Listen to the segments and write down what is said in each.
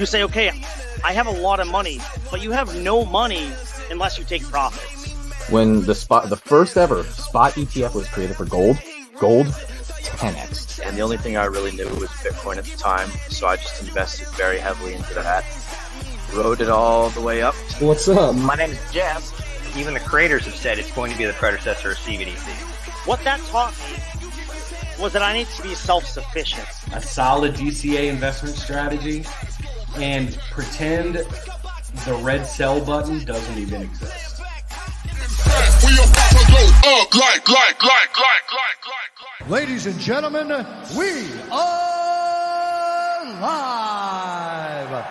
who say, okay, I have a lot of money, but you have no money unless you take profits. When the first ever spot ETF was created for gold 10x. And the only thing I really knew was Bitcoin at the time, so I just invested very heavily into that. Rode it all the way up. What's up? My name is Jeff. Even the creators have said it's going to be the predecessor of CBDC. What that taught me was that I need to be self-sufficient. A solid DCA investment strategy, and pretend the red sell button doesn't even exist. Ladies and gentlemen, we are live.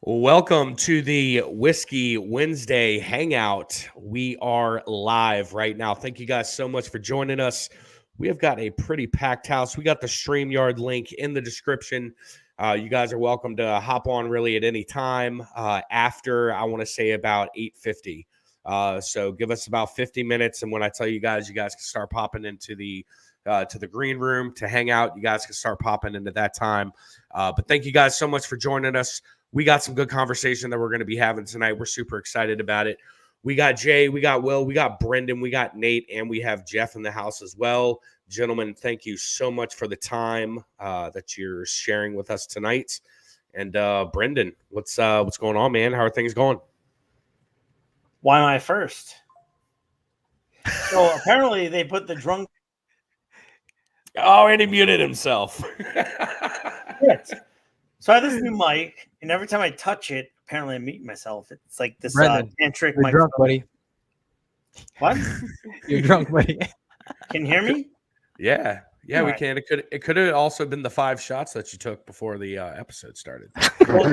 Welcome to the Whiskey Wednesday Hangout. We are live right now. Thank you guys so much for joining us. We have got a pretty packed house. We got the StreamYard link in the description. You guys are welcome to hop on really at any time after, I want to say, about 8:50. So give us about 50 minutes, and when I tell you guys can start popping into the to the green room to hang out. You guys can start popping into that time. But thank you guys so much for joining us. We got some good conversation that we're going to be having tonight. We're super excited about it. We got Jay, we got Will, we got Brendan, we got Nate, and we have Jeff in the house as well. Gentlemen, thank you so much for the time that you're sharing with us tonight. And Brendan, what's going on, man? How are things going? Why am I first? So apparently they put the drunk. Oh, and he muted himself. Yes. So I have this new mic, and every time I touch it, apparently I mute myself. It's like this tantric You're mic. drunk, buddy. What? You're drunk, buddy. Can you hear me? Yeah, All we right. can. It could have also been the 5 shots that you took before the episode started. Well,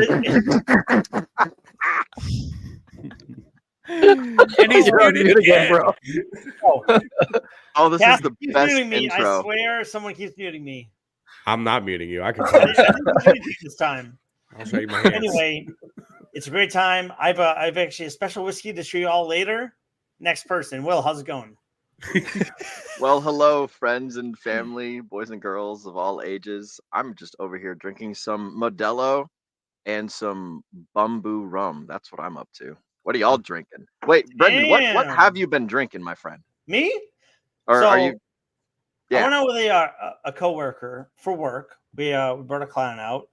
And he's muted again, bro. Oh, this Cass is the keeps best muting me. intro. I swear, someone keeps muting me. I'm not muting you. I can I tell. didn't mute you this time. I'll show you my hands. Anyway, it's a great time. I've actually a special whiskey to show you all later. Next person, Will, how's it going? Well, hello, friends and family, boys and girls of all ages. I'm just over here drinking some Modelo and some bamboo rum. That's what I'm up to. What are y'all drinking? Wait, Brendan, what Damn. have you been drinking, my friend? Me? Or So, are you? I Yeah. went out with a coworker for work. We brought a client out,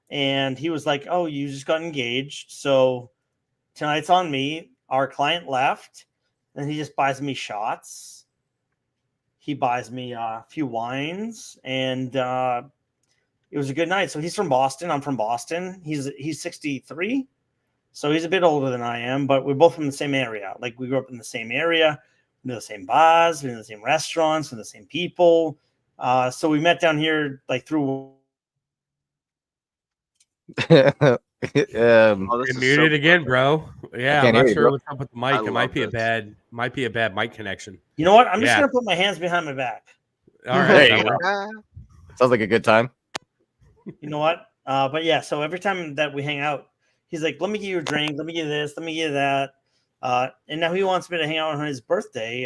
and he was like, "Oh, you just got engaged, so tonight's on me." Our client left, and he just buys me shots. He buys me a few wines, and it was a good night. So he's from Boston. I'm from Boston. He's 63, so he's a bit older than I am, but we're both from the same area. Like, we grew up in the same area. We know the same bars, we know the same restaurants, we know the same people. So we met down here like through. Oh, this You're is muted so again, perfect. bro. Yeah, I I'm can't not hear you, sure bro. what's up with the I mic. It might love be a this. bad mic connection. You know what? I'm just Yeah. gonna put my hands behind my back. All right. There that you go. works. Sounds like a good time. You know what? But yeah. So every time that we hang out, he's like, "Let me give you a drink. Let me give you this. Let me give you that." And now he wants me to hang out on his birthday.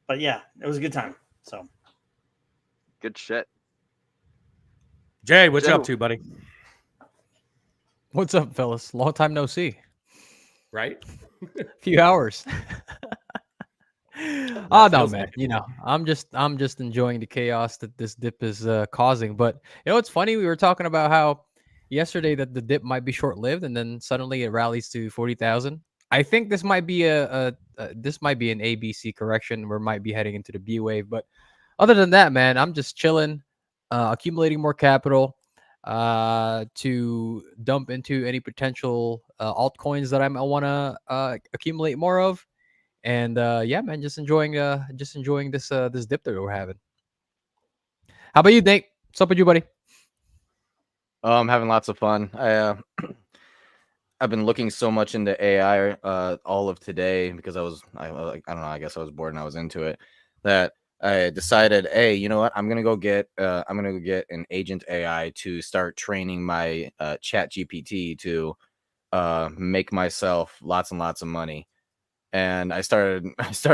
But yeah, it was a good time. So Good shit. Jay, what you Jay. up to, buddy? What's up, fellas? Long time no see. Right? Few hours. Oh no, feels man. like it. You know, I'm just enjoying the chaos that this dip is causing. But you know, it's funny. We were talking about how yesterday that the dip might be short-lived, and then suddenly it rallies to 40,000. I think this might be this might be an ABC correction. We might be heading into the B wave. But other than that, man, I'm just chilling, accumulating more capital to dump into any potential altcoins that I might want to accumulate more of. And yeah, man, just enjoying this this dip that we're having. How about you, Nate? What's up with you, buddy? I'm having lots of fun. I've been looking so much into AI all of today because I don't know, I guess I was bored and I was into it, that I decided, hey, you know what? I'm gonna go get an agent AI to start training my Chat GPT to make myself lots and lots of money. And I started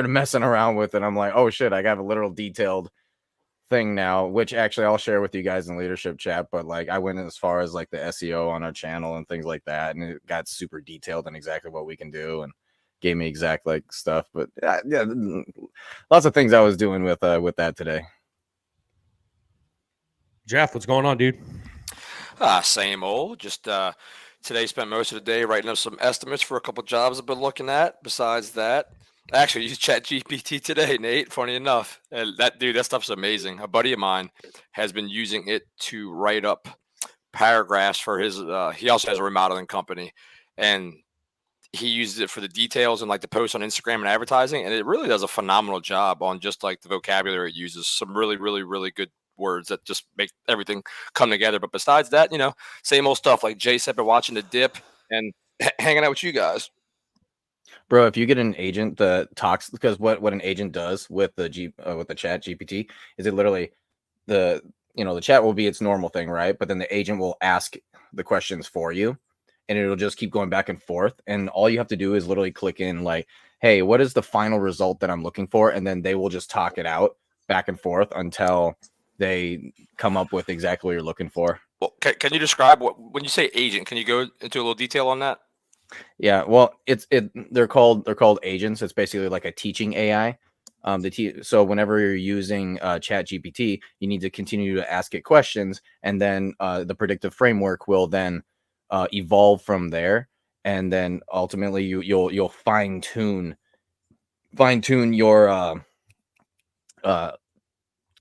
messing around with it. I'm like, oh shit, I got a literal detailed thing now, which actually I'll share with you guys in leadership chat. But like, I went as far as like the SEO on our channel and things like that, and it got super detailed on exactly what we can do and gave me exact like stuff. But yeah, lots of things I was doing with that today. Jeff, what's going on, dude? Same old. Just today spent most of the day writing up some estimates for a couple jobs I've been looking at. Besides that, I actually used ChatGPT today, Nate. Funny enough, and that stuff's amazing. A buddy of mine has been using it to write up paragraphs for his. He also has a remodeling company, and he uses it for the details and like the posts on Instagram and advertising, and it really does a phenomenal job on just like the vocabulary it uses. Some really, really, really good words that just make everything come together. But besides that, same old stuff. Like Jay said, been watching the dip and hanging out with you guys. Bro, if you get an agent that talks, because what an agent does with the chat GPT is it literally the chat will be its normal thing, right? But then the agent will ask the questions for you, and it'll just keep going back and forth. And all you have to do is literally click in like, hey, what is the final result that I'm looking for? And then they will just talk it out back and forth until they come up with exactly what you're looking for. Well, can you describe when you say agent? Can you go into a little detail on that? Yeah, well, they're called agents. It's basically like a teaching AI. So whenever you're using Chat GPT, you need to continue to ask it questions, and then the predictive framework will then evolve from there, and then ultimately you'll fine tune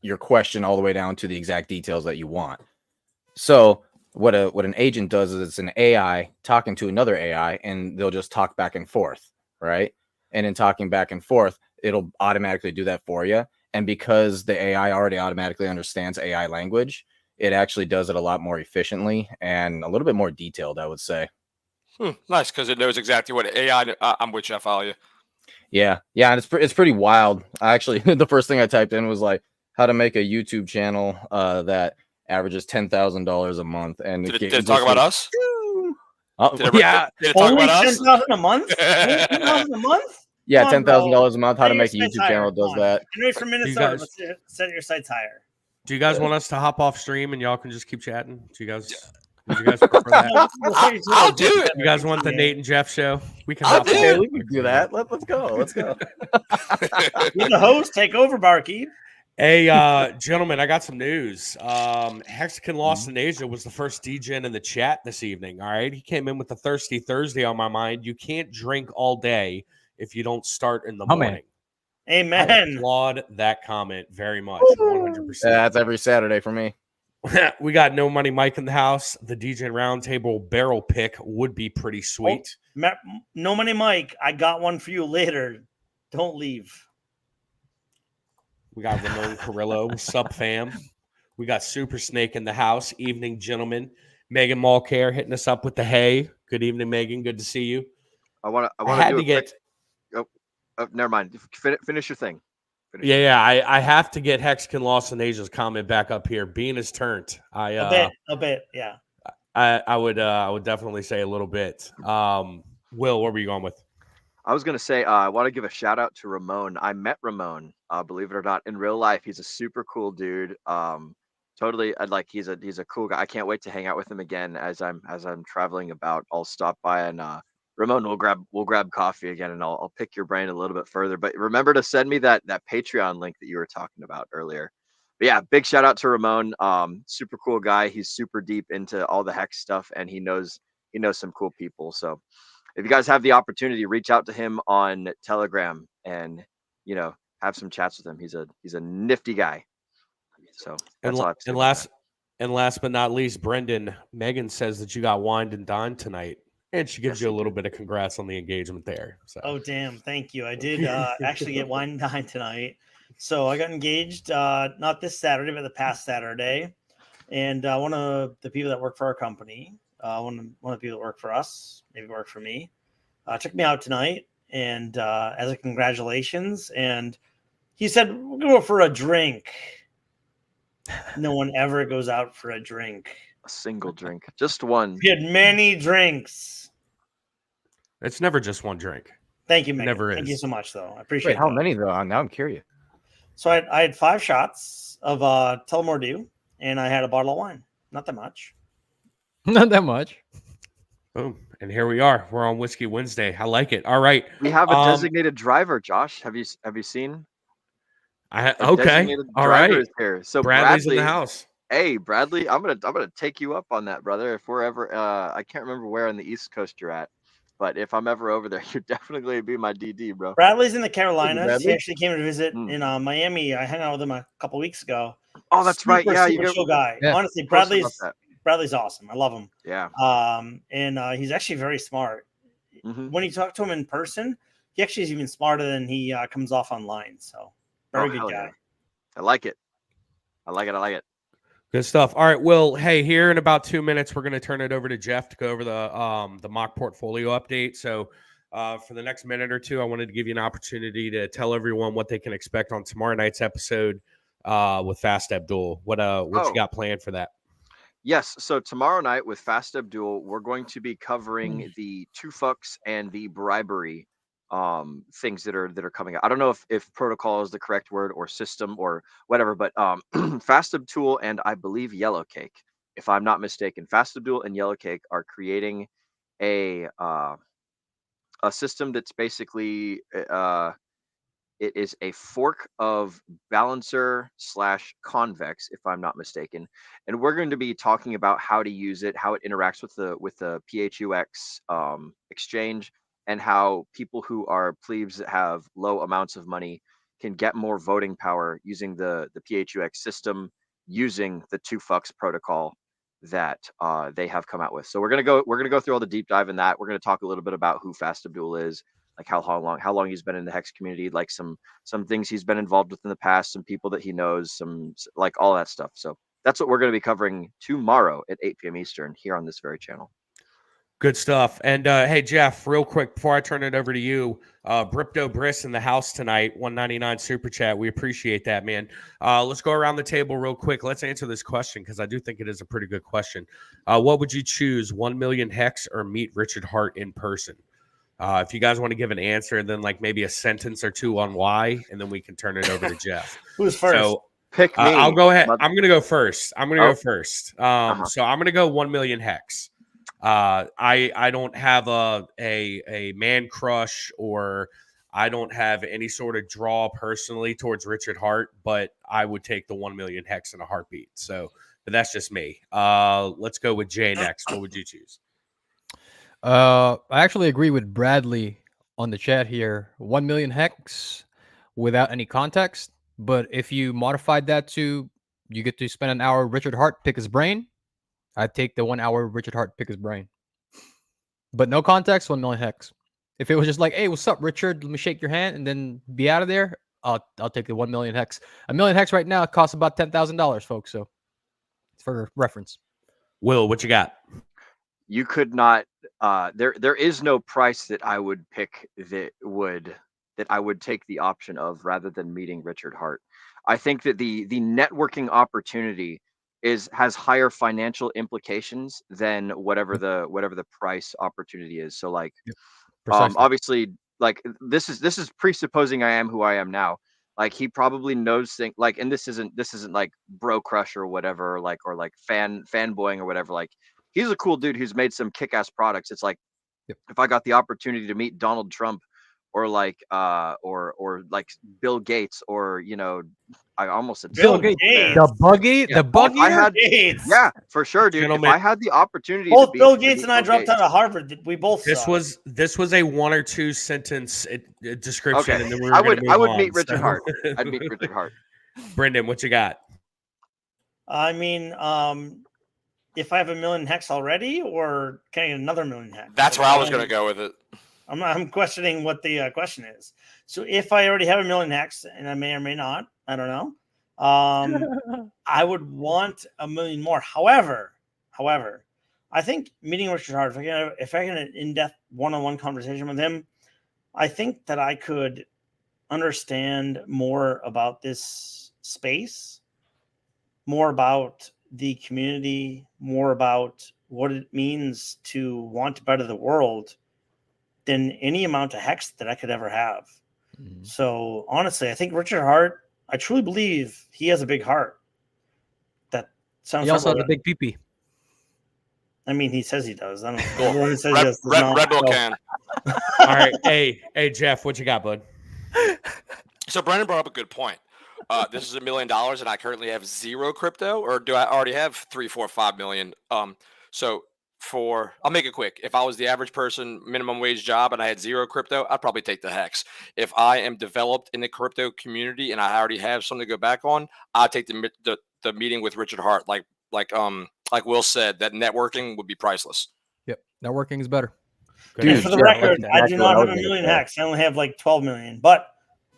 your question all the way down to the exact details that you want. So what an agent does is it's an AI talking to another AI, and they'll just talk back and forth, right? And in talking back and forth, it'll automatically do that for you. And because the AI already automatically understands AI language, it actually does it a lot more efficiently and a little bit more detailed, I would say. Nice, because it knows exactly what AI. I'm with you. I follow you. Yeah, and it's pretty wild. Actually, the first thing I typed in was like how to make a YouTube channel that averages $10,000 a month. And did it talk about us? Yeah, did it talk only about us? $10,000 a month. $10,000 a month. Yeah, $10,000 a month. How to make a YouTube channel does that. Anyway, from Minnesota, let's set your sights higher. Do you guys want us to hop off stream and y'all can just keep chatting? Do you guys? Would you guys prefer that? I'll do it. You guys want the Nate and Jeff show? We can. I'll do it. We can do that. Let's go. Let's go. You're the host. Take over, Barkeep. Hey, gentlemen, I got some news. Hexagon Lost in Asia was the first DGen in the chat this evening. All right. He came in with the Thirsty Thursday on my mind. You can't drink all day if you don't start in the morning. Amen. I applaud that comment very much. 100%. That's every Saturday for me. We got No Money Mike in the house. The DJ Roundtable barrel pick would be pretty sweet. No Money Mike, I got one for you later. Don't leave. We got Ramon Carrillo. What's up, fam? We got Super Snake in the house. Evening, gentlemen. Megan Malcare hitting us up with the hey. Good evening, Megan. Good to see you. I want to get. Oh, never mind. Finish your thing. I have to get Hexagon Lost in Asia's comment back up here. Bean is turned. A bit, yeah. I would definitely say a little bit. Will, where were you going with? I was going to say, I want to give a shout out to Ramon. I met Ramon, believe it or not, in real life. He's a super cool dude. Totally, he's a cool guy. I can't wait to hang out with him again as I'm traveling about. I'll stop by and Ramon, we'll grab coffee again, and I'll pick your brain a little bit further. But remember to send me that Patreon link that you were talking about earlier. But yeah, big shout out to Ramon. Super cool guy. He's super deep into all the Hex stuff, and he knows some cool people. So if you guys have the opportunity, reach out to him on Telegram and have some chats with him. He's a nifty guy. So that's all I have to say. And last but not least, Brendan, Megan says that you got wined and dined tonight. And she gives you a little bit of congrats on the engagement there. So. Oh, damn. Thank you. I did actually get wine and dine tonight. So I got engaged not this Saturday, but the past Saturday. And one of the people that work for our company, one of the people that work for us, maybe work for me, took me out tonight and as a congratulations. And he said, we're going to go for a drink. No one ever goes out for a drink. A single drink. Just one. We had many drinks. It's never just one drink. Thank you, Megan. Never is. Thank you so much, though. I appreciate it. How many, though? Now I'm curious. So I had 5 shots, of Tullamore and I had a bottle of wine. Not that much. Not that much. Boom. And here we are. We're on Whiskey Wednesday. I like it. All right. We have a designated driver, Josh. Have you seen? Okay. Designated All driver right. is here. So Bradley's Bradley, in the house. Hey, Bradley, I'm gonna take you up on that, brother. If we're ever, I can't remember where on the East Coast you're at, but if I'm ever over there, you're definitely gonna be my DD, bro. Bradley's in the Carolinas. Bradley? He actually came to visit in Miami. I hung out with him a couple weeks ago. Oh, that's right. Yeah, super chill guy. Yeah. Honestly, Bradley's awesome. I love him. Yeah. And he's actually very smart. Mhm. When you talk to him in person, he actually is even smarter than he comes off online. So very good hell guy. yeah. I like it. I like it. Good stuff. All right. Well, hey, here in about 2 minutes, we're going to turn it over to Jeff to go over the mock portfolio update. So for the next minute or two, I wanted to give you an opportunity to tell everyone what they can expect on tomorrow night's episode with FastAbdoul. What you got planned for that? Yes. So tomorrow night with FastAbdoul, we're going to be covering the two fucks and the bribery things that are coming out. I don't know if protocol is the correct word or system or whatever, but FastAbdoul and I believe Yellowcake, if I'm not mistaken, FastAbdoul and Yellowcake are creating a system that's basically it is a fork of Balancer / Convex, if I'm not mistaken, and we're going to be talking about how to use it, how it interacts with the PHUX exchange, and how people who are plebes that have low amounts of money can get more voting power using the PHUX system, using the two fucks protocol that they have come out with. So we're gonna go through all the deep dive in that. We're gonna talk a little bit about who FastAbdoul is, like how long he's been in the Hex community, like some things he's been involved with in the past, some people that he knows, some like all that stuff. So that's what we're going to be covering tomorrow at 8 p.m. Eastern here on this very channel. Good stuff. And hey, Jeff, real quick before I turn it over to you, Bripto Briss in the house tonight, 199 super chat. We appreciate that, man. Let's go around the table real quick. Let's answer this question because I do think it is a pretty good question. What would you choose, 1 million Hex or meet Richard Hart in person? If you guys want to give an answer and then like maybe a sentence or two on why, and then we can turn it over to Jeff. Who's first? So pick me. I'll go ahead. I'm going to go first. So I'm going to go 1 million Hex. I don't have a man crush, or I don't have any sort of draw personally towards Richard Hart, but I would take the 1 million Hex in a heartbeat. So, but that's just me. Let's go with Jay next. What would you choose? I actually agree with Bradley on the chat here. 1 million Hex without any context. But if you modified that to you get to spend an hour Richard Hart, pick his brain, I'd take the 1 hour Richard Hart, pick his brain. But no context, 1 million Hex. If it was just like, hey, what's up, Richard? Let me shake your hand and then be out of there, I'll take the 1 million Hex. A million Hex right now costs about $10,000, folks. So it's for reference. Will, what you got? You could not. There is no price that I would pick that I would take the option of rather than meeting Richard Hart. I think that the networking opportunity has higher financial implications than whatever the price opportunity is. So like, obviously, like this is presupposing I am who I am now. Like he probably knows things like, and this isn't like bro crush or whatever, like or like fanboying or whatever. Like he's a cool dude who's made some kick-ass products. It's like if I got the opportunity to meet Donald Trump or like or like Bill Gates or I almost said Bill Gates. The buggy. I had Gates. yeah, for sure, dude. Gentlemen, if I had the opportunity both to Bill Gates and I dropped out of Harvard. We both this was a 1 or 2 sentence description, okay. and then I would meet Richard Hart. I'd meet Richard Hart. Brendan, what you got? I mean, if I have 1 million Hex already, or can I get another 1 million Hex? That's where I was going to go with it. I'm questioning what the question is. So if I already have 1 million Hex, and I may or may not, I don't know. I would want 1 million more. However, I think meeting Richard Hart, if I can an in-depth one-on-one conversation with him, I think that I could understand more about this space, more about the community, more about what it means to want to better the world than any amount of Hex that I could ever have. Mm-hmm. So honestly, I think Richard Hart, I truly believe he has a big heart. That sounds. He also has a big pee-pee. I mean, he says he does. I don't know. Cool. Everyone that says Red, yes does Red, not. Red Bull So- can. All right, hey, Jeff, what you got, bud? So Brandon brought up a good point. This is $1 million, and I currently have 0 crypto, or do I already have 3, 4, 5 million? So I'll make it quick. If I was the average person, minimum wage job, and I had 0 crypto, I'd probably take the Hex. If I am developed in the crypto community and I already have something to go back on, I'd take the meeting with Richard Hart. Like Will said, that networking would be priceless. Yep, networking is better. And for the yeah, record, that's I do exactly not what I have was a gonna million say. hacks. I only have like 12 million, but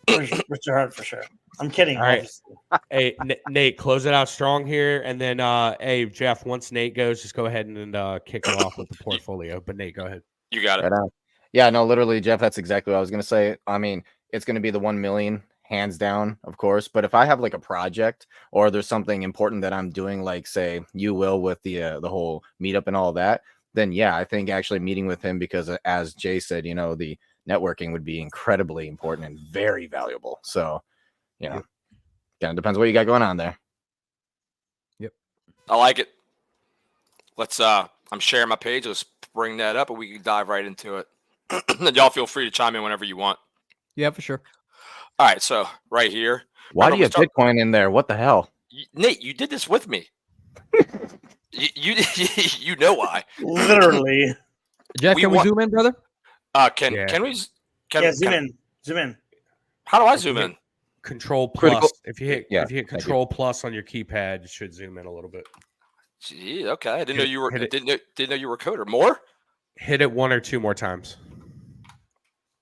Richard Hart for sure. I'm kidding. All right. Obviously. Hey, Nate, close it out strong here, and then hey, Jeff, once Nate goes, just go ahead and kick it off with the portfolio. But Nate, go ahead. You got it. Right on. Yeah, no, literally, Jeff, that's exactly what I was gonna say. I mean, it's gonna be the 1 million, hands down, of course. But if I have like a project or there's something important that I'm doing, like say you will with the whole meetup and all that, then yeah, I think actually meeting with him, because as Jay said, you know, the networking would be incredibly important and very valuable. So, you know, kind of depends what you got going on there. I like it. Let's I'm sharing my page. Let's bring that up and we can dive right into it. And y'all feel free to chime in whenever you want. Yeah, for sure. All right, so right here. Why Remember, do you have Bitcoin in there? What the hell? Nate, you did this with me. you know why. Literally. Jeff, can we zoom in, brother? Can we Zoom in. How do I zoom in? Control plus. Critical- If you hit Yeah, Control plus on your keypad, you should zoom in a little bit. Gee, okay. I didn't know you were hit it. didn't know you were a coder. More? Hit it 1 or 2 more times.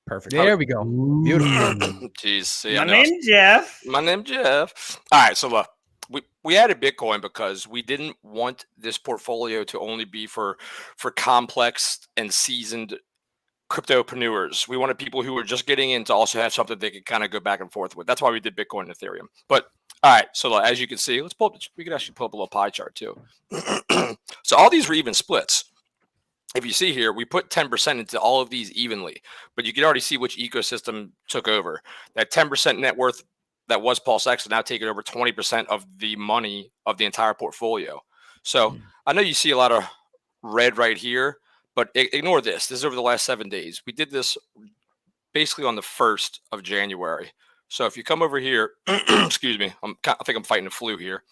Perfect. There we go. Beautiful. Jeez. See, My I know. name's Jeff. My name's Jeff. All right, so look, we added Bitcoin because we didn't want this portfolio to only be for complex and seasoned cryptopreneurs. We wanted people who were just getting in to also have something they could kind of go back and forth with. That's why we did Bitcoin and Ethereum. But all right, so as you can see, let's pull up. We could actually pull up a little pie chart too. So all these were even splits. If you see here, we put 10% into all of these evenly, but you can already see which ecosystem took over. That 10% net worth that was Pulse X is now taking over 20% of the money of the entire portfolio. So I know you see a lot of red right here, but ignore this. This is over the last 7 days. We did this basically on the 1st of January. So if you come over here, excuse me, I think I'm fighting the flu here.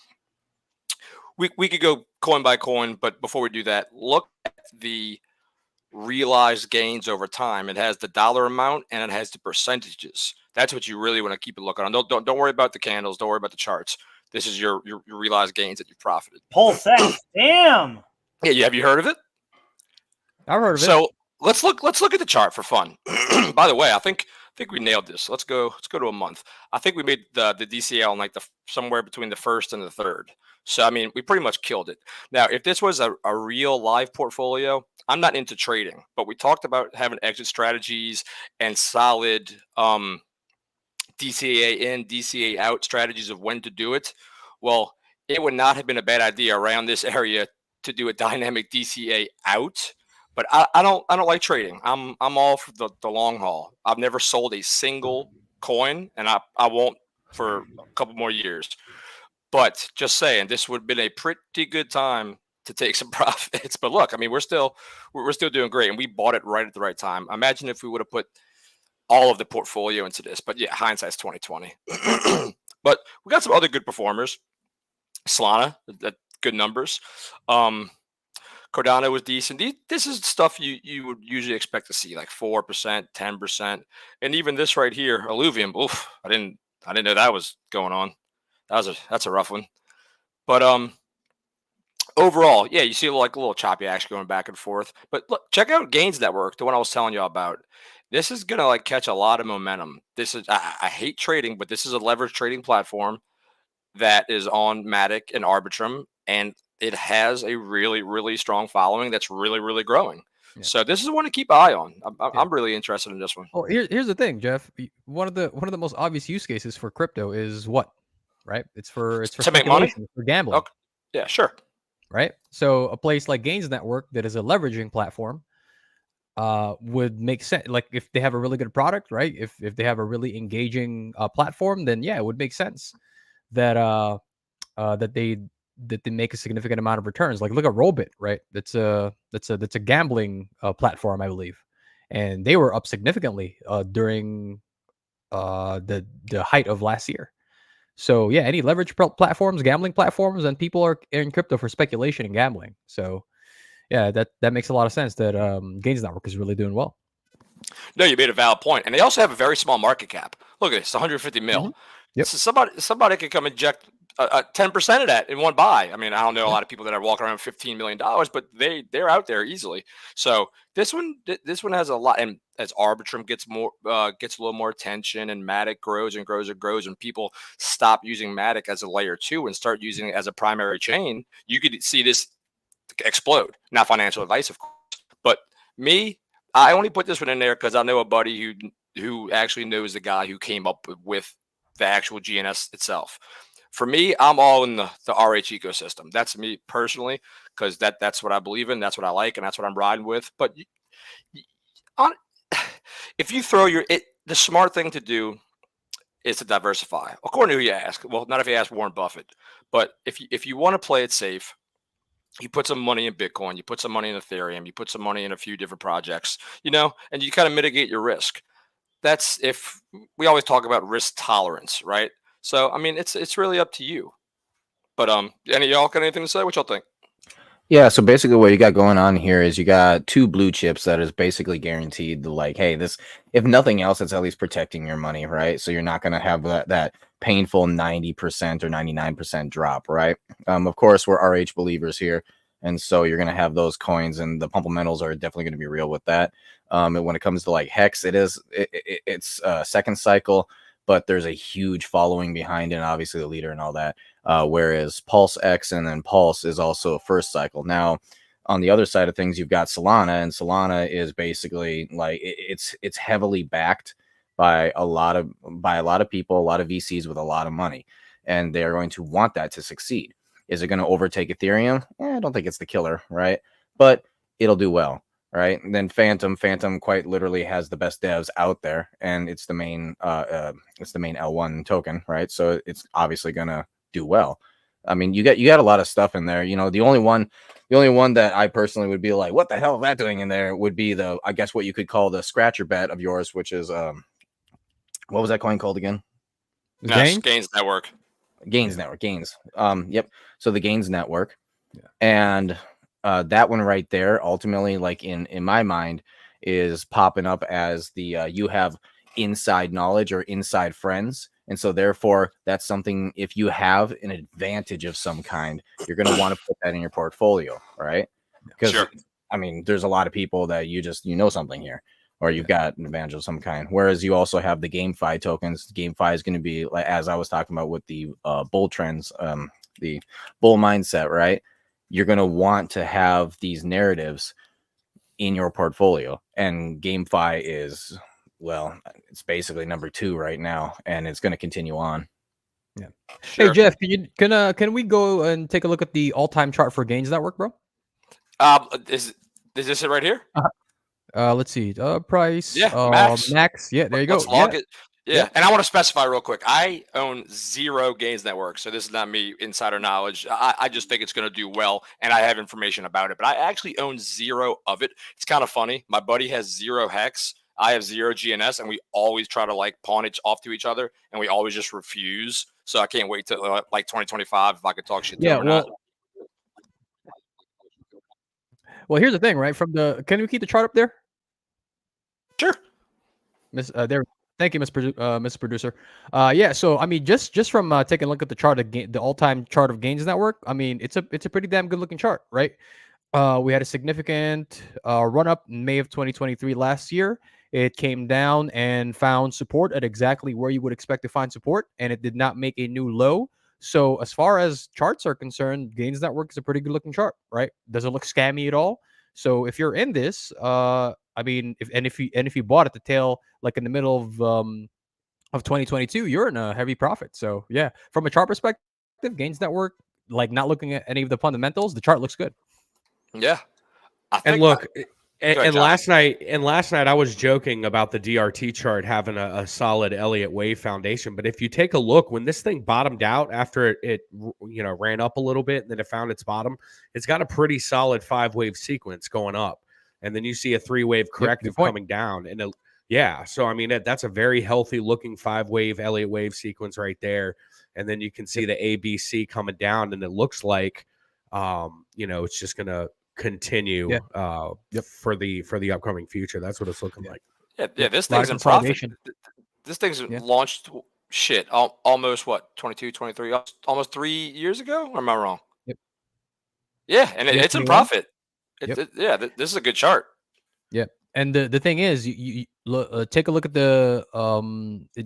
We could go coin by coin, but before we do that, look at the realized gains over time. It has the dollar amount and it has the percentages. That's what you really want to keep a look on. Don't worry about the candles. Don't worry about the charts. This is your realized gains that you profited. Pulse X. Damn. Yeah, have you heard of it? I've heard of it. So let's look at the chart for fun. By the way, I think we nailed this. Let's go to a month. I think we made the DCL in like somewhere between the 1st and the 3rd. So I mean, we pretty much killed it. Now, if this was a real live portfolio, I'm not into trading, but we talked about having exit strategies and solid DCA in, DCA out strategies of when to do it. Well, it would not have been a bad idea around this area to do a dynamic DCA out. But I don't like trading. I'm all for the long haul. I've never sold a single coin, and I won't for a couple more years. But just saying, this would have been a pretty good time to take some profits. But look, I mean, we're still doing great, and we bought it right at the right time. Imagine if we would have put all of the portfolio into this. But yeah, hindsight's 2020. But we got some other good performers. Solana, good numbers. Cardano was decent. This is stuff you would usually expect to see, like 4%, 10%, and even this right here, Alluvium. Oof, I didn't know that was going on. That's a rough one. But overall, yeah, you see a little choppy action going back and forth. But look, check out Gains Network, the one I was telling you about. This is gonna catch a lot of momentum. This is I hate trading, but this is a leverage trading platform that is on Matic and Arbitrum, and it has a really, really strong following that's really, really growing. Yeah. So this is one to keep an eye on. I'm really interested in this one. Oh, here's the thing, Jeff. One of the most obvious use cases for crypto is what, right? It's for to make money, for gambling. Okay. Yeah, sure. Right. So a place like Gains Network that is a leveraging platform, would make sense. Like if they have a really good product, right? If they have a really engaging platform, then yeah, it would make sense that that they make a significant amount of returns. Like look at Rollbit, right? That's a gambling platform, I believe, and they were up significantly during the height of last year. So yeah, any leverage platforms, gambling platforms, and people are in crypto for speculation and gambling. So yeah, that makes a lot of sense that Gains Network is really doing well. No, you made a valid point, and they also have a very small market cap. Look at this, 150 mil. Mhm. Yep. So somebody could come inject 10% of that in one buy. I mean, I don't know a lot of people that are walking around with $15 million, but they're out there easily. So this one has a lot, and as Arbitrum gets a little more attention, and Matic grows and grows and grows, and people stop using Matic as a layer 2 and start using it as a primary chain, you could see this explode. Not financial advice, of course, but I only put this one in there because I know a buddy who actually knows the guy who came up with the actual GNS itself. For me, I'm all in the RH ecosystem. That's me personally, because that's what I believe in, that's what I like, and that's what I'm riding with. But if you throw the smart thing to do is to diversify. According to who you ask. Well, not if you ask Warren Buffett, but if you want to play it safe, you put some money in Bitcoin, you put some money in Ethereum, you put some money in a few different projects, and you kind of mitigate your risk. That's if we always talk about risk tolerance, right? So, I mean, it's really up to you. But any of y'all got anything to say? What y'all think? Yeah, so basically what you got going on here is you got 2 blue chips that is basically guaranteed to, like, hey, this, if nothing else, it's at least protecting your money, right? So you're not going to have that painful 90% or 99% drop, right? Of course, we're RH believers here, and so you're going to have those coins, and the fundamentals are definitely going to be real with that. And when it comes to like Hex, it's second cycle, but there's a huge following behind it, and obviously the leader and all that. Whereas Pulse X and then Pulse is also a first cycle. Now, on the other side of things, you've got Solana, and Solana is basically like it's heavily backed by a lot of people, a lot of VCs with a lot of money, and they're going to want that to succeed. Is it going to overtake Ethereum? I don't think it's the killer, right? But it'll do well, right? And then Phantom quite literally has the best devs out there, and it's the main L1 token, right? So it's obviously going to do well. I mean, you got a lot of stuff in there. The only one that I personally would be like, what the hell is that doing in there, would be I guess what you could call the scratcher bet of yours, which is what was that coin called again? Gains Network. Gains. Yep. So the Gains Network. Yeah. And that one right there, ultimately, like in my mind, is popping up as the you have inside knowledge or inside friends. And so therefore, that's something, if you have an advantage of some kind, you're going to want to put that in your portfolio, right? Because, sure. I mean, there's a lot of people that you know something here, or you've got an advantage of some kind. Whereas you also have the GameFi tokens. GameFi is going to be, like, as I was talking about with the bull trends, the bull mindset, right? You're going to want to have these narratives in your portfolio. And GameFi is... well, it's basically number 2 right now, and it's going to continue on. Yeah. Sure. Hey Jeff, can we go and take a look at the all-time chart for Gains Network, bro? Is this it right here? Let's see. Price. Yeah, max. Yeah, there you go. Let's log it. Yeah, and I want to specify real quick. I own 0 Gains Network, so this is not me insider knowledge. I just think it's going to do well, and I have information about it. But I actually own 0 of it. It's kind of funny. My buddy has 0 Hex. I have 0 GNS, and we always try to like pawn it off to each other, and we always just refuse. So I can't wait till like 2025 if I could talk shit to him or not. Well, here's the thing, right? Can we keep the chart up there? Sure. There. Thank you, Mr. Producer. Yeah. So I mean, just from taking a look at the chart, the all-time chart of Gains Network, I mean, it's a pretty damn good looking chart, right? We had a significant run up in May of 2023 last year. It came down and found support at exactly where you would expect to find support, and it did not make a new low. So as far as charts are concerned, Gains Network is a pretty good looking chart, right? Doesn't look scammy at all. So if you're in this, I mean, if you bought at the tail, like in the middle of 2022, you're in a heavy profit. So yeah, from a chart perspective, Gains Network, like not looking at any of the fundamentals, the chart looks good. Yeah. And look, And last night, I was joking about the DRT chart having a solid Elliott wave foundation. But if you take a look, when this thing bottomed out after it ran up a little bit and then it found its bottom, it's got a pretty solid 5-wave sequence going up, and then you see a 3-wave corrective coming down. And so I mean that's a very healthy looking 5-wave Elliott wave sequence right there. And then you can see the ABC coming down, and it looks like it's just gonna continue for the upcoming future. That's what it's looking like. Yeah, this thing's in profit. This thing's launched almost 22, 23, almost 3 years ago, or am I wrong? Yeah, and it's in profit. This is a good chart. And the thing is, you take a look at the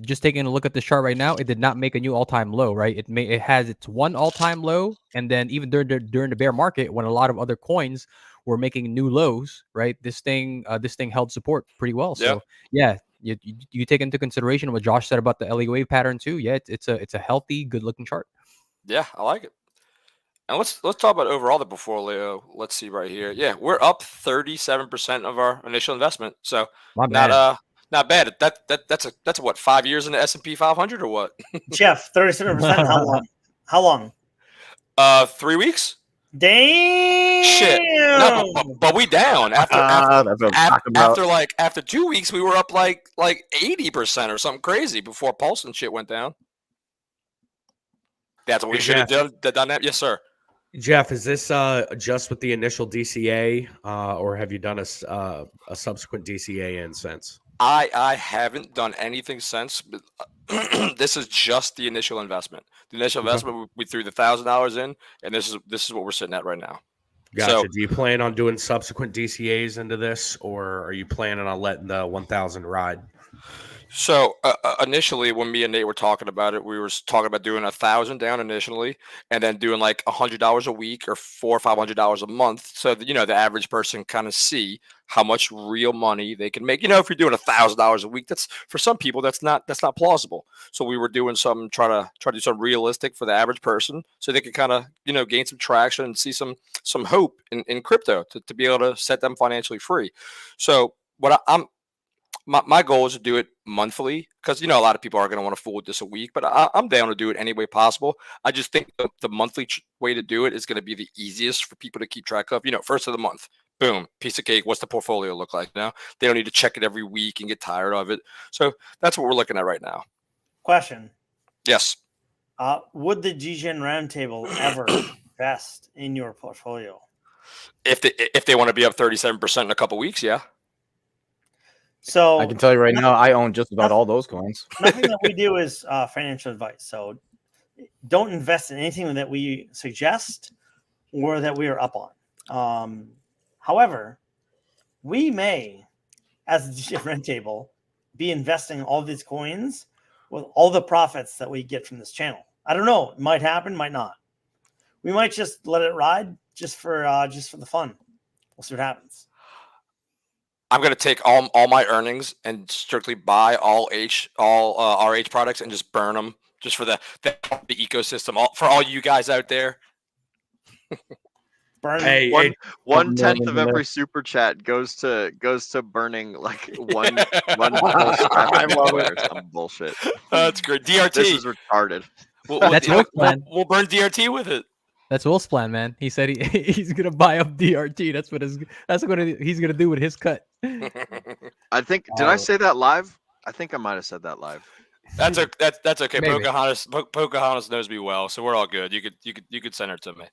just taking a look at the chart right now. It did not make a new all-time low, right? It has its one all-time low, and then even during the bear market, when a lot of other coins were making new lows, right? This thing held support pretty well. So you take into consideration what Josh said about the Elliott wave pattern too. Yeah, it's a healthy, good-looking chart. Yeah, I like it. And let's talk about overall the portfolio. Let's see right here. Yeah, we're up 37% of our initial investment. So not bad. That's what, 5 years in the S&P 500 or what? Jeff, 37%. How long? How long? 3 weeks. Damn. Shit. No, but we down after 2 weeks we were up like 80% or something crazy before Pulse and shit went down. That's what we should have done that. Yes, sir. Jeff, is this just with the initial DCA, or have you done a subsequent DCA in since? I haven't done anything since. But this is just the initial investment. The initial investment, we threw the $1,000 in, and this is what we're sitting at right now. Gotcha. So, do you plan on doing subsequent DCAs into this, or are you planning on letting the 1,000 ride? So initially, when me and Nate were talking about it, we were talking about doing 1,000 down initially, and then doing like $100 a week or $400 or $500 a month, so that the average person kind of see how much real money they can make. If you're doing $1,000 a week, that's for some people that's not plausible. So we were doing something, try to do something realistic for the average person, so they could kind of gain some traction and see some hope in crypto to be able to set them financially free. So what my goal is to do it monthly, because a lot of people are going to want to fool with this a week, but I'm down to do it any way possible. I just think the monthly way to do it is going to be the easiest for people to keep track of. First of the month, boom, piece of cake. What's the portfolio look like now? They don't need to check it every week and get tired of it. So that's what we're looking at right now. Question. Yes. Would the GGN Roundtable ever invest in your portfolio? If they want to be up 37% in a couple weeks, yeah. So I can tell you right now, I own just about all those coins. Nothing that we do is financial advice. So don't invest in anything that we suggest or that we are up on. However, we may, as the GGN Roundtable, be investing all these coins with all the profits that we get from this channel. I don't know. It might happen, might not. We might just let it ride just for the fun. We'll see what happens. I'm going to take all my earnings and strictly buy all RH products and just burn them just for the ecosystem, for all you guys out there. Burn. Hey, 1/10 of every super chat goes to burning like one I love it. Or some bullshit. That's great. DRT. This is retarded. That's Wolf's plan. We'll burn DRT with it. That's Wolf's plan, man. He said he's gonna buy up DRT. That's what he's gonna do with his cut. I think. Did I say that live? I think I might have said that live. That's okay. Maybe. Pocahontas knows me well, so we're all good. You could send her to me.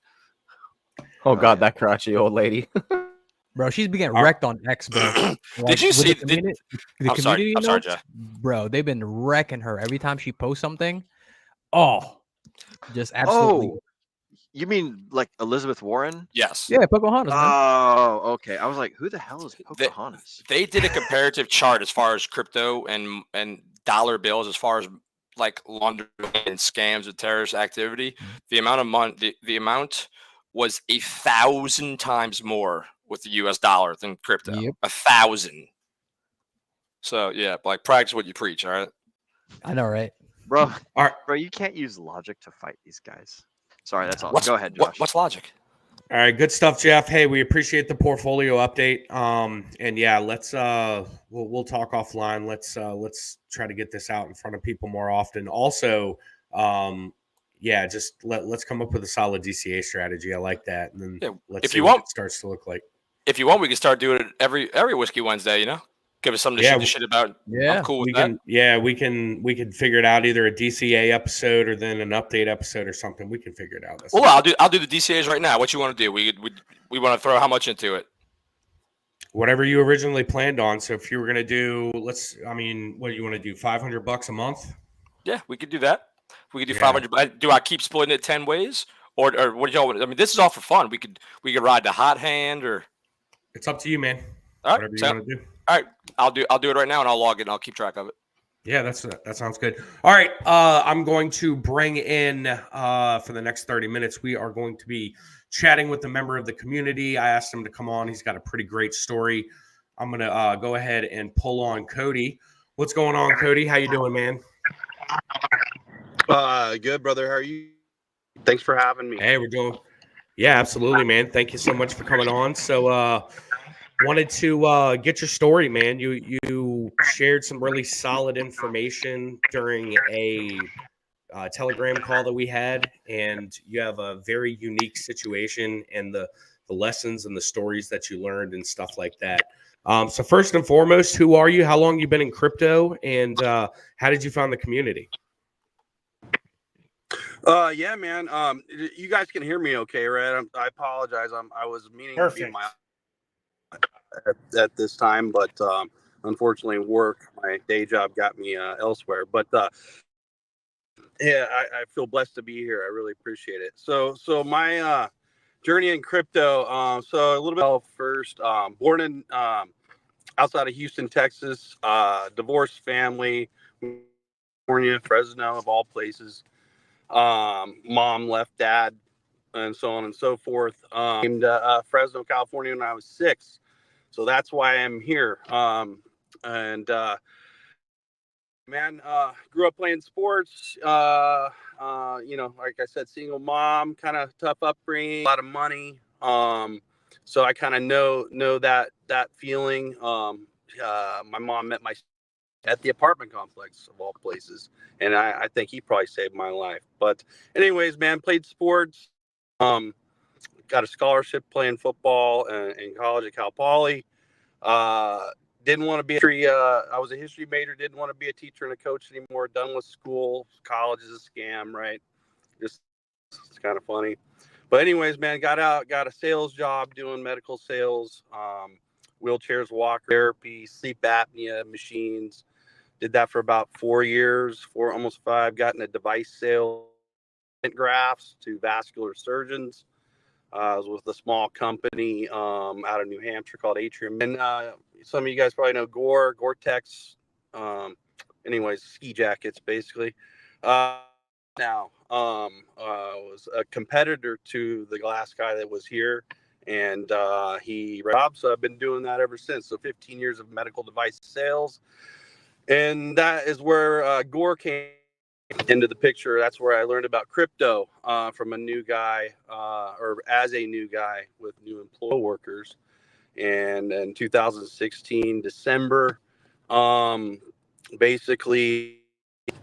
Oh God, that crotchety old lady. Bro, she's been getting wrecked on X, bro. Like, did you see the community? I'm sorry, Jeff. Bro, they've been wrecking her every time she posts something. Oh, just absolutely. Oh, you mean like Elizabeth Warren? Yes. Yeah, Pocahontas. Man. Oh, okay. I was like, who the hell is Pocahontas? They did a comparative chart as far as crypto and dollar bills, as far as like laundering and scams and terrorist activity. The amount of money, the amount was 1,000 times more with the US dollar than crypto. Yep. 1,000. So yeah, like practice what you preach. All right. I know, right? Bro, you can't use logic to fight these guys. Sorry, that's all. Go ahead, Josh. What's logic? All right, good stuff, Jeff. Hey, we appreciate the portfolio update. And yeah, let's we'll talk offline. Let's try to get this out in front of people more often. Also, yeah, just let's come up with a solid DCA strategy. I like that. And then Yeah, let's if see you what want, it starts to look like. If you want, we can start doing it every Whiskey Wednesday. You know, give us something to shoot the shit about. Yeah, I'm cool with we that. can. Yeah, we can figure it out, either a DCA episode or then an update episode or something. We can figure it out. Well, I'll do the DCAs right now. What you want to do? We want to throw how much into it? Whatever you originally planned on. So if you were gonna do, what do you want to do? $500 a month? Yeah, we could do that. We could do Yeah. 500. Do I keep splitting it 10 ways, or what do y'all want? I mean, this is all for fun. We could ride the hot hand, or It's up to you, man. all right, Whatever you want to do. all right. I'll do it right now, and I'll log it. And I'll keep track of it. Yeah, that sounds good. All right, I'm going to bring in for the next 30 minutes. We are going to be chatting with a member of the community. I asked him to come on. He's got a pretty great story. I'm gonna go ahead and pull on Cody. What's going on, Cody? How you doing, man? Good, brother. How are you? Thanks for having me. Hey, we're doing. Yeah, absolutely, man. Thank you so much for coming on. So, wanted to get your story, man. You shared some really solid information during a Telegram call that we had, and you have a very unique situation and the lessons and the stories that you learned and stuff like that. So first and foremost, who are you? How long you been in crypto, and how did you find the community? Yeah, man. You guys can hear me okay, right? I apologize. I was meaning to be in my at this time, but unfortunately, work, my day job got me elsewhere. But yeah, I feel blessed to be here. I really appreciate it. So my journey in crypto. So a little bit first. Born in outside of Houston, Texas. Divorced family, California, Fresno, of all places. Mom left dad, and so on and so forth. Came to Fresno, California when I was 6. So that's why I'm here. Grew up playing sports. Like I said, single mom, kind of tough upbringing, a lot of money. So I kind of know that feeling. My mom met my at the apartment complex, of all places, and I think he probably saved my life. But anyways, man, played sports. Got a scholarship playing football in college at Cal Poly. Didn't want to be I was a history major. Didn't want to be a teacher and a coach anymore. Done with school. College is a scam, right? It's kind of funny. But anyways, man, got out, got a sales job doing medical sales, wheelchairs, walker therapy, sleep apnea machines. Did that for about 4 years, almost 5. Got in a device sale, grafts to vascular surgeons. I was with a small company out of New Hampshire called Atrium. And some of you guys probably know Gore-Tex. Anyways, ski jackets, basically. Was a competitor to the last guy that was here. And so I've been doing that ever since. So 15 years of medical device sales. And that is where Gore came into the picture. That's where I learned about crypto from a new guy, or as a new guy with new employee workers. And in 2016, December, basically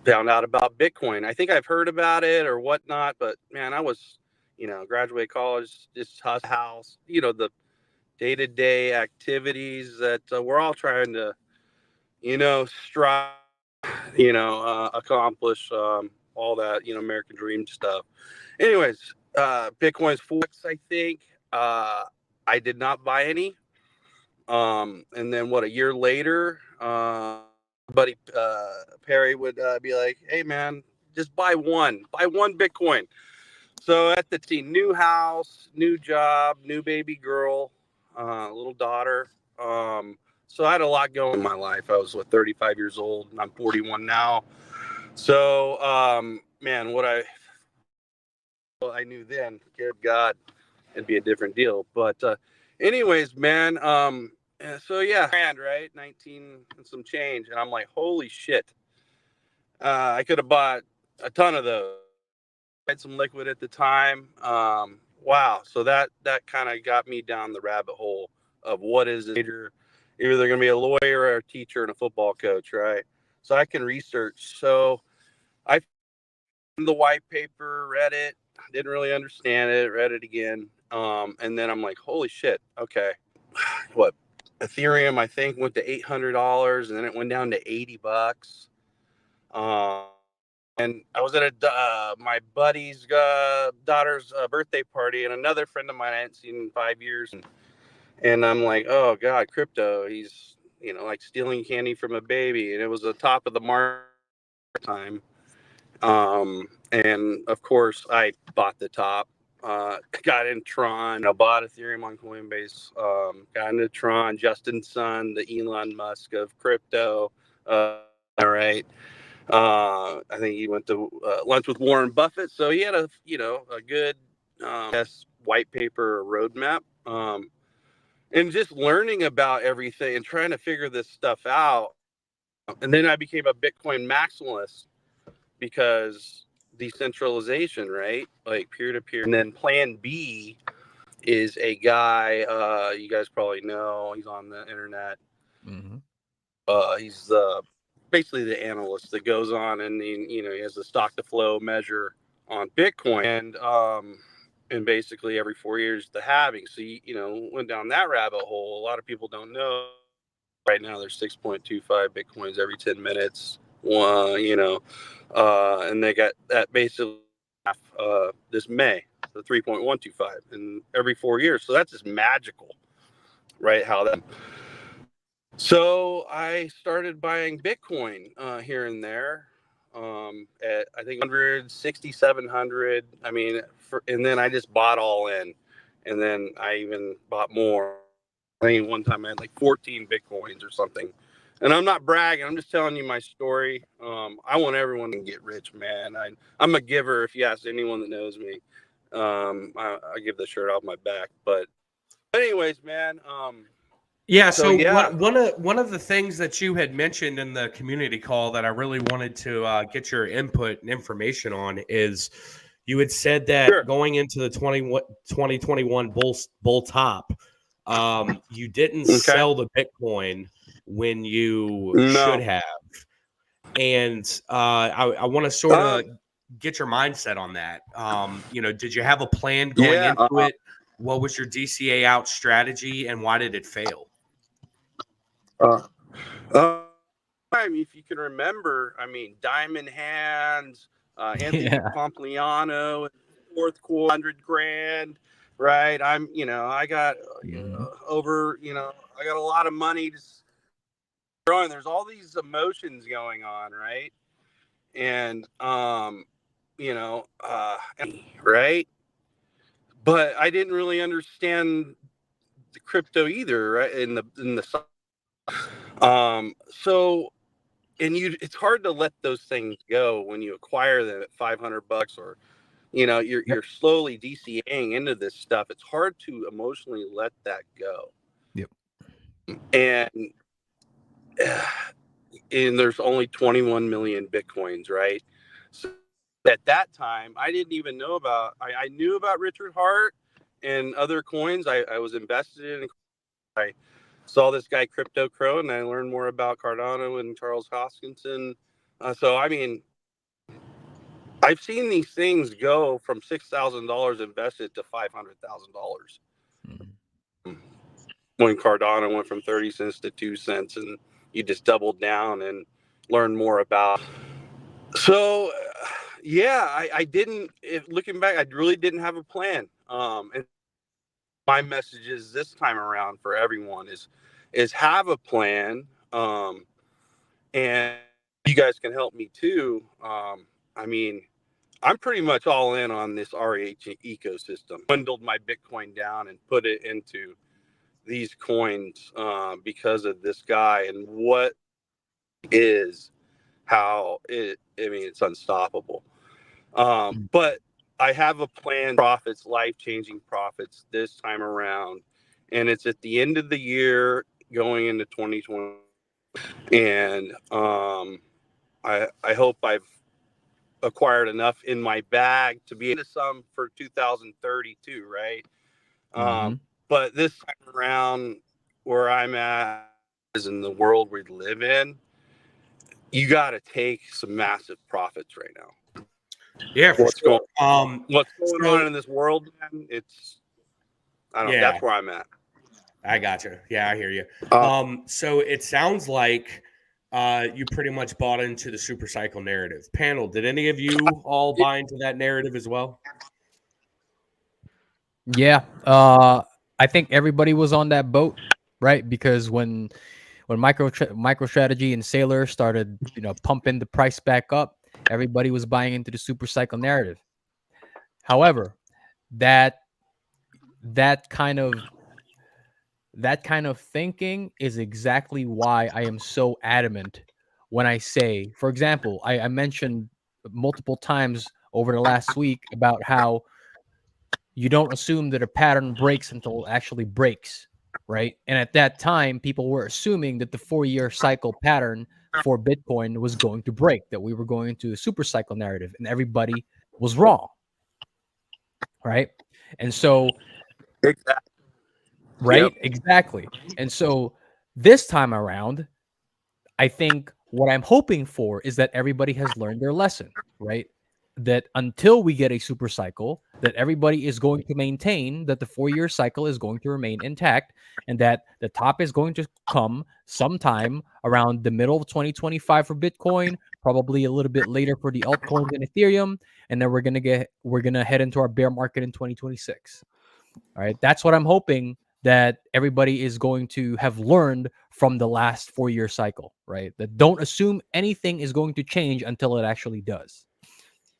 found out about Bitcoin. I think I've heard about it or whatnot, but man, I was, graduate college, just house, the day-to-day activities that we're all trying to, strive, accomplish, all that, American dream stuff. Anyways, Bitcoin's 4x, I think. I did not buy any. And then a year later, buddy Perry would be like, "Hey man, just buy one Bitcoin." So at the new house, new job, new baby girl, little daughter. So I had a lot going in my life. I was 35 years old, and I'm 41 now. So man, I knew then, good God, it'd be a different deal. But anyways, man, so yeah, right, 19 and some change, and I'm like, holy shit, I could have bought a ton of those. I had some liquid at the time, wow. So that kind of got me down the rabbit hole of what is it. You're either going to be a lawyer or a teacher and a football coach, right? So I can research. So I found the white paper, read it, didn't really understand it, read it again. And then I'm like, holy shit. Okay. What? Ethereum, I think, went to $800 and then it went down to $80. And I was at my buddy's daughter's birthday party, and another friend of mine I hadn't seen in 5 years. And I'm like, oh God, crypto. He's, like stealing candy from a baby. And it was the top of the market time. And of course, I bought the top. Got in Tron. I bought Ethereum on Coinbase. Got into Tron. Justin Sun, the Elon Musk of crypto. All right. I think he went to lunch with Warren Buffett, so he had a good white paper roadmap, and just learning about everything and trying to figure this stuff out. And then I became a Bitcoin maximalist because decentralization, right? Like peer to peer. And then Plan B is a guy you guys probably know. He's on the internet. Mm-hmm. He's basically the analyst that goes on and he has the stock to flow measure on Bitcoin, and basically every 4 years the halving. So went down that rabbit hole. A lot of people don't know right now there's 6.25 Bitcoins every 10 minutes. And they got that basically this May, the 3.125, and every 4 years. So that's just magical, right? How that. So I started buying Bitcoin here and there at I think 100, 700. I mean, and then I just bought all in, and then I even bought more. I think one time I had like 14 Bitcoins or something. And I'm not bragging. I'm just telling you my story. I want everyone to get rich, man. I'm a giver. If you ask anyone that knows me, I give the shirt off my back. But anyways, man. Yeah. So yeah. One of the things that you had mentioned in the community call that I really wanted to get your input and information on is you had said that going into the 2021 bull top, you didn't sell the Bitcoin when you should have. And I want to sort of get your mindset on that. Did you have a plan going into it? What was your DCA out strategy and why did it fail? If you can remember, I mean, Diamond Hands, Anthony Pompliano, fourth quarter, 100 grand, right? I got over, I got a lot of money just growing. There's all these emotions going on, right? And, right? But I didn't really understand the crypto either, right? So, and it's hard to let those things go when you acquire them at $500 or, you're slowly DCAing into this stuff. It's hard to emotionally let that go. Yep. And there's only 21 million Bitcoins, right? So at that time, I didn't even know about, I knew about Richard Hart and other coins. I was invested in. I saw this guy Crypto Crow, and I learned more about Cardano and Charles Hoskinson. So I mean, I've seen these things go from $6,000 invested to $500,000 when Cardano went from 30 cents to 2 cents, and you just doubled down and learned more about. So I didn't. Looking back, I really didn't have a plan. And my message is this time around for everyone is have a plan, and you guys can help me too. I mean, I'm pretty much all in on this RH ecosystem. Dwindled my Bitcoin down and put it into these coins because of this guy and what is how it. I mean, it's unstoppable. But I have a plan, profits, life-changing profits this time around, and it's at the end of the year going into 2020. And I hope I've acquired enough in my bag to be into some for 2032, right? But this time around, where I'm at is in the world we live in, you got to take some massive profits right now. Yeah, for what's sure. what's going on in this world, man? I don't know. That's where I'm at. I gotcha. Yeah, I hear you. So it sounds like you pretty much bought into the super cycle narrative. Panel, did any of you all buy into that narrative as well? Yeah. I think everybody was on that boat, right? Because when MicroStrategy and Sailor started, pumping the price back up, everybody was buying into the super cycle narrative. However, that kind of thinking is exactly why I am so adamant when I say, for example, I mentioned multiple times over the last week about how you don't assume that a pattern breaks until it actually breaks, right? And at that time, people were assuming that the 4-year cycle pattern for Bitcoin was going to break, that we were going into a super cycle narrative, and everybody was wrong, right? And so, exactly. And so this time around, I think what I'm hoping for is that everybody has learned their lesson, right? That until we get a super cycle, that everybody is going to maintain that the 4-year cycle is going to remain intact, and that the top is going to come sometime around the middle of 2025 for Bitcoin, probably a little bit later for the altcoins and Ethereum, and then we're gonna head into our bear market in 2026. All right, that's what I'm hoping, that everybody is going to have learned from the last 4-year cycle, right? That don't assume anything is going to change until it actually does.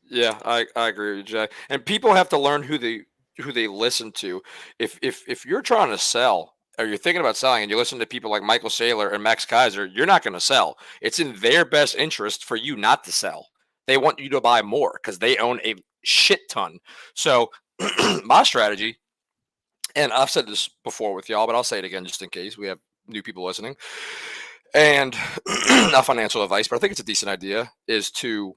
Yeah, I agree with you, Jack. And people have to learn who they listen to. If you're trying to sell or you're thinking about selling and you listen to people like Michael Saylor and Max Kaiser, you're not going to sell. It's in their best interest for you not to sell. They want you to buy more because they own a shit ton. So my strategy, and I've said this before with y'all, but I'll say it again just in case we have new people listening. And not financial advice, but I think it's a decent idea, is to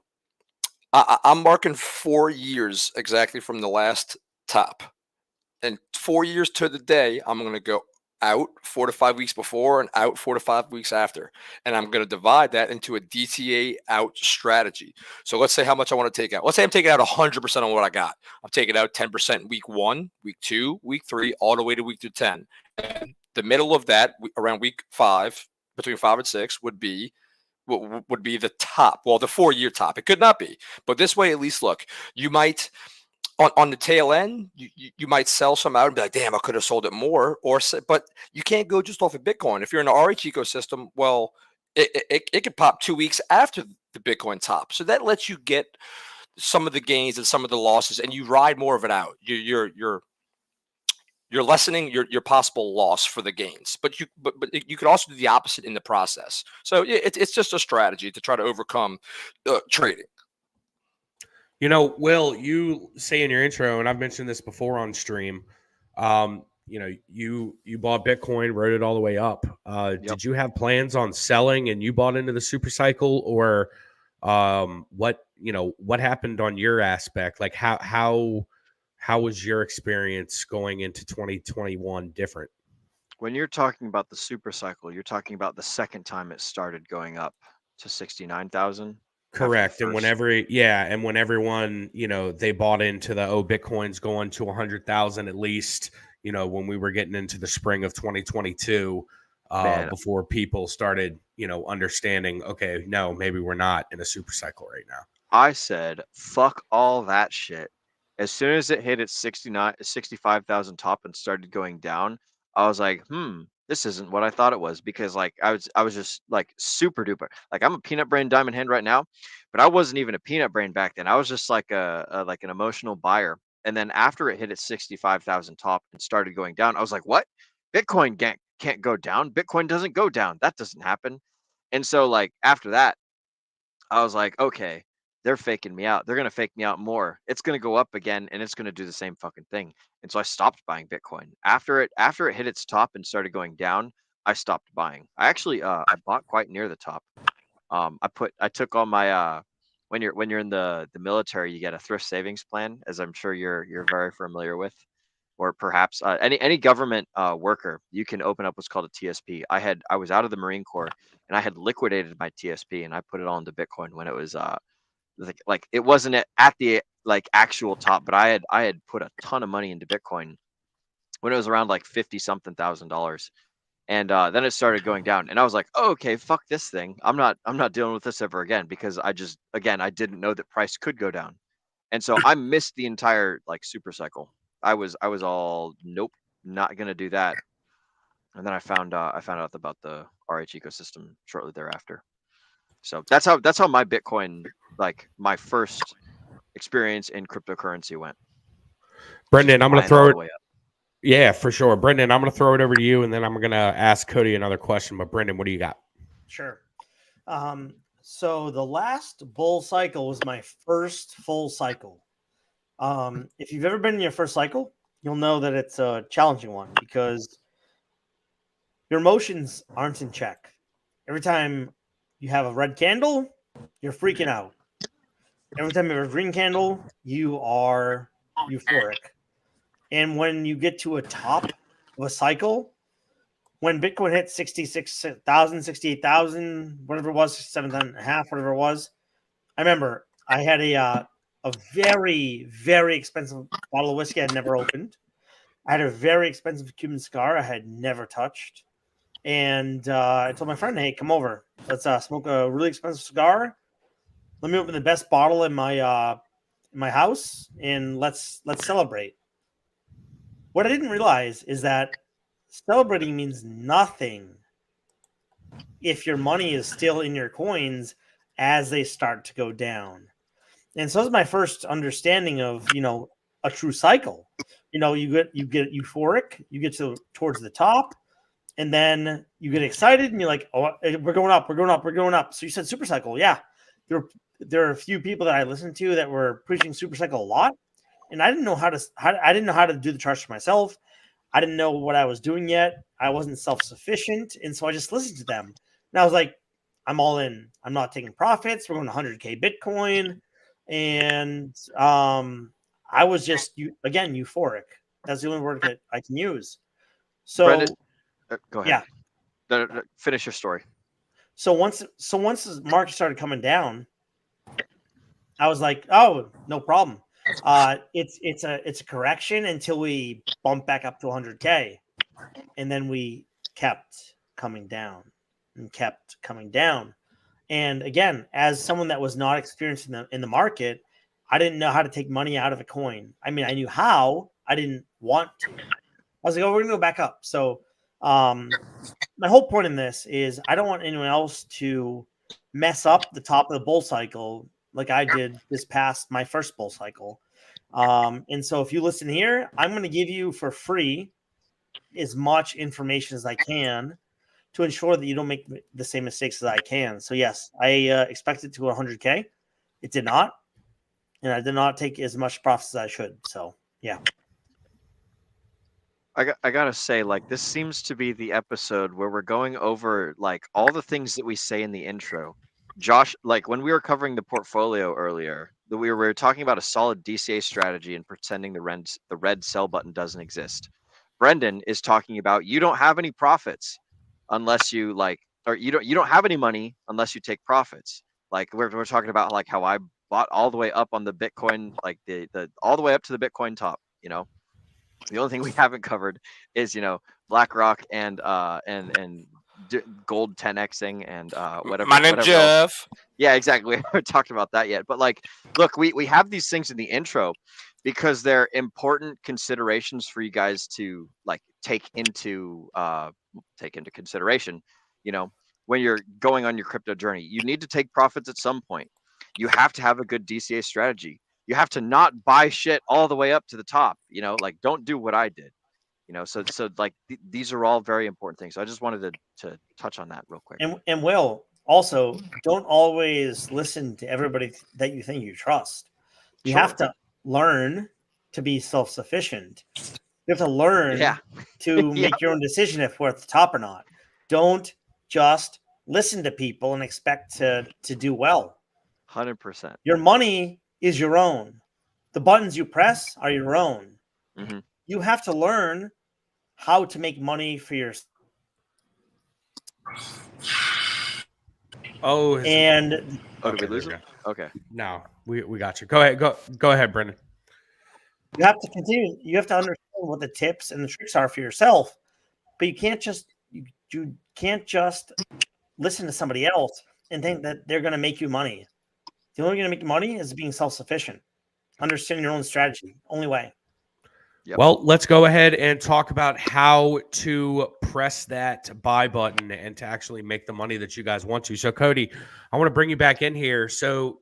I'm marking 4 years exactly from the last top. And 4 years to the day, I'm going to go out 4 to 5 weeks before and out 4 to 5 weeks after. And I'm going to divide that into a DTA out strategy. So let's say how much I want to take out. Let's say I'm taking out 100% on what I got. I'm taking out 10% week 1, week 2, week 3, all the way to week 10. And the middle of that, around week 5, between 5 and 6, would be the top. Well, the 4-year top. It could not be. But this way, at least, look, you might, on the tail end, you might sell some out and be like, damn, I could have sold it more. But you can't go just off of Bitcoin. If you're in the RH ecosystem, well, it could pop 2 weeks after the Bitcoin top. So that lets you get some of the gains and some of the losses, and you ride more of it out. You're lessening your possible loss for the gains, but you could also do the opposite in the process. So it's just a strategy to try to overcome trading. Will, you say in your intro, and I've mentioned this before on stream, you bought Bitcoin, rode it all the way up. Did you have plans on selling and you bought into the super cycle, or what happened on your aspect? Like how was your experience going into 2021 different? When you're talking about the super cycle, you're talking about the second time it started going up to 69,000. Correct. And when everyone, they bought into the, Bitcoin's going to 100,000 at least, when we were getting into the spring of 2022, before people started, understanding, okay, no, maybe we're not in a super cycle right now. I said, fuck all that shit. As soon as it hit its 65,000 top and started going down, I was like, this isn't what I thought it was, because like I was just like super duper. Like, I'm a peanut brain diamond hand right now, but I wasn't even a peanut brain back then. I was just like like an emotional buyer. And then after it hit its 65,000 top and started going down, I was like, what? Bitcoin can't go down. Bitcoin doesn't go down. That doesn't happen. And so like after that, I was like, okay, they're faking me out. They're going to fake me out more. It's going to go up again and it's going to do the same fucking thing. And so I stopped buying Bitcoin. After it hit its top and started going down, I stopped buying. I actually I bought quite near the top. I took all my when you're in the military, you get a thrift savings plan, as I'm sure you're very familiar with, or perhaps any government worker, you can open up what's called a TSP. I was out of the Marine Corps, and I had liquidated my TSP, and I put it all into Bitcoin when it was like it wasn't at the like actual top, but I had put a ton of money into Bitcoin when it was around like $50,000. And then it started going down, and I was like, oh, okay, fuck this thing. I'm not dealing with this ever again, because I didn't know that price could go down. And so I missed the entire like super cycle. I was all, nope, not gonna do that. And then I found out about the RH ecosystem shortly thereafter. So that's how my Bitcoin, like my first experience in cryptocurrency, went. Brendan, I'm going to throw it. Way up. Yeah, for sure. Brendan, I'm going to throw it over to you, and then I'm going to ask Cody another question. But Brendan, what do you got? Sure. So the last bull cycle was my first full cycle. If you've ever been in your first cycle, you'll know that it's a challenging one, because your emotions aren't in check. Every time you have a red candle, you're freaking out. Every time you have a green candle, you are euphoric. And when you get to a top of a cycle, when Bitcoin hit 66,000, 68,000, whatever it was, 7.5, whatever it was, I remember I had a very, very expensive bottle of whiskey I'd never opened. I had a very expensive Cuban cigar I had never touched. And I told my friend, hey, come over. Let's smoke a really expensive cigar. Let me open the best bottle in my house, and let's celebrate. What I didn't realize is that celebrating means nothing if your money is still in your coins as they start to go down. And so that's my first understanding of, a true cycle. You get euphoric, you get towards the top, and then you get excited and you're like, oh, we're going up, we're going up, we're going up. So you said super cycle. Yeah. There are a few people that I listened to that were preaching super cycle a lot. And I didn't know how to do the charts for myself. I didn't know what I was doing yet. I wasn't self-sufficient. And so I just listened to them. And I was like, I'm all in. I'm not taking profits. We're going to 100K Bitcoin. And I was just, again, euphoric. That's the only word that I can use. So Brendan, go ahead. Yeah. Finish your story. So once the market started coming down, I was like, oh, no problem. It's a correction until we bump back up to 100K, and then we kept coming down and kept coming down. And again, as someone that was not experienced in the market, I didn't know how to take money out of a coin. I mean, I knew how, I didn't want to. I was like, oh, we're gonna go back up. So my whole point in this is I don't want anyone else to mess up the top of the bull cycle like I did my first bull cycle. And so if you listen here, I'm going to give you for free as much information as I can to ensure that you don't make the same mistakes as I can. So yes, I expected to 100K. It did not. And I did not take as much profits as I should. So yeah. I gotta say, like, this seems to be the episode where we're going over like all the things that we say in the intro. Josh, like when we were covering the portfolio earlier, that we were talking about a solid DCA strategy and pretending the red sell button doesn't exist. Brendan is talking about you don't have any profits unless you you don't have any money unless you take profits. Like we're talking about like how I bought all the way up on the Bitcoin, like the all the way up to the Bitcoin top. The only thing we haven't covered is BlackRock and gold 10xing and whatever. My name Jeff. Yeah, exactly. We haven't talked about that yet. But like, look, we have these things in the intro because they're important considerations for you guys to like take into consideration. When you're going on your crypto journey, you need to take profits at some point. You have to have a good DCA strategy. You have to not buy shit all the way up to the top. Like don't do what I did. So like these are all very important things. So I just wanted to touch on that real quick. And Will, also don't always listen to everybody that you think you trust. You have to learn to be self-sufficient. You have to learn to make your own decision if we're at the top or not. Don't just listen to people and expect to do well. 100%. Your money is your own. The buttons you press are your own. Mm-hmm. You have to learn how to make money for yourself. Oh, and did we lose him? Okay. No, we got you. Go ahead. Go ahead, Brendan. You have to continue. You have to understand what the tips and the tricks are for yourself, but you can't just listen to somebody else and think that they're going to make you money. The only way you're going to make money is being self-sufficient. Understanding your own strategy. Only way. Yep. Well, let's go ahead and talk about how to press that buy button and to actually make the money that you guys want to. So, Cody, I want to bring you back in here. So,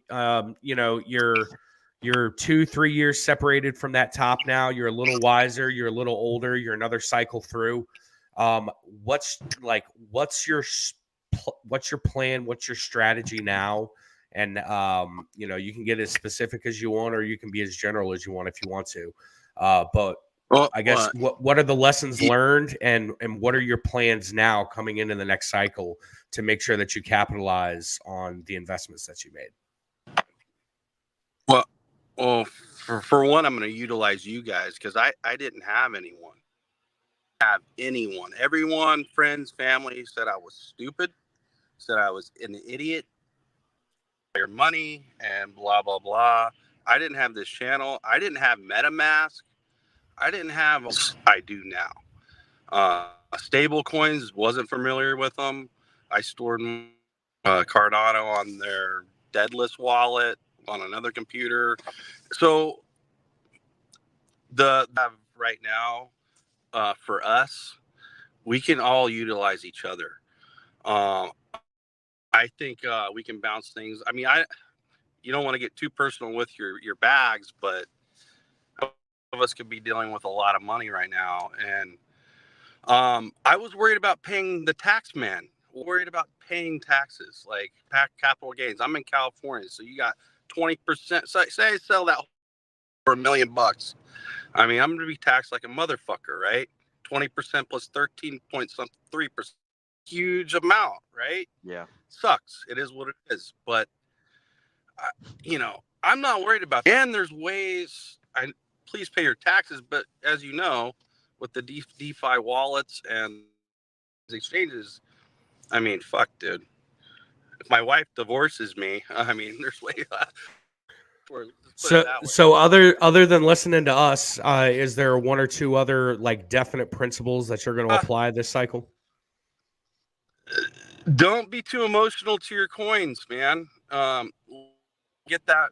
you're 2-3 years separated from that top now. You're a little wiser. You're a little older. You're another cycle through. What's your plan? What's your strategy now? And you can get as specific as you want, or you can be as general as you want if you want to. But I guess what are the lessons learned, and what are your plans now coming into the next cycle to make sure that you capitalize on the investments that you made? Well, for one, I'm going to utilize you guys because I didn't have anyone. Everyone, friends, family said I was stupid, said I was an idiot, your money and blah, blah, blah. I didn't have this channel. I didn't have MetaMask. I didn't have what I do now. Stable coins, wasn't familiar with them. I stored Cardano on their Deadless wallet on another computer. So right now, for us, we can all utilize each other. I think we can bounce things. I mean, you don't want to get too personal with your bags, but of us could be dealing with a lot of money right now. And I was worried about paying the tax man, worried about paying taxes, like capital gains. I'm in California, so you got 20%. Say I sell that for $1 million. I mean, I'm going to be taxed like a motherfucker, right? 20% plus 13.3%. Huge amount, right? Yeah. Sucks. It is what it is. But, I'm not worried about that. And there's ways, please pay your taxes. But as you know, with the DeFi wallets and exchanges, I mean, fuck, dude. If my wife divorces me, I mean, there's way So other than listening to us, is there one or two other definite principles that you're going to apply this cycle? Don't be too emotional to your coins, man. Get that.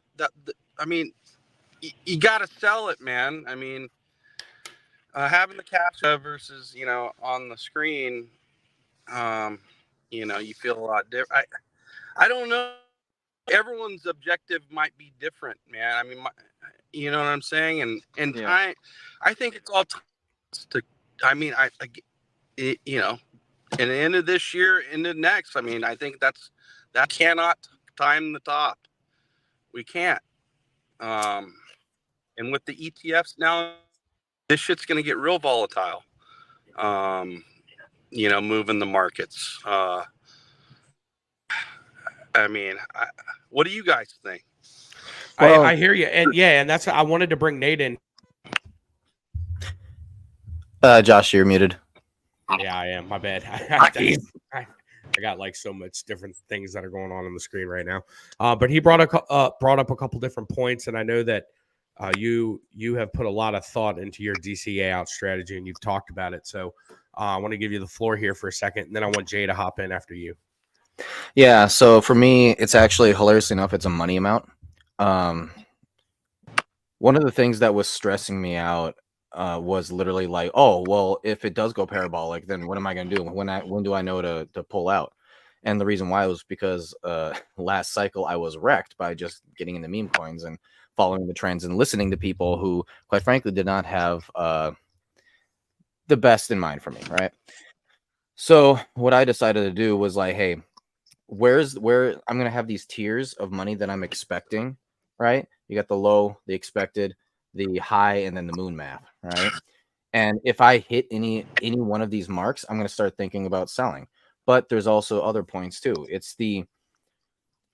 I mean, you got to sell it, man. I mean, having the captcha versus on the screen, you feel a lot different. I don't know. Everyone's objective might be different, man. I mean, you know what I'm saying? And yeah. I think it's all to. I mean, in the end of this year, into next. I mean, I think that cannot time the top. We can't. And with the ETFs now, this shit's gonna get real volatile. Moving the markets. I mean, what do you guys think? Well, I hear you, and that's I wanted to bring Nate in. Josh, you're muted. Yeah, I am. My bad. I got so much different things that are going on the screen right now. But he brought up a couple different points, and I know that you have put a lot of thought into your DCA out strategy, and you've talked about it. So I want to give you the floor here for a second, and then I want Jay to hop in after you. Yeah, so for me, it's actually, hilariously enough, it's a money amount. One of the things that was stressing me out was literally like, oh, well, if it does go parabolic, then what am I going to do? When do I know to pull out? And the reason why was because last cycle I was wrecked by just getting into meme coins and following the trends and listening to people who, quite frankly, did not have the best in mind for me, right? So what I decided to do was like, hey, where I'm going to have these tiers of money that I'm expecting, right? You got the low, the expected, the high, and then the moon math, right? And if I hit any one of these marks, I'm going to start thinking about selling. But there's also other points too. It's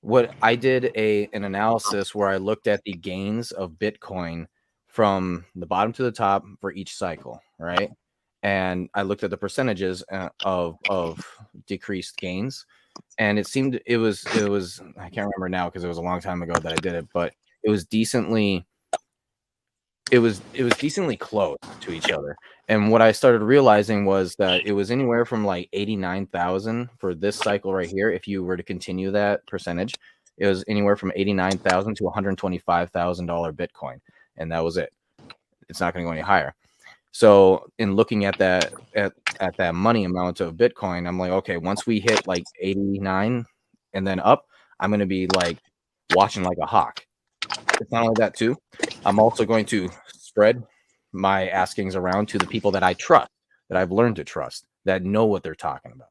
what I did an analysis where I looked at the gains of Bitcoin from the bottom to the top for each cycle, right? And I looked at the percentages of decreased gains, and it seemed it was I can't remember now because it was a long time ago that I did it, but it was decently close to each other. And what I started realizing was that it was anywhere from like 89,000 for this cycle right here. If you were to continue that percentage, it was anywhere from 89,000 to $125,000 Bitcoin, and that was it. It's not going to go any higher. So in looking at that at that money amount of Bitcoin, I'm like, okay, once we hit like 89 and then up, I'm going to be like watching like a hawk. It's not only that too. I'm also going to spread my askings around to the people that I trust, that I've learned to trust, that know what they're talking about.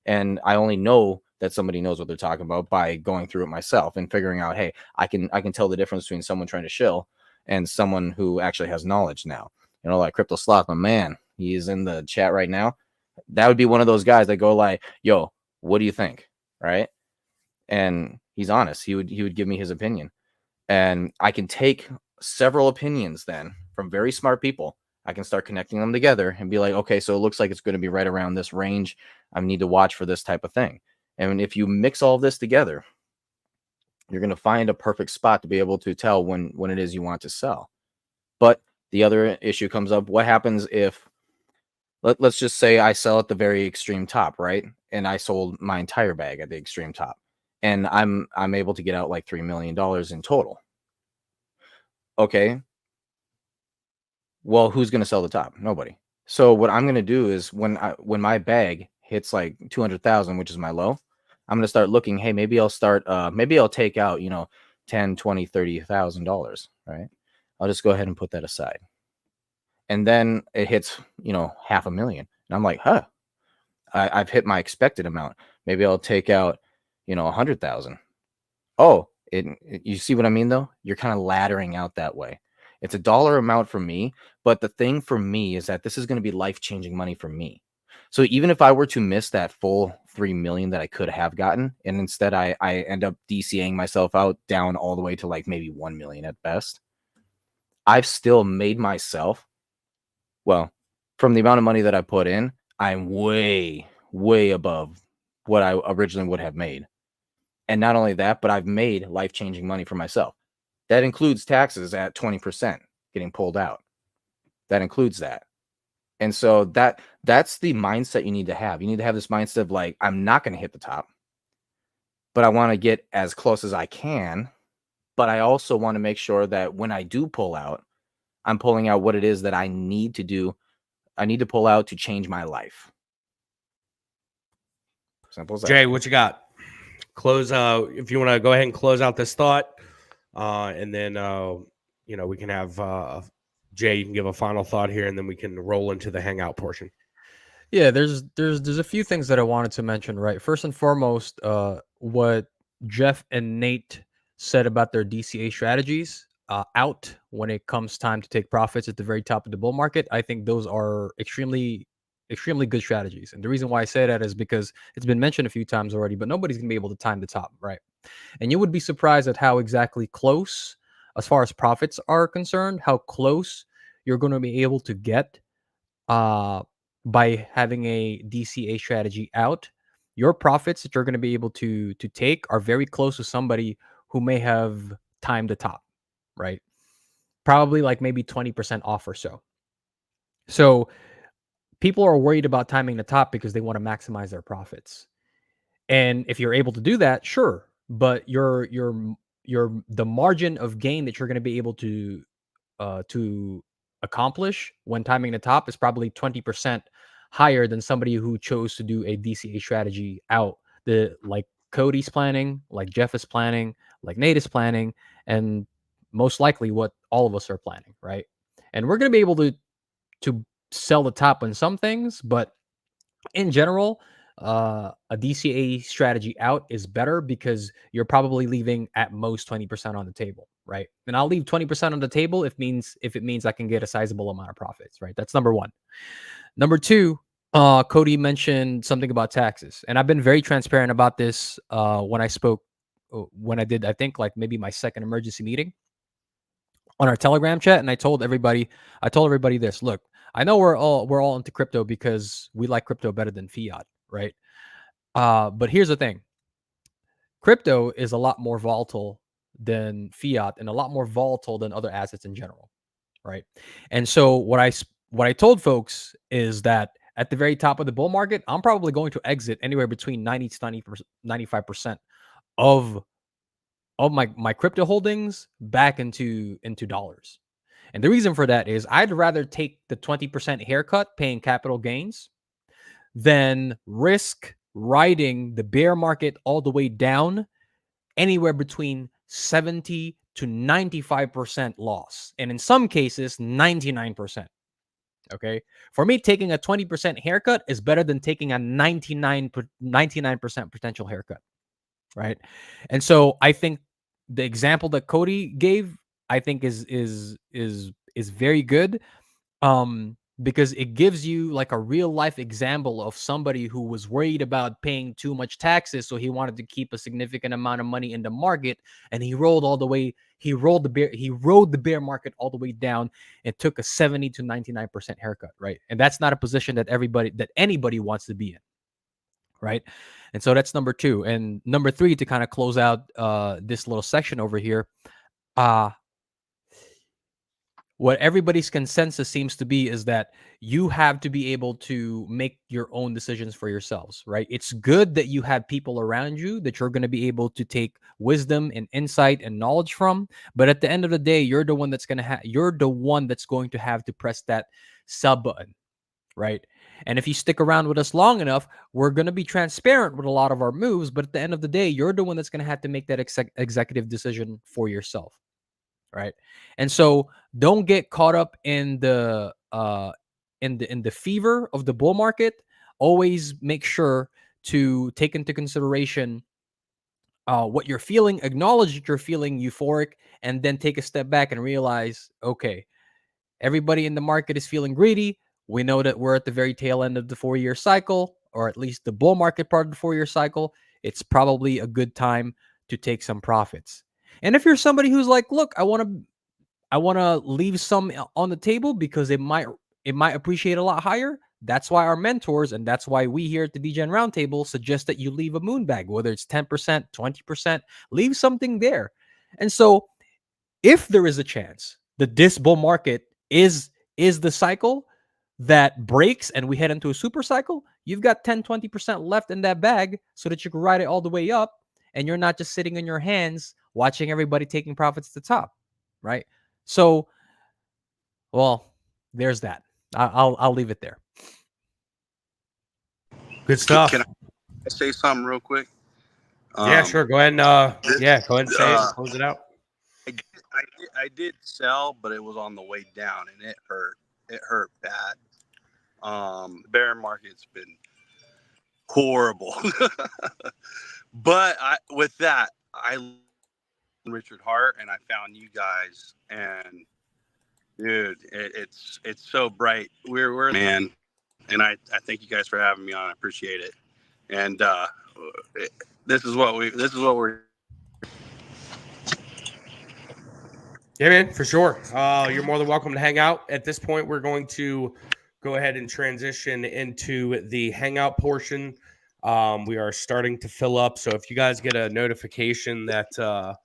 And I only know that somebody knows what they're talking about by going through it myself and figuring out, hey, I can tell the difference between someone trying to shill and someone who actually has knowledge now. You know, like Crypto Sloth, my man, he's in the chat right now. That would be one of those guys that go like, yo, what do you think? Right? And he's honest. He would give me his opinion. And I can take several opinions then from very smart people. I can start connecting them together and be like, okay, so it looks like it's going to be right around this range. I need to watch for this type of thing. And if you mix all of this together, you're going to find a perfect spot to be able to tell when it is you want to sell. But the other issue comes up. What happens if, let's just say I sell at the very extreme top, right? And I sold my entire bag at the extreme top. And I'm able to get out like $3 million in total. Okay. Well, who's going to sell the top? Nobody. So what I'm going to do is when my bag hits like 200,000, which is my low, I'm going to start looking, hey, maybe I'll take out, $10, $20, $30,000, right? I'll just go ahead and put that aside. And then it hits, $500,000. And I'm like, I've hit my expected amount. Maybe I'll take out, 100,000. Oh, you see what I mean though? You're kind of laddering out that way. It's a dollar amount for me, but the thing for me is that this is going to be life-changing money for me. So even if I were to miss that full 3 million that I could have gotten, and instead I end up DCAing myself out down all the way to like maybe 1 million at best, I've still made myself, well, from the amount of money that I put in, I'm way, way above what I originally would have made. And not only that, but I've made life-changing money for myself. That includes taxes at 20% getting pulled out. That includes that. And so that's the mindset you need to have. You need to have this mindset of like, I'm not going to hit the top, but I want to get as close as I can. But I also want to make sure that when I do pull out, I'm pulling out what it is that I need to do. I need to pull out to change my life. Simple as that. Jay, what you got? Close out. If you want to go ahead and close out this thought, and then we can have Jay. You can give a final thought here, and then we can roll into the hangout portion. Yeah, there's a few things that I wanted to mention. Right, first and foremost, what Jeff and Nate said about their DCA strategies out when it comes time to take profits at the very top of the bull market. I think those are extremely good strategies. And the reason why I say that is because it's been mentioned a few times already, but nobody's gonna be able to time the top, right? And you would be surprised at how exactly close, as far as profits are concerned, how close you're going to be able to get by having a DCA strategy out. Your profits that you're going to be able to take are very close to somebody who may have timed the top, right? Probably like maybe 20% off or so. So people are worried about timing the top because they want to maximize their profits. And if you're able to do that, sure, but the margin of gain that you're going to be able to accomplish when timing the top is probably 20% higher than somebody who chose to do a DCA strategy out, like Cody's planning, like Jeff is planning, like Nate is planning, and most likely what all of us are planning, right? And we're going to be able to sell the top on some things, but in general, a DCA strategy out is better because you're probably leaving at most 20% on the table, right? And I'll leave 20% on the table if it means I can get a sizable amount of profits, right? That's number one. Number two, Cody mentioned something about taxes, and I've been very transparent about this when I spoke when I did, I think like maybe my second emergency meeting on our Telegram chat, and I told everybody this. Look, I know we're all into crypto because we like crypto better than fiat, right? But here's the thing: crypto is a lot more volatile than fiat, and a lot more volatile than other assets in general, right? And so what I told folks is that at the very top of the bull market, I'm probably going to exit anywhere between 90 to 95% of my crypto holdings back into dollars. And the reason for that is I'd rather take the 20% haircut paying capital gains than risk riding the bear market all the way down anywhere between 70 to 95% loss. And in some cases, 99%. Okay. For me, taking a 20% haircut is better than taking a 99% potential haircut. Right. And so I think the example that Cody gave, I think is very good. Because it gives you like a real life example of somebody who was worried about paying too much taxes, so he wanted to keep a significant amount of money in the market, and he rode the bear market all the way down and took a 70 to 99% haircut, right? And that's not a position that anybody wants to be in, right? And so that's number 2. And number 3, to kind of close out this little section over here, what everybody's consensus seems to be is that you have to be able to make your own decisions for yourselves, right? It's good that you have people around you that you're going to be able to take wisdom and insight and knowledge from. But at the end of the day, you're the one that's going to have to press that sub button, right? And if you stick around with us long enough, we're going to be transparent with a lot of our moves. But at the end of the day, you're the one that's going to have to make that executive decision for yourself. Right. And so don't get caught up in the fever of the bull market. Always make sure to take into consideration what you're feeling, acknowledge that you're feeling euphoric, and then take a step back and realize, okay, everybody in the market is feeling greedy. We know that we're at the very tail end of the 4-year cycle, or at least the bull market part of the 4-year cycle. It's probably a good time to take some profits. And if you're somebody who's like, look, I want to leave some on the table because it might appreciate a lot higher. That's why our mentors, and that's why we here at the DGen Roundtable suggest that you leave a moon bag, whether it's 10%, 20%, leave something there. And so if there is a chance that this bull market is the cycle that breaks and we head into a super cycle, you've got 10, 20% left in that bag so that you can ride it all the way up. And you're not just sitting on your hands watching everybody taking profits to the top, right? So, well, there's that. I'll leave it there. Good stuff. Can I say something real quick? Yeah, sure. Go ahead and go ahead and say it. Close it out. I did sell, but it was on the way down, and it hurt. It hurt bad. The bear market's been horrible. But with that, I Richard Hart, and I found you guys, and dude, it's so bright. We're man, and I thank you guys for having me on. I appreciate it. And this is what we're. Yeah, man, for sure. You're more than welcome to hang out. At this point, we're going to go ahead and transition into the hangout portion. We are starting to fill up, so if you guys get a notification that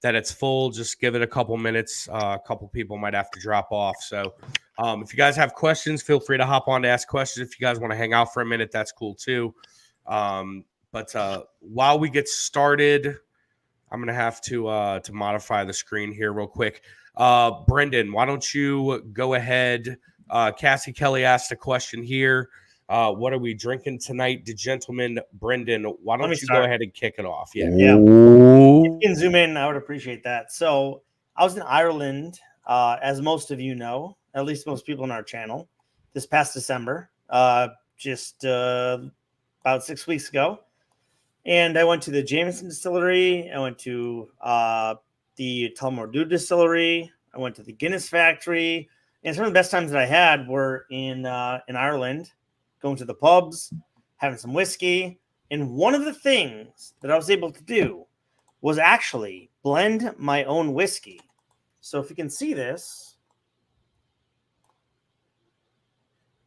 it's full, just give it a couple minutes. A couple people might have to drop off. So if you guys have questions, feel free to hop on to ask questions. If you guys want to hang out for a minute, that's cool too. But while we get started, I'm going to have to modify the screen here real quick. Brendan, why don't you go ahead? Cassie Kelly asked a question here. What are we drinking tonight? The gentleman, Brendan, why don't you go ahead and kick it off? Yeah. If you can zoom in, I would appreciate that. So I was in Ireland, as most of you know, at least most people on our channel, this past December, just about 6 weeks ago. And I went to the Jameson distillery. I went to the Tullamore Dew distillery. I went to the Guinness factory. And some of the best times that I had were in Ireland, going to the pubs, having some whiskey. And one of the things that I was able to do was actually blend my own whiskey. So if you can see this,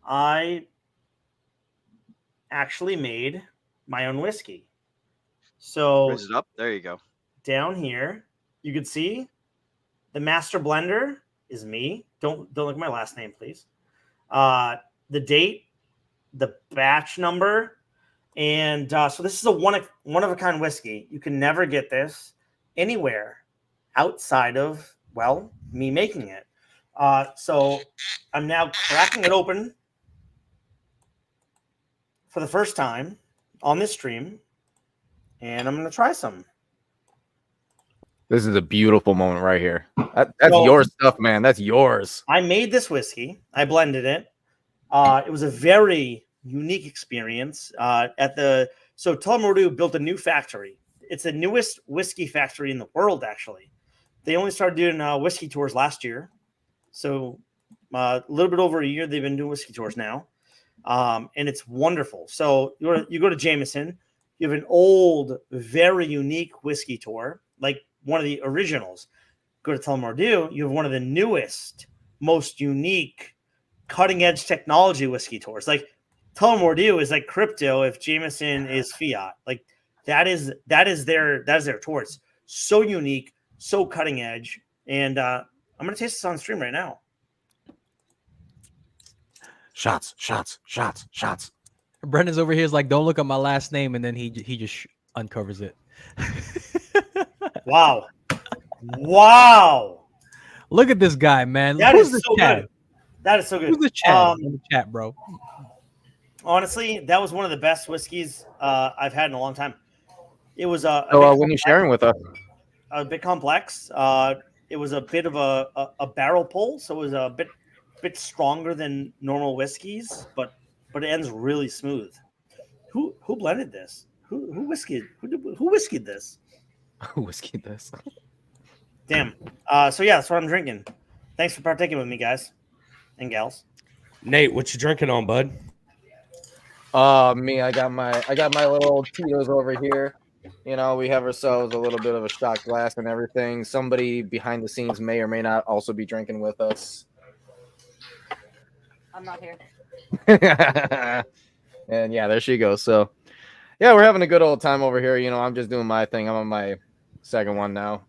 I actually made my own whiskey. So Raise it up. There you go. Down here, you can see the master blender is me. Don't look at my last name, please. The date, the batch number, and so this is a one of a kind whiskey. You can never get this anywhere outside of, well, me making it. So I'm now cracking it open for the first time on this stream, and I'm going to try some. This is a beautiful moment right here. That's your stuff, man. That's yours. I made this whiskey. I blended it. It was a very unique experience. So Tullamore built a new factory. It's the newest whiskey factory in the world, actually. They only started doing whiskey tours last year. So a little bit over a year, they've been doing whiskey tours now. And it's wonderful. So you go to Jameson, you have an old, very unique whiskey tour, like one of the originals. Go to Tullamore, you have one of the newest, most unique, cutting-edge technology whiskey tours. Like Tullamore is like crypto if Jameson is fiat. Like that is their tour. It's so unique, so cutting edge. And I'm gonna taste this on stream right now. Shots. Brendan's over here is like, don't look at my last name, and then he just uncovers it. Wow. Look at this guy, man. That Who's is so good. That is so good. Who's the chat? In the chat, bro. Honestly, that was one of the best whiskeys I've had in a long time. It was when you sharing with us, a bit complex. It was a bit of a barrel pull, so it was a bit stronger than normal whiskeys, but it ends really smooth. Who blended this? Who whiskied this? Who whiskied this? Damn. So yeah, that's what I'm drinking. Thanks for partaking with me, guys and gals. Nate, what you drinking on, bud? Me, I got my little Tito's over here. You know, we have ourselves a little bit of a shot glass and everything. Somebody behind the scenes may or may not also be drinking with us. I'm not here. And yeah, there she goes. So yeah, we're having a good old time over here. You know, I'm just doing my thing. I'm on my second one now.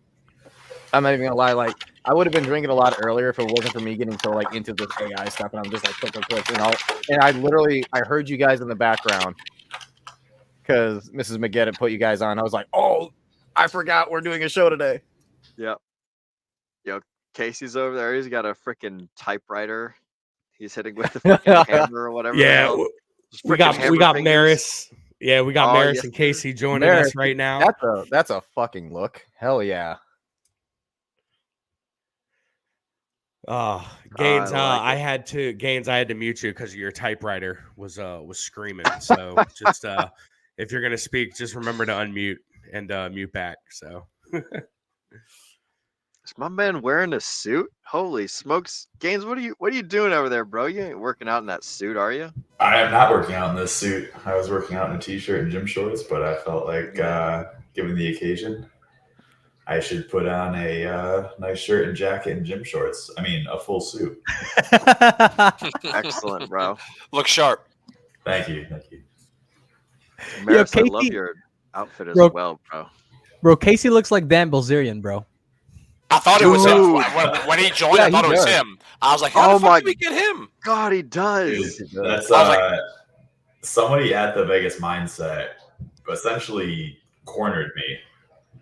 I'm not even gonna lie, like I would have been drinking a lot earlier if it wasn't for me getting so like into this AI stuff, and I'm just like quick, you know. And I heard you guys in the background because Mrs. McGett put you guys on. I was like, oh, I forgot we're doing a show today. Yep. Yo, Casey's over there. He's got a freaking typewriter. He's hitting with the fucking hammer or whatever. Yeah, we got Maris. Yeah, we got Maris and Casey joining us right now. That's a fucking look. Hell yeah. Gaines, I had to mute you because your typewriter was screaming. So just if you're gonna speak, just remember to unmute and mute back. So is my man wearing a suit? Holy smokes. Gaines, what are you doing over there, bro? You ain't working out in that suit, are you? I am not working out in this suit. I was working out in a t-shirt and gym shorts, but I felt like given the occasion, I should put on a nice shirt and jacket and gym shorts. I mean, a full suit. Excellent, bro. Look sharp. Thank you. Maris, I love your outfit as well, bro. Bro, Casey looks like Dan Bilzerian, bro. I thought it was him. When he joined, I thought it was him. I was like, how the fuck did we get him? God, he does. Dude, that's somebody at the Vegas Mindset essentially cornered me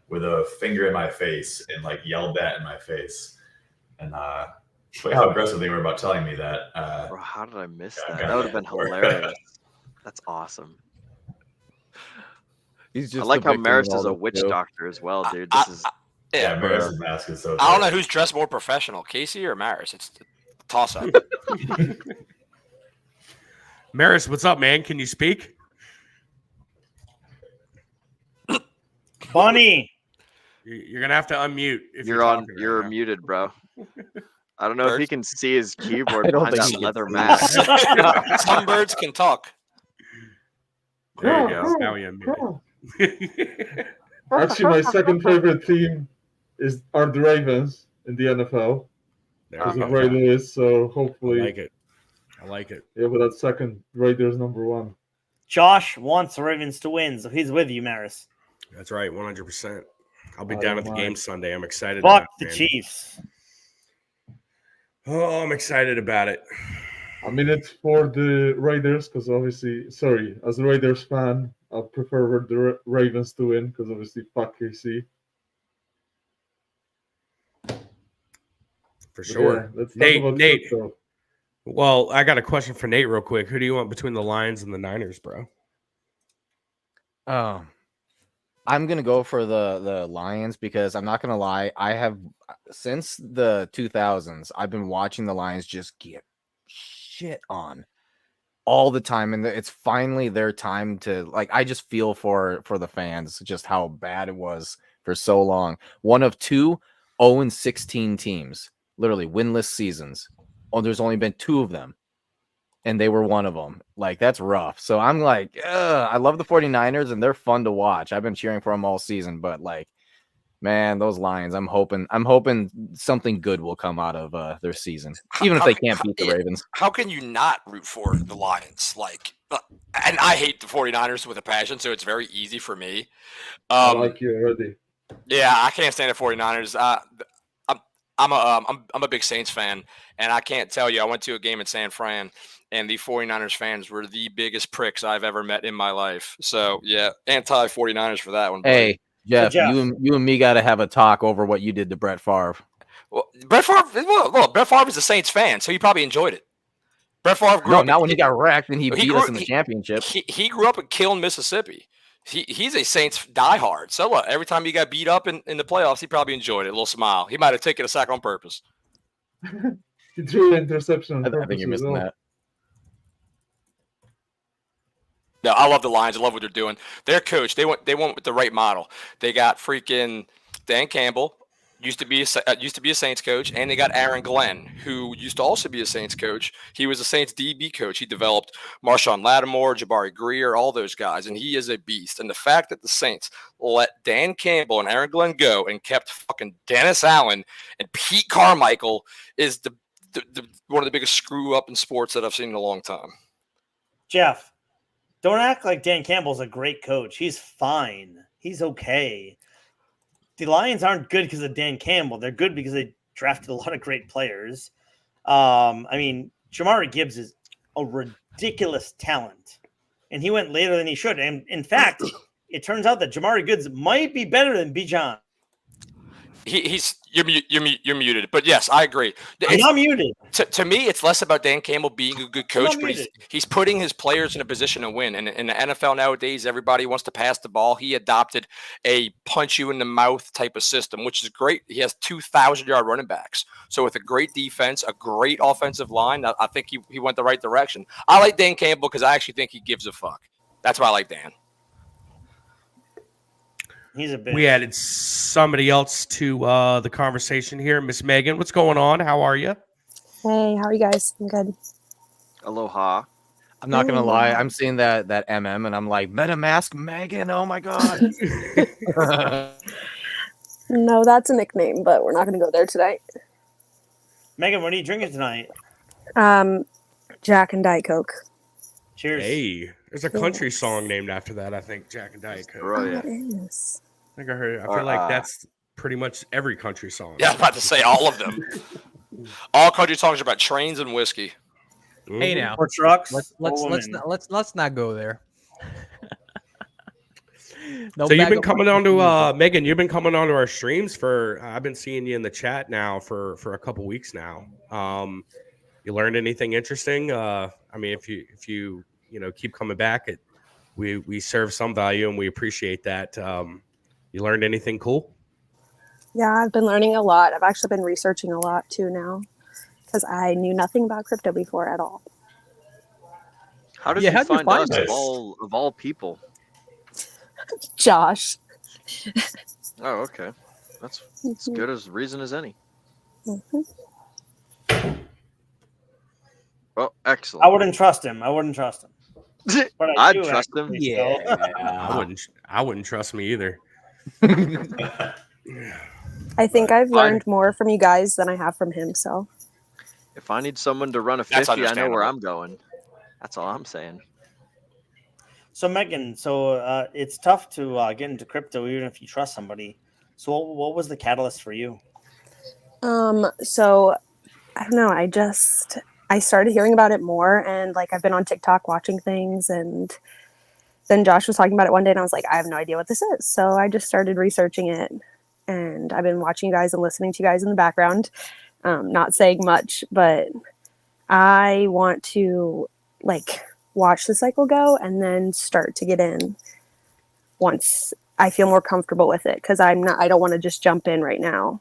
with a finger in my face and like yelled that in my face. And look how aggressive they were about telling me that. Bro, how did I miss that? That would have been hilarious. That's awesome. I like how Maris is a witch doctor as well, dude. Yeah, Maris' mask is so I don't know who's dressed more professional, Casey or Maris. It's a toss-up. Maris, what's up, man? Can you speak? Bunny. You're gonna have to unmute. If you're muted, bro. I don't know if he can see his keyboard behind that leather mask. Some birds can talk. There you go. Now he unmuted. Actually, my second favorite team are the Ravens in the NFL. There Because you of go. Ray Lewis, so hopefully. I like it. I like it. Yeah, but that's second. Raiders number 1. Josh wants the Ravens to win, so he's with you, Maris. That's right, 100%. I'll be I down don't at the mind. game Sunday. I'm excited. Fuck about the it, man. Chiefs. Oh, I'm excited about it. I mean, it's for the Raiders because obviously, as a Raiders fan, I prefer the Ravens to win because obviously, fuck KC. For But sure. yeah, let's talk Nate, about Nate. crypto. Well, I got a question for Nate real quick. Who do you want between the Lions and the Niners, bro? I'm gonna go for the Lions because I'm not gonna lie. I have since the 2000s. I've been watching the Lions just get shit on all the time, and it's finally their time to like. I just feel for the fans just how bad it was for so long. One of 2 0-16 teams, literally winless seasons. Oh, there's only been 2 of them. And they were one of them. Like, that's rough. So I'm like, I love the 49ers, and they're fun to watch. I've been cheering for them all season, but like, man, those Lions, I'm hoping something good will come out of their season, even if they can't beat the Ravens. How can you not root for the Lions? Like, and I hate the 49ers with a passion, so it's very easy for me. I like you already. Yeah, I can't stand the 49ers. I'm a big Saints fan, and I can't tell you, I went to a game in San Fran, and the 49ers fans were the biggest pricks I've ever met in my life. So, yeah, anti-49ers for that one. Buddy. Hey, Jeff, you and me got to have a talk over what you did to Brett Favre. Well, Brett Favre is a Saints fan, so he probably enjoyed it. Brett Favre grew up not when he got wrecked and he beat us in the championship. He grew up in Kiln, Mississippi. He's a Saints diehard. So what? Every time he got beat up in the playoffs, he probably enjoyed it. A little smile. He might have taken a sack on purpose. He threw an interception. I think you're missing that. No, I love the Lions. I love what they're doing. Their coach, they went with the right model. They got freaking Dan Campbell, used to be a Saints coach, and they got Aaron Glenn, who used to also be a Saints coach. He was a Saints DB coach. He developed Marshawn Lattimore, Jabari Greer, all those guys, and he is a beast. And the fact that the Saints let Dan Campbell and Aaron Glenn go and kept fucking Dennis Allen and Pete Carmichael is the one of the biggest screw up in sports that I've seen in a long time. Jeff, don't act like Dan Campbell's a great coach. He's fine. He's okay. The Lions aren't good because of Dan Campbell. They're good because they drafted a lot of great players. I mean, Jamari Gibbs is a ridiculous talent, and he went later than he should. And in fact, it turns out that Jamari Gibbs might be better than Bijan. You're muted, but yes, I agree. I'm not muted. To me, it's less about Dan Campbell being a good coach, but he's putting his players in a position to win. And in the NFL nowadays, everybody wants to pass the ball. He adopted a punch you in the mouth type of system, which is great. He has 2,000-yard running backs. So with a great defense, a great offensive line, I think he went the right direction. I like Dan Campbell because I actually think he gives a fuck. That's why I like Dan. He's a bitch. We added somebody else to the conversation here. Miss Megan, what's going on? How are you? Hey, how are you guys? I'm good. Aloha. I'm not gonna lie. I'm seeing that MM, and I'm like, MetaMask Megan. Oh my god. No, that's a nickname, but we're not going to go there tonight. Megan, what are you drinking tonight? Jack and Diet Coke. Cheers. Hey, there's a country song named after that. I think Jack and Diet Coke. Brilliant. Yes. I think I heard. I feel like that's pretty much every country song. Yeah, I was about to say all of them. All country songs are about trains and whiskey. Hey now, or trucks. Let's not go there. So you've been coming on to Megan. You've been coming on to our streams for. I've been seeing you in the chat now for a couple weeks now. You learned anything interesting? I mean, if you keep coming back, we serve some value and we appreciate that. You learned anything cool? Yeah, I've been learning a lot. I've actually been researching a lot too now because I knew nothing about crypto before at all. How did you find us of all people? Josh. Oh, okay. That's as good as reason as any. Mm-hmm. Well, excellent. I wouldn't trust him. But I'd trust him. Yeah, I wouldn't trust me either. I think I've Fine. learned more from you guys than I have from him. So If I need someone to run a That's 50, I know where understandable. I'm going. That's all I'm saying. So Megan, it's tough to get into crypto even if you trust somebody. So what was the catalyst for you? so I don't know. I started hearing about it more, and like I've been on TikTok watching things, and then Josh was talking about it one day, and I was like, I have no idea what this is. So I just started researching it, and I've been watching you guys and listening to you guys in the background, not saying much, but I want to like watch the cycle go and then start to get in once I feel more comfortable with it, because I don't want to just jump in right now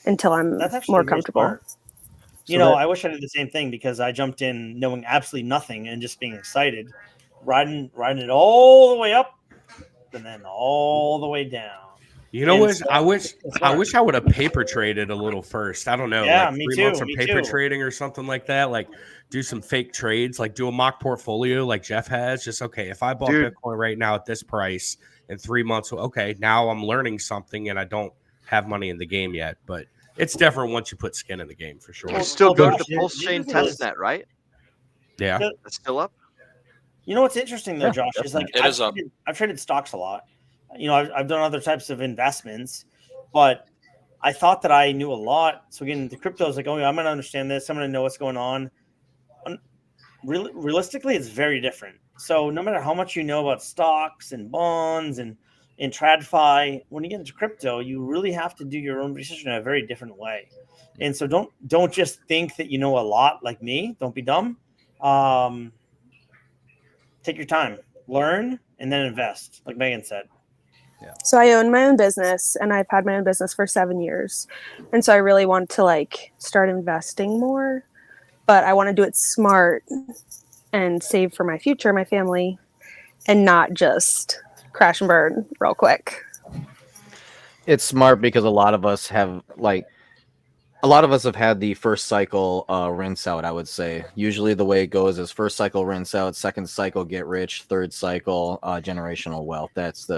until I'm That's actually more very comfortable. smart. I wish I did the same thing, because I jumped in knowing absolutely nothing and just being excited, riding it all the way up and then all the way down. You know And what? so I wish it's I smart. wish I would have paper traded a little first. I don't know, Yeah, like me 3 too, months of me paper too. trading or something like that. Like do some fake trades, like do a mock portfolio like Jeff has. Just okay, if I bought Dude. Bitcoin right now at this price in 3 months, okay, now I'm learning something and I don't have money in the game yet. But it's different once you put skin in the game for sure. You can still go to the Josh, Pulse the Chain other thing is- testnet, right? Yeah. That's still up? You know what's interesting though, Yeah, Josh, is like It is up. I've traded stocks a lot. I've done other types of investments, but I thought that I knew a lot. So again, the crypto is like, oh, yeah, I'm going to understand this. I'm going to know what's going on. Realistically, it's very different. So no matter how much you know about stocks and bonds and TradFi, when you get into crypto, you really have to do your own research in a very different way. And so don't just think that you know a lot like me. Don't be dumb. Take your time, learn, and then invest, like Megan said. So I own my own business, and I've had my own business for 7 years. And so I really want to like start investing more, but I want to do it smart and save for my future, my family, and not just crash and burn real quick. It's smart because a lot of us have had the first cycle rinse out, I would say. Usually the way it goes is first cycle rinse out, second cycle get rich, third cycle generational wealth. That's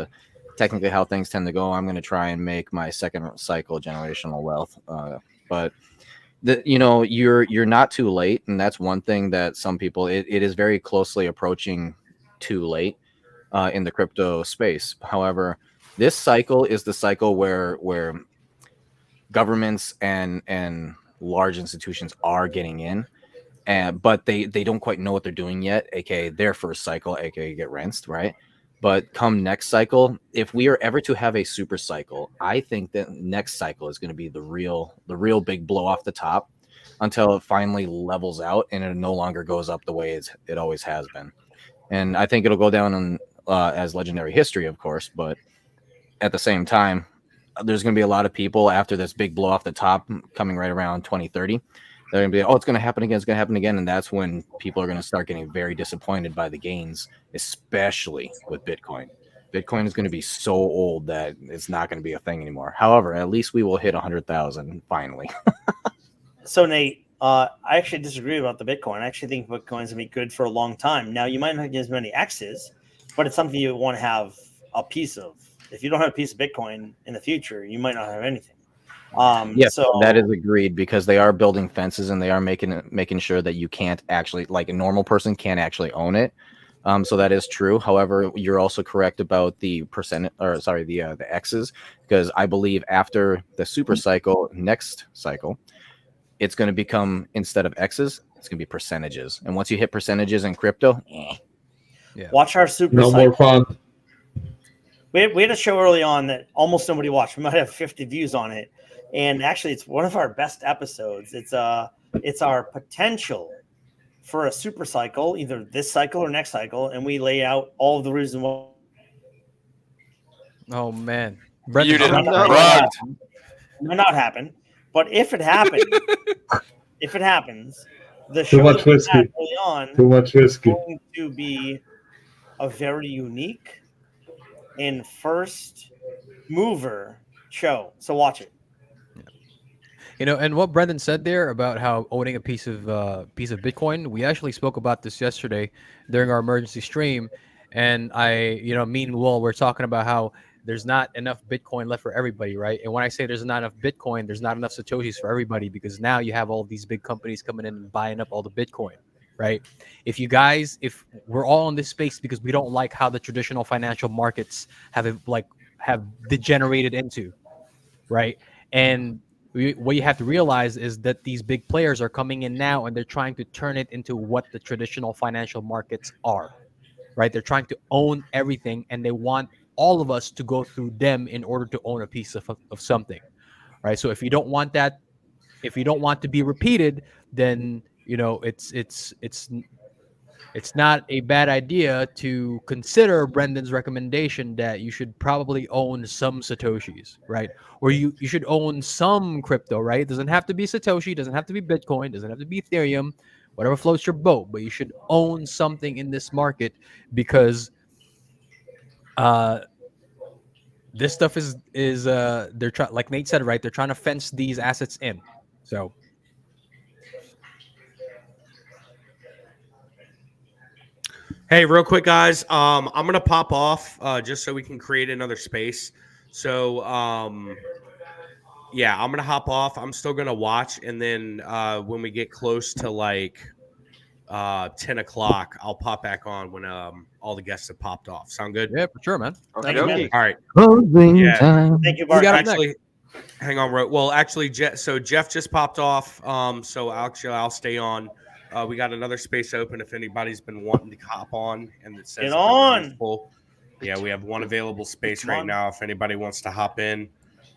technically how things tend to go. I'm going to try and make my second cycle generational wealth. But you're not too late, and that's one thing that some people it is very closely approaching too late in the crypto space. However, this cycle is the cycle where governments and large institutions are getting in, but they don't quite know what they're doing yet, aka their first cycle, aka get rinsed, right? But come next cycle, if we are ever to have a super cycle, I think that next cycle is going to be the real big blow off the top until it finally levels out and it no longer goes up the way it always has been. And I think it'll go down as legendary history, of course, but at the same time, there's going to be a lot of people after this big blow off the top coming right around 2030. They're going to be, oh, it's going to happen again. It's going to happen again. And that's when people are going to start getting very disappointed by the gains, especially with Bitcoin. Bitcoin is going to be so old that it's not going to be a thing anymore. However, at least we will hit 100,000 finally. So Nate, I actually disagree about the Bitcoin. I actually think Bitcoin is going to be good for a long time. Now, you might not get as many X's, but it's something you want to have a piece of. If you don't have a piece of Bitcoin in the future, you might not have anything. Yes, so that is agreed, because they are building fences and they are making sure that you can't actually, like a normal person can't actually own it. So that is true. However, you're also correct about the the X's, because I believe after the super cycle, next cycle, it's going to become, instead of X's, it's going to be percentages. And once you hit percentages in crypto, watch our super No cycle. more fun. We had a show early on that almost nobody watched. We might have 50 views on it. And actually, it's one of our best episodes. It's our potential for a super cycle, either this cycle or next cycle, and we lay out all of the reasons why. Oh man, You didn't. Might not happen, but if it happens, the show much that we whiskey. had early on Too much whiskey. is going to be a very unique and first mover show. So watch it. And what Brendan said there about how owning a piece of Bitcoin, we actually spoke about this yesterday during our emergency stream, and me and Will were talking about how there's not enough Bitcoin left for everybody, right? And when I say there's not enough Bitcoin, there's not enough Satoshis for everybody, because now you have all these big companies coming in and buying up all the Bitcoin, right? If we're all in this space because we don't like how the traditional financial markets have degenerated into, right? And what you have to realize is that these big players are coming in now and they're trying to turn it into what the traditional financial markets are, right? They're trying to own everything, and they want all of us to go through them in order to own a piece of something, right? So if you don't want that, if you don't want to be repeated, then it's not a bad idea to consider Brendan's recommendation that you should probably own some Satoshis, right? Or you should own some crypto, right? It doesn't have to be Satoshi, doesn't have to be Bitcoin, doesn't have to be Ethereum, whatever floats your boat, but you should own something in this market, because this stuff is they're trying, like Nate said, right? They're trying to fence these assets in. So Hey, real quick, guys. I'm gonna pop off just so we can create another space. So yeah, I'm gonna hop off. I'm still gonna watch, and then when we get close to like 10 o'clock, I'll pop back on when all the guests have popped off. Sound good? yeah, for sure, man. Thank you, man. All right. Yeah. Thank you, Bart. Actually, hang on, Ro. Well, actually, so Jeff just popped off. So actually, I'll stay on. We got another space open if anybody's been wanting to hop on, and it says Get on. full. Yeah, we have one available space Come right on. now if anybody wants to hop in.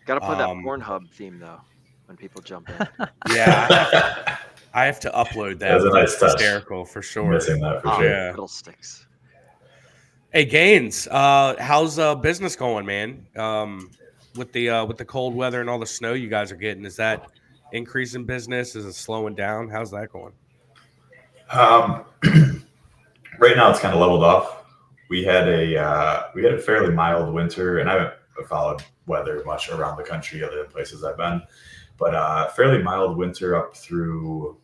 Gotta play that Pornhub theme though when people jump in. Yeah, I have to upload that. That's a nice touch. Hysterical for sure. Missing that for sure. Yeah. Fiddlesticks. Hey, Gaines, how's business going, man? With the cold weather and all the snow you guys are getting, is that increasing business? Is it slowing down? How's that going? Right now it's kind of leveled off. We had a fairly mild winter, and I haven't followed weather much around the country other than places I've been, but fairly mild winter up through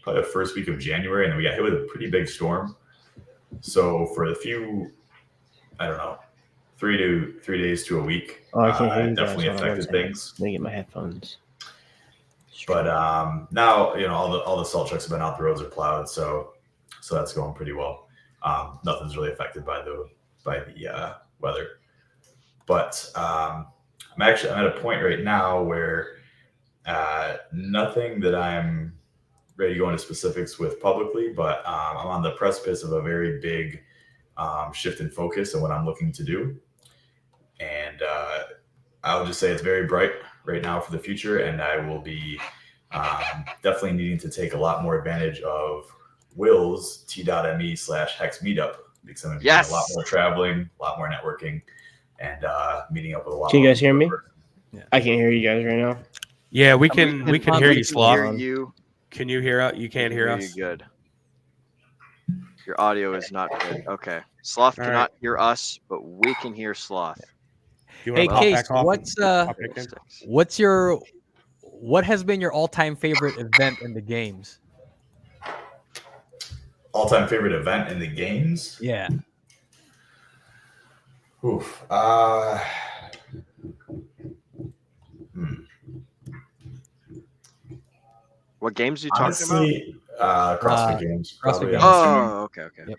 probably the first week of January, and then we got hit with a pretty big storm. So for a few, I don't know, 3 days to a week, it definitely affected things. Let me get my headphones. But now, all the salt trucks have been out, the roads are plowed, so that's going pretty well. Nothing's really affected by the weather. But I'm at a point right now where nothing that I'm ready to go into specifics with publicly, but I'm on the precipice of a very big shift in focus on what I'm looking to do. And I'll just say it's very bright right now for the future, and I will be definitely needing to take a lot more advantage of Will's t.me/Hex Meetup, because I'm going to be doing a lot more traveling, a lot more networking, and meeting up with a lot. Can you guys hear me? Yeah. I can't hear you guys right now. Yeah, we can hear you, Sloth. You. Can you hear us? You can't hear us? Good. Your audio is not good. Okay. Sloth cannot hear us, but we can hear Sloth. Hey, Case, what has been your all-time favorite event in the games? All-time favorite event in the games? Yeah. Oof. What games are you talking about? CrossFit games. CrossFit games. Oh, okay. Yep.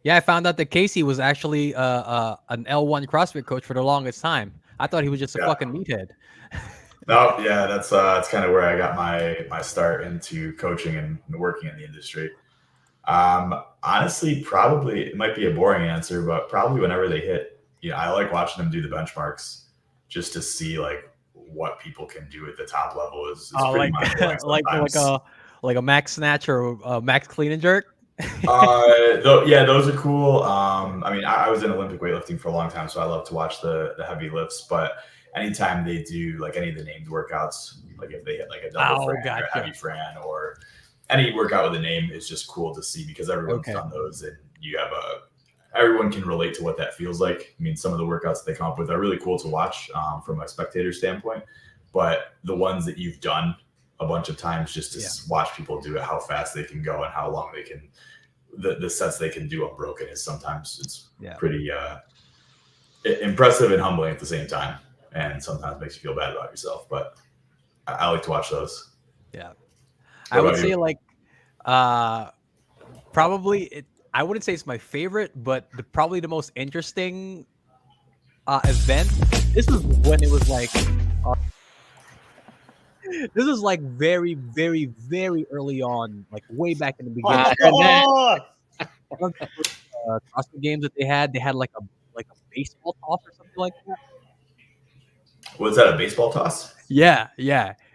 Yeah, I found out that Casey was actually an L1 CrossFit coach for the longest time. I thought he was just a fucking meathead. No, yeah, that's kind of where I got my start into coaching and working in the industry. Honestly, probably it might be a boring answer, but probably whenever they hit, I like watching them do the benchmarks just to see like what people can do at the top level is pretty mind-blowing like a max snatch or a max clean and jerk. Those are cool. I was in Olympic weightlifting for a long time, so I love to watch the heavy lifts, but anytime they do like any of the named workouts, like if they hit like a double Fran or a heavy Fran or any workout with a name, is just cool to see because everyone's done those, and everyone can relate to what that feels like. I mean, some of the workouts that they come up with are really cool to watch from a spectator standpoint, but the ones that you've done a bunch of times just to watch people do it, how fast they can go and how long they can, the sets they can do unbroken is sometimes it's pretty impressive and humbling at the same time, and sometimes makes you feel bad about yourself. But I like to watch those. Yeah, What I would about say you? like probably I wouldn't say it's my favorite, but probably the most interesting event. This was when it was like this was like very, very, very early on, like way back in the beginning. CrossFit games that they had like a baseball toss or something like that. Was that a baseball toss? Yeah.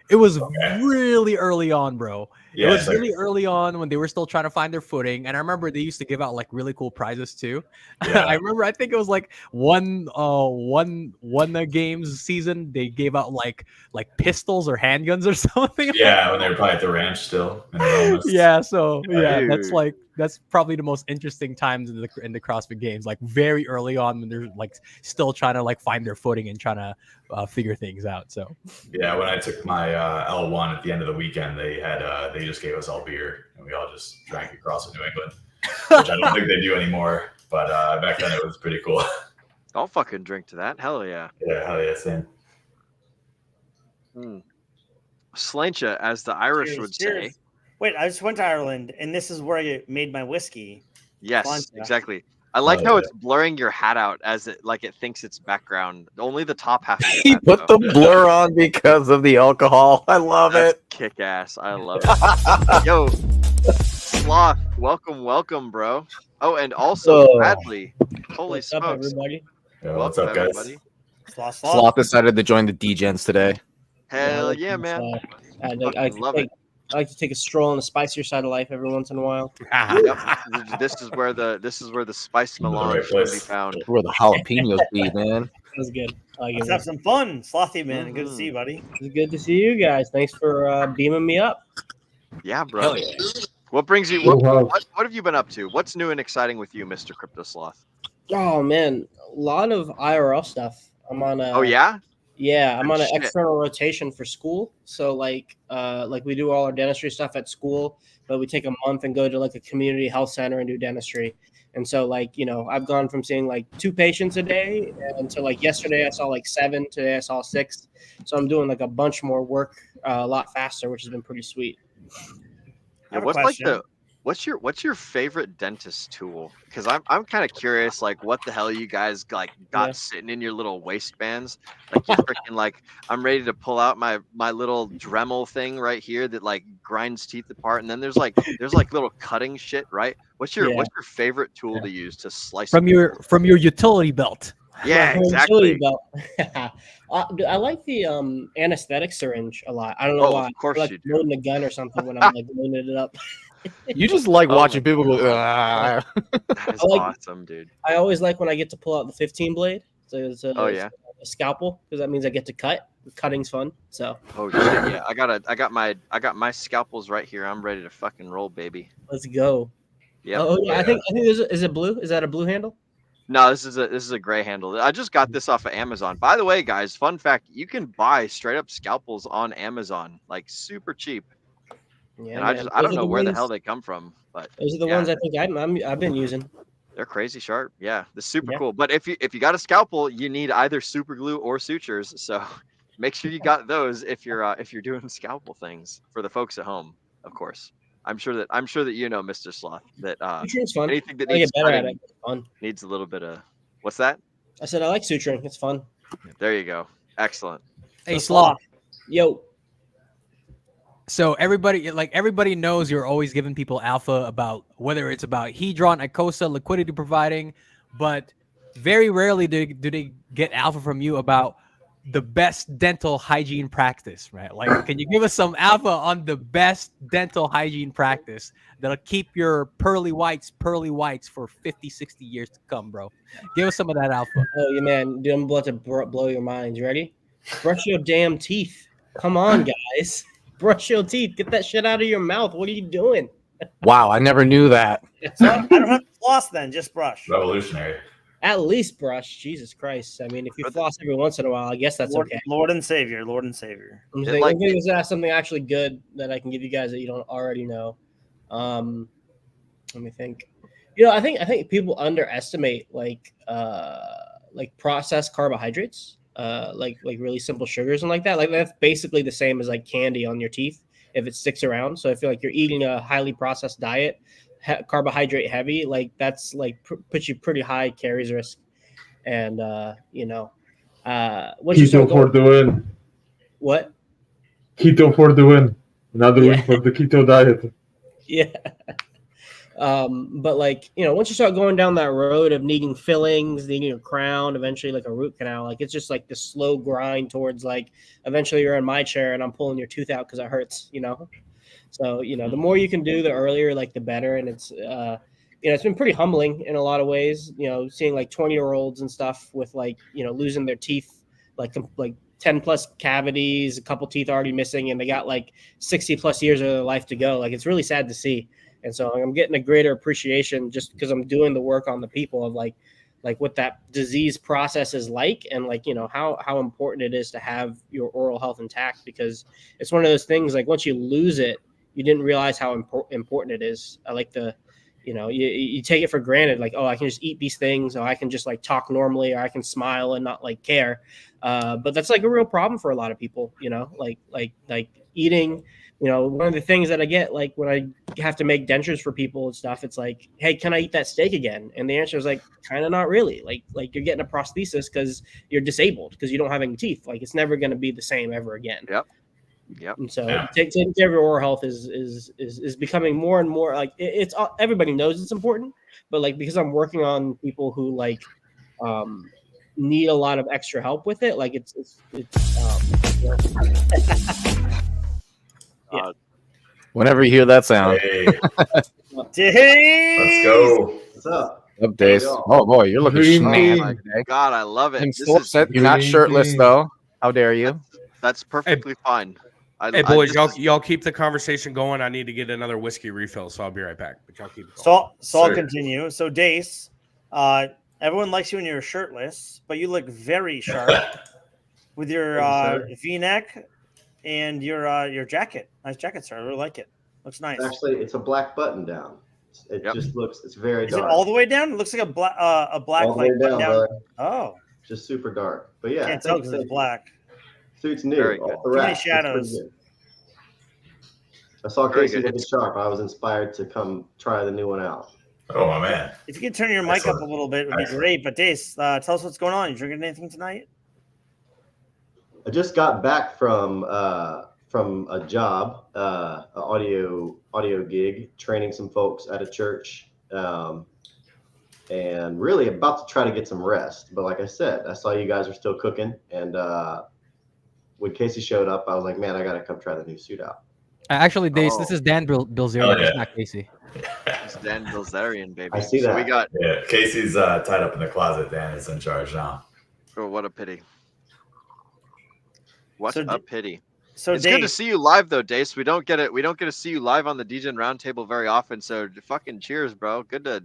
It was Okay. really early on, bro. It Yeah, was it's like- really early on when they were still trying to find their footing. And I remember they used to give out like really cool prizes too. Yeah. I remember I think it was like one games season they gave out like pistols or handguns or something. Yeah, when they were probably at the ranch still. In the Yeah, so yeah, Dude. that's probably the most interesting times in the CrossFit games, like very early on when they're like still trying to like find their footing and trying to figure things out. So Yeah, when I took my L1 at the end of the weekend, they had they just gave us all beer and we all just drank across in New England, which I don't think they do anymore. But back then it was pretty cool. I'll fucking drink to that. Hell yeah. Yeah, hell yeah, same. Slancha, as the Irish Cheers, would cheers. say. Wait, I just went to Ireland, and this is where I made my whiskey. Yes, Slancha. exactly. I like how it's blurring your hat out as it thinks it's background. Only the top half. Of your He hat, put though. the blur on because of the alcohol. I love That's it. kick ass. I love it. Yo, Sloth, welcome, bro. Oh, and also Oh. Bradley. Holy What's up, smokes. everybody? Yeah, Welcome, what's up, guys? everybody. Sloth decided to join the D-Gens today. Hell yeah, man. I Fucking love it. I like to take a stroll on the spicier side of life every once in a while. Yep. This is where the spice melange can be found. Where the jalapenos be, man. That was good. I like Let's it. have some fun, Slothy man. Good to see you, buddy. It's good to see you guys. Thanks for beaming me up. Yeah, bro. Hell yeah. What brings you? What have you been up to? What's new and exciting with you, Mr. Crypto Sloth? Oh man, a lot of IRL stuff. I'm on a. Oh yeah. Yeah, I'm Good on an shit. external rotation for school. So like we do all our dentistry stuff at school, but we take a month and go to like a community health center and do dentistry. And so like, I've gone from seeing like 2 patients a day until like yesterday I saw like 7, today I saw 6. So I'm doing like a bunch more work a lot faster, which has been pretty sweet. Yeah, what's your favorite dentist tool? Because I'm kind of curious, like what the hell you guys got sitting in your little waistbands? Like you freaking like I'm ready to pull out my little Dremel thing right here that like grinds teeth apart, and then there's like little cutting shit, right? What's your favorite tool to use to slice from your utility belt. Yeah, My exactly. utility belt. I like the anesthetic syringe a lot. I don't know Oh, why. of course I like you do. loading a gun or something when I'm like loading it up. You just like watching people go. "Ah." That is I like- awesome, dude. I always like when I get to pull out the 15 blade. So it's a, Oh, yeah? a scalpel because that means I get to cut. Cutting's fun. So Oh shit, yeah. I got my scalpels right here. I'm ready to fucking roll, baby. let's go. Yep. Oh yeah, I think is it blue? Is that a blue handle? No, this is a gray handle. I just got this off of Amazon. By the way, guys, fun fact: you can buy straight up scalpels on Amazon, like super cheap. Yeah, And man. I don't Those are know the where the ones- hell they come from, but Those are the yeah, ones I think I've been using. they're crazy sharp. Yeah, they're super Yeah. cool. But if you got a scalpel, you need either super glue or sutures. So make sure you got those if you're doing scalpel things for the folks at home, of course. I'm sure that Mr. Sloth, that Suturing's fun. anything that I needs get better at cutting it. It's fun. needs a little bit of what's that? I said I like suturing. It's fun. There you go. Excellent. Hey, Sloth. Yo. So everybody knows you're always giving people alpha about whether it's about Hedron, Icosa, liquidity providing, but very rarely do they get alpha from you about the best dental hygiene practice, right? Like, can you give us some alpha on the best dental hygiene practice that'll keep your pearly whites for 50, 60 years to come, bro? Give us some of that alpha. Oh, yeah, man. Dude, I'm about to blow your minds. You ready? Brush your damn teeth. Come on, guys. Brush your teeth. Get that shit out of your mouth. What are you doing? Wow, I never knew that. So I don't have to floss then, just brush. Revolutionary. At least brush. Jesus Christ. I mean, if you floss every once in a while, I guess that's okay. Lord and Savior. I'm going to ask something actually good that I can give you guys that you don't already know. Let me think. I think people underestimate like processed carbohydrates, like really simple sugars and like that. Like that's basically the same as like candy on your teeth if it sticks around. So I feel like you're eating a highly processed diet, carbohydrate heavy, like that's like puts you pretty high caries risk. And once you Keto start for going, the win. what? Keto for the win. Another Yeah. win for the keto diet. Yeah. But like, once you start going down that road of needing fillings, needing a crown, eventually like a root canal, like it's just like the slow grind towards like eventually you're in my chair and I'm pulling your tooth out because it hurts, So, the more you can do, the earlier, like the better. And it's, it's been pretty humbling in a lot of ways, seeing like 20-year-olds and stuff with like, losing their teeth, like 10 plus cavities, a couple teeth already missing, and they got like 60 plus years of their life to go. Like, it's really sad to see. And so I'm getting a greater appreciation just because I'm doing the work on the people of like what that disease process is like, and like, how important it is to have your oral health intact, because it's one of those things, like once you lose it, you didn't realize how important it is. I like the, you take it for granted. Like, oh, I can just eat these things, or I can just like talk normally, or I can smile and not like care. But that's like a real problem for a lot of people, like eating, one of the things that I get, like when I have to make dentures for people and stuff, it's like, hey, can I eat that steak again? And the answer is like, kind of not really. Like you're getting a prosthesis because you're disabled, because you don't have any teeth. Like it's never going to be the same ever again. Yep. And so taking care of your oral health is becoming more and more like it's everybody knows it's important, but like because I'm working on people who like need a lot of extra help with it, like it's yeah. Whenever you hear that sound. Hey. Dace! Let's go. What's up? Up, Dace. Oh boy, you're looking snazzy today. God, I love it. I'm so upset you're not shirtless though. How dare you? That's perfectly fine. Hey boys, y'all keep the conversation going. I need to get another whiskey refill, so I'll be right back. But y'all keep it going. So I'll continue. So Dace, everyone likes you when you're shirtless, but you look very sharp with your V-neck and your jacket. Nice jacket, sir. I really like it. Looks nice. Actually, it's a black button down. It just looks. It's very Is dark. it all the way down? It looks like a black all the way like down, down. brother. Oh, just super dark. But yeah, can't tell because it's black. Suit's new. Very Off good. the Too many rack. shadows. I saw Very Casey good. look sharp. I was inspired to come try the new one out. Oh my man. If you could turn your mic up a little bit, it would be great. But Dace, tell us what's going on. You drinking anything tonight? I just got back from a job, an audio gig, training some folks at a church, and really about to try to get some rest. But like I said, I saw you guys are still cooking, and when Casey showed up, I was like, man, I gotta come try the new suit out. Actually, Dace, this is Dan Bilzerian. It's not Casey. It's Dan Bilzerian, baby. I see So that. we got. Yeah, Casey's tied up in the closet. Dan is in charge now. Oh, what a pity. What So a pity. So It's good to Dace, see you live though, Dace. We don't get to see you live on the DGen Roundtable very often. So fucking cheers, bro. Good to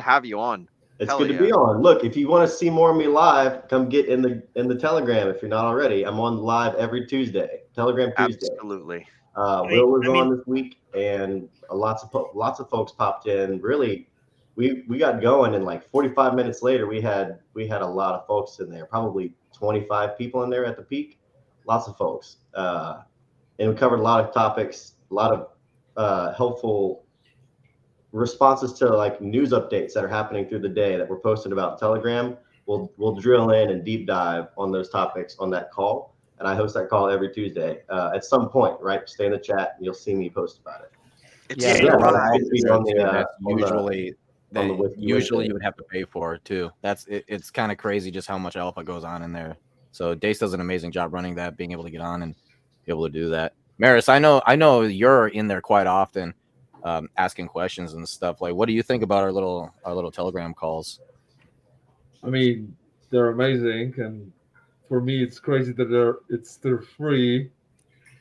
have you on. It's Hell good to yeah. be on. Look, if you want to see more of me live, come get in the Telegram if you're not already. I'm on live every Tuesday. Telegram Tuesday. Absolutely. Will was on this week, and lots of folks popped in. Really, we got going, and like 45 minutes later, we had a lot of folks in there. Probably 25 people in there at the peak. Lots of folks, and we covered a lot of topics, a lot of helpful responses to like news updates that are happening through the day that we're posting about Telegram. We'll drill in and deep dive on those topics on that call. And I host that call every Tuesday at some point, right? Stay in the chat and you'll see me post about it. Usually you would have to pay for it too. It's kind of crazy just how much alpha goes on in there. So Dace does an amazing job running that, being able to get on and be able to do that. Maris, I know you're in there quite often, asking questions and stuff. Like, what do you think about our little Telegram calls? I mean, they're amazing, and for me, it's crazy that they're free.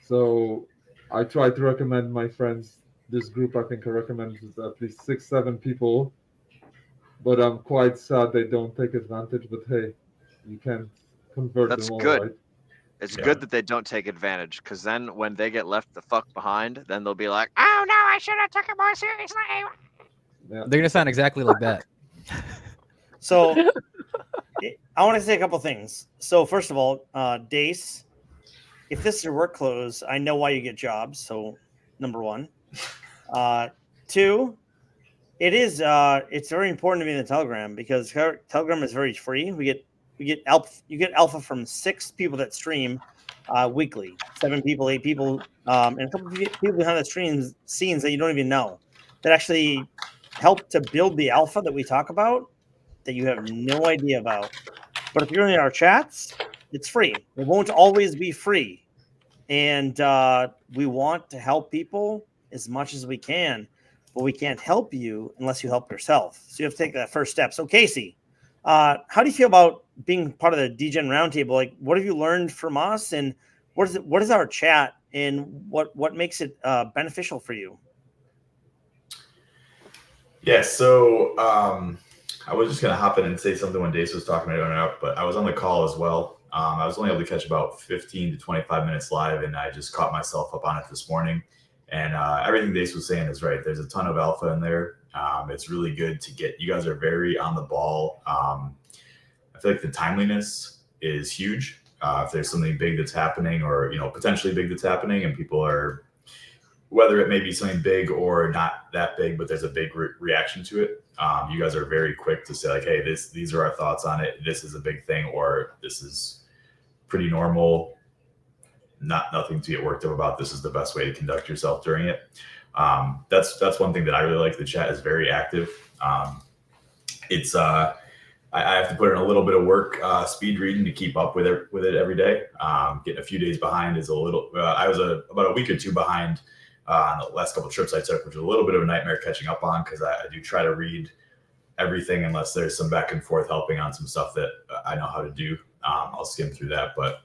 So I try to recommend my friends this group. I think I recommend at least 6-7 people, but I'm quite sad they don't take advantage. But hey, you can't convert That's them all, good. right? It's good that they don't take advantage, because then when they get left the fuck behind, then they'll be like, oh no, I should have took it more seriously. They're gonna sound exactly like that. So I want to say a couple things. So first of all, Dace, if this is your work clothes, I know why you get jobs. So number one. Two, it's very important to be in the Telegram because Telegram is very free. You get alpha from 6 people that stream weekly, 7 people, 8 people, and a couple of people behind the scenes that you don't even know that actually help to build the alpha that we talk about that you have no idea about. But if you're in our chats, it's free. It won't always be free. And we want to help people as much as we can, but we can't help you unless you help yourself. So you have to take that first step. So Casey, how do you feel about being part of the DGen Roundtable? Like, what have you learned from us, and what is our chat, and what makes it beneficial for you? Yeah, so I was just gonna hop in and say something when Dace was talking about it, but I was on the call as well. I was only able to catch about 15 to 25 minutes live, and I just caught myself up on it this morning. And everything Dace was saying is right. There's a ton of alpha in there. It's really good to get. You guys are very on the ball. I feel like the timeliness is huge. If there's something big that's happening, or potentially big that's happening, and people are, whether it may be something big or not that big, but there's a big reaction to it. You guys are very quick to say like, hey, these are our thoughts on it. This is a big thing, or this is pretty normal. Nothing to get worked up about. This is the best way to conduct yourself during it. That's one thing that I really like. The chat is very active. It's I have to put in a little bit of work, speed reading to keep up with it every day. Getting a few days behind is a little. I was about a week or 2 behind on the last couple of trips I took, which was a little bit of a nightmare catching up on because I do try to read everything unless there's some back and forth helping on some stuff that I know how to do. I'll skim through that, but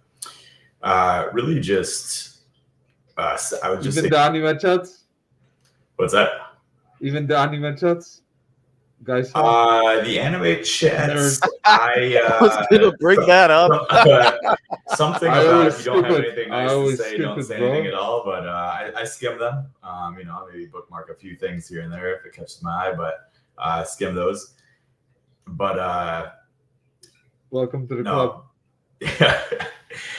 really just I would just even say, the anime chats. What's that? Even the anime chats, guys. The anime chats. I was gonna bring that up. Something I about always if you don't have skip it. anything I nice to always say, skip don't it, say bro. anything at all. But I skim them. Maybe bookmark a few things here and there if it catches my eye, but skim those. But welcome to the no. club.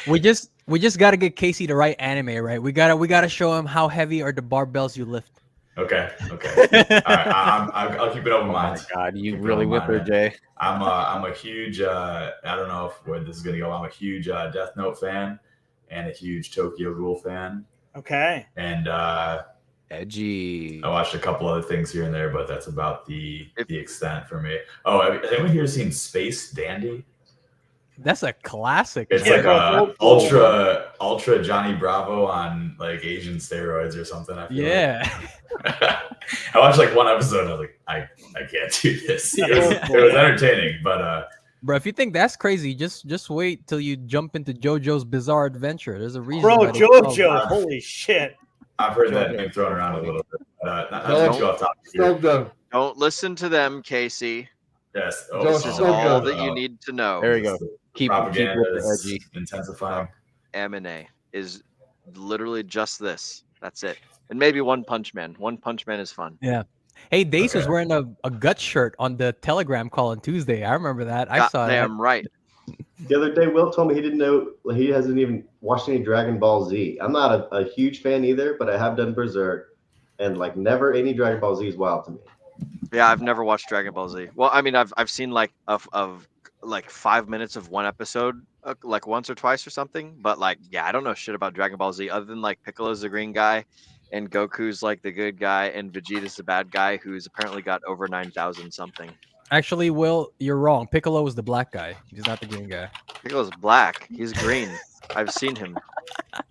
We just gotta get Casey to write anime, right? We gotta show him how heavy are the barbells you lift. Okay. All right. I'll keep it open mind. Oh my God, you Keep it really open with her, mind, Jay. I'm a huge. I don't know where this is gonna go. I'm a huge Death Note fan and a huge Tokyo Ghoul fan. Okay. And edgy. I watched a couple other things here and there, but that's about the extent for me. Oh, has anyone here seen Space Dandy? That's a classic. It's man. like a ultra Johnny Bravo on like Asian steroids or something. I feel like. I watched like one episode and I was like, I can't do this. It was entertaining, but Bro, if you think that's crazy, just wait till you jump into JoJo's Bizarre Adventure. There's a reason. Bro, why they call JoJo, it- holy shit. I've heard that name thrown around a little bit. Not to go off topic Stop them. Don't listen to them, Casey. Yes. This is all that you need to know. There you go. Keep Propaganda with the is edgy. intensifying. M&A is literally just this. That's it. And maybe One Punch Man. One Punch Man is fun. Yeah. Hey, Dace was wearing a gut shirt on the Telegram call on Tuesday. I remember that. I saw that. Damn right. The other day, Will told me he didn't know, he hasn't even watched any Dragon Ball Z. I'm not a huge fan either, but I have done Berserk, and like never any Dragon Ball Z is wild to me. Yeah, I've never watched Dragon Ball Z. Well, I mean, I've seen like of like 5 minutes of one episode, like once or twice or something. But like, yeah, I don't know shit about Dragon Ball Z other than like Piccolo's the green guy, and Goku's like the good guy, and Vegeta's the bad guy, who's apparently got over 9,000 something. Actually, Will, you're wrong. Piccolo is the black guy. He's not the green guy. Piccolo's black. He's green. I've seen him.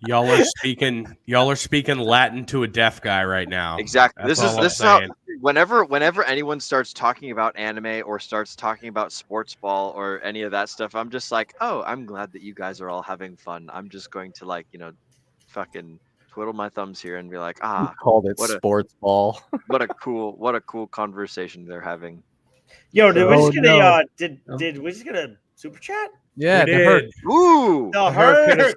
Y'all are speaking Latin to a deaf guy right now. Exactly. That's This is how whenever anyone starts talking about anime or starts talking about sports ball or any of that stuff, I'm just like, oh, I'm glad that you guys are all having fun. I'm just going to like, fucking twiddle my thumbs here and be like, Called it sports ball. what a cool conversation they're having. Yo, did we just get no. did we just get a super chat? Yeah, We the did. hurt. Ooh, The hurt.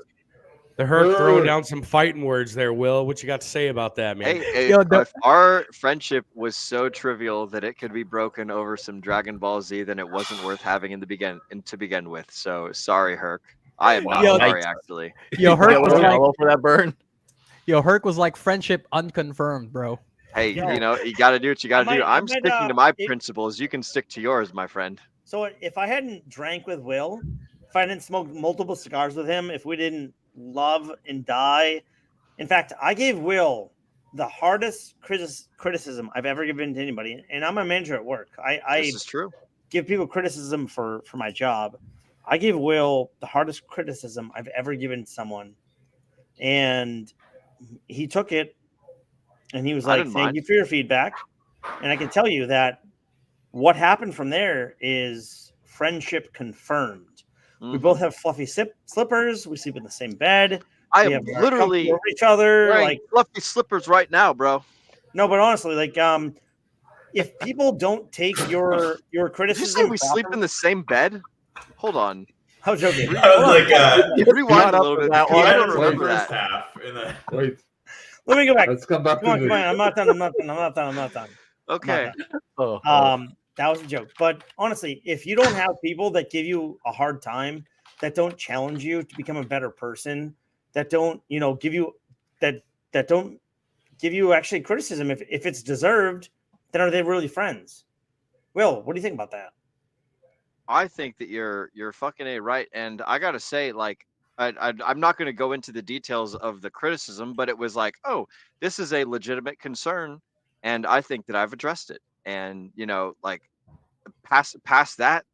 The Herc throwing down some fighting words there, Will. What you got to say about that, man? Hey, if our friendship was so trivial that it could be broken over some Dragon Ball Z, then it wasn't worth having to begin with. So sorry, Herc. I am not sorry, actually. Yo, Herc was like, for that burn. Yo, Herc was like friendship unconfirmed, bro. Hey, you know, you got to do what you got to do. I'm sticking to my principles. You can stick to yours, my friend. So if I hadn't drank with Will, if I didn't smoke multiple cigars with him, if we didn't love and die, in fact, I gave Will the hardest criticism I've ever given to anybody, and I'm a manager at work. This is true. Give people criticism for my job. I gave Will the hardest criticism I've ever given someone, and he took it, and he was like, "Thank you for your feedback." And I can tell you that what happened from there is friendship confirmed. We both have fluffy slippers. We sleep in the same bed. I we am have literally over each other, wearing like fluffy slippers right now, bro. No, but honestly, like if people don't take your criticism, did you say we sleep in the same bed? Hold on. I was joking. Rewind a little bit. I don't remember that. Wait. Let me go back. Let's come back to Come this. on. I'm not done. Okay. That was a joke. But honestly, if you don't have people that give you a hard time, that don't challenge you to become a better person, that don't, give you that don't give you actually criticism, if it's deserved, then are they really friends? Will, what do you think about that? I think that you're fucking right, and I gotta say, like, I'm not going to go into the details of the criticism, but it was like, oh, this is a legitimate concern, and I think that I've addressed it. And like past that,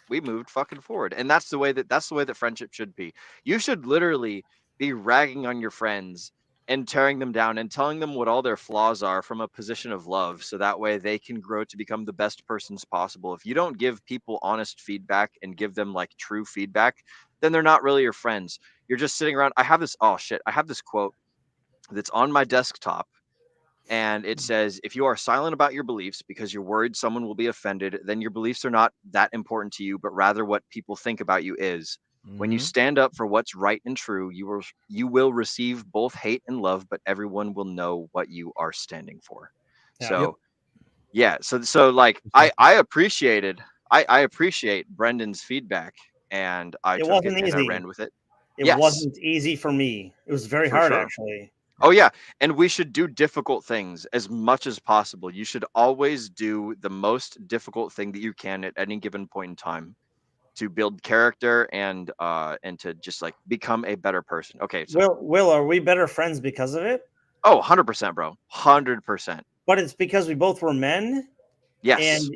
we moved fucking forward, and that's the way that friendship should be. You should literally be ragging on your friends and tearing them down and telling them what all their flaws are from a position of love, so that way they can grow to become the best persons possible. If you don't give people honest feedback and give them like true feedback, then they're not really your friends. You're just sitting around. I have this quote that's on my desktop, and it says, if you are silent about your beliefs because you're worried someone will be offended, then your beliefs are not that important to you, but rather what people think about you is. When you stand up for what's right and true, you will receive both hate and love, but everyone will know what you are standing for. Yeah. So like I appreciate Brendan's feedback, and I took it and I ran with it. It wasn't easy for me. It was very hard, actually. Oh yeah, and we should do difficult things as much as possible. You should always do the most difficult thing that you can at any given point in time to build character and to just like become a better person. Okay. So Will, are we better friends because of it? Oh, 100%, bro. 100%. But it's because we both were men. Yes.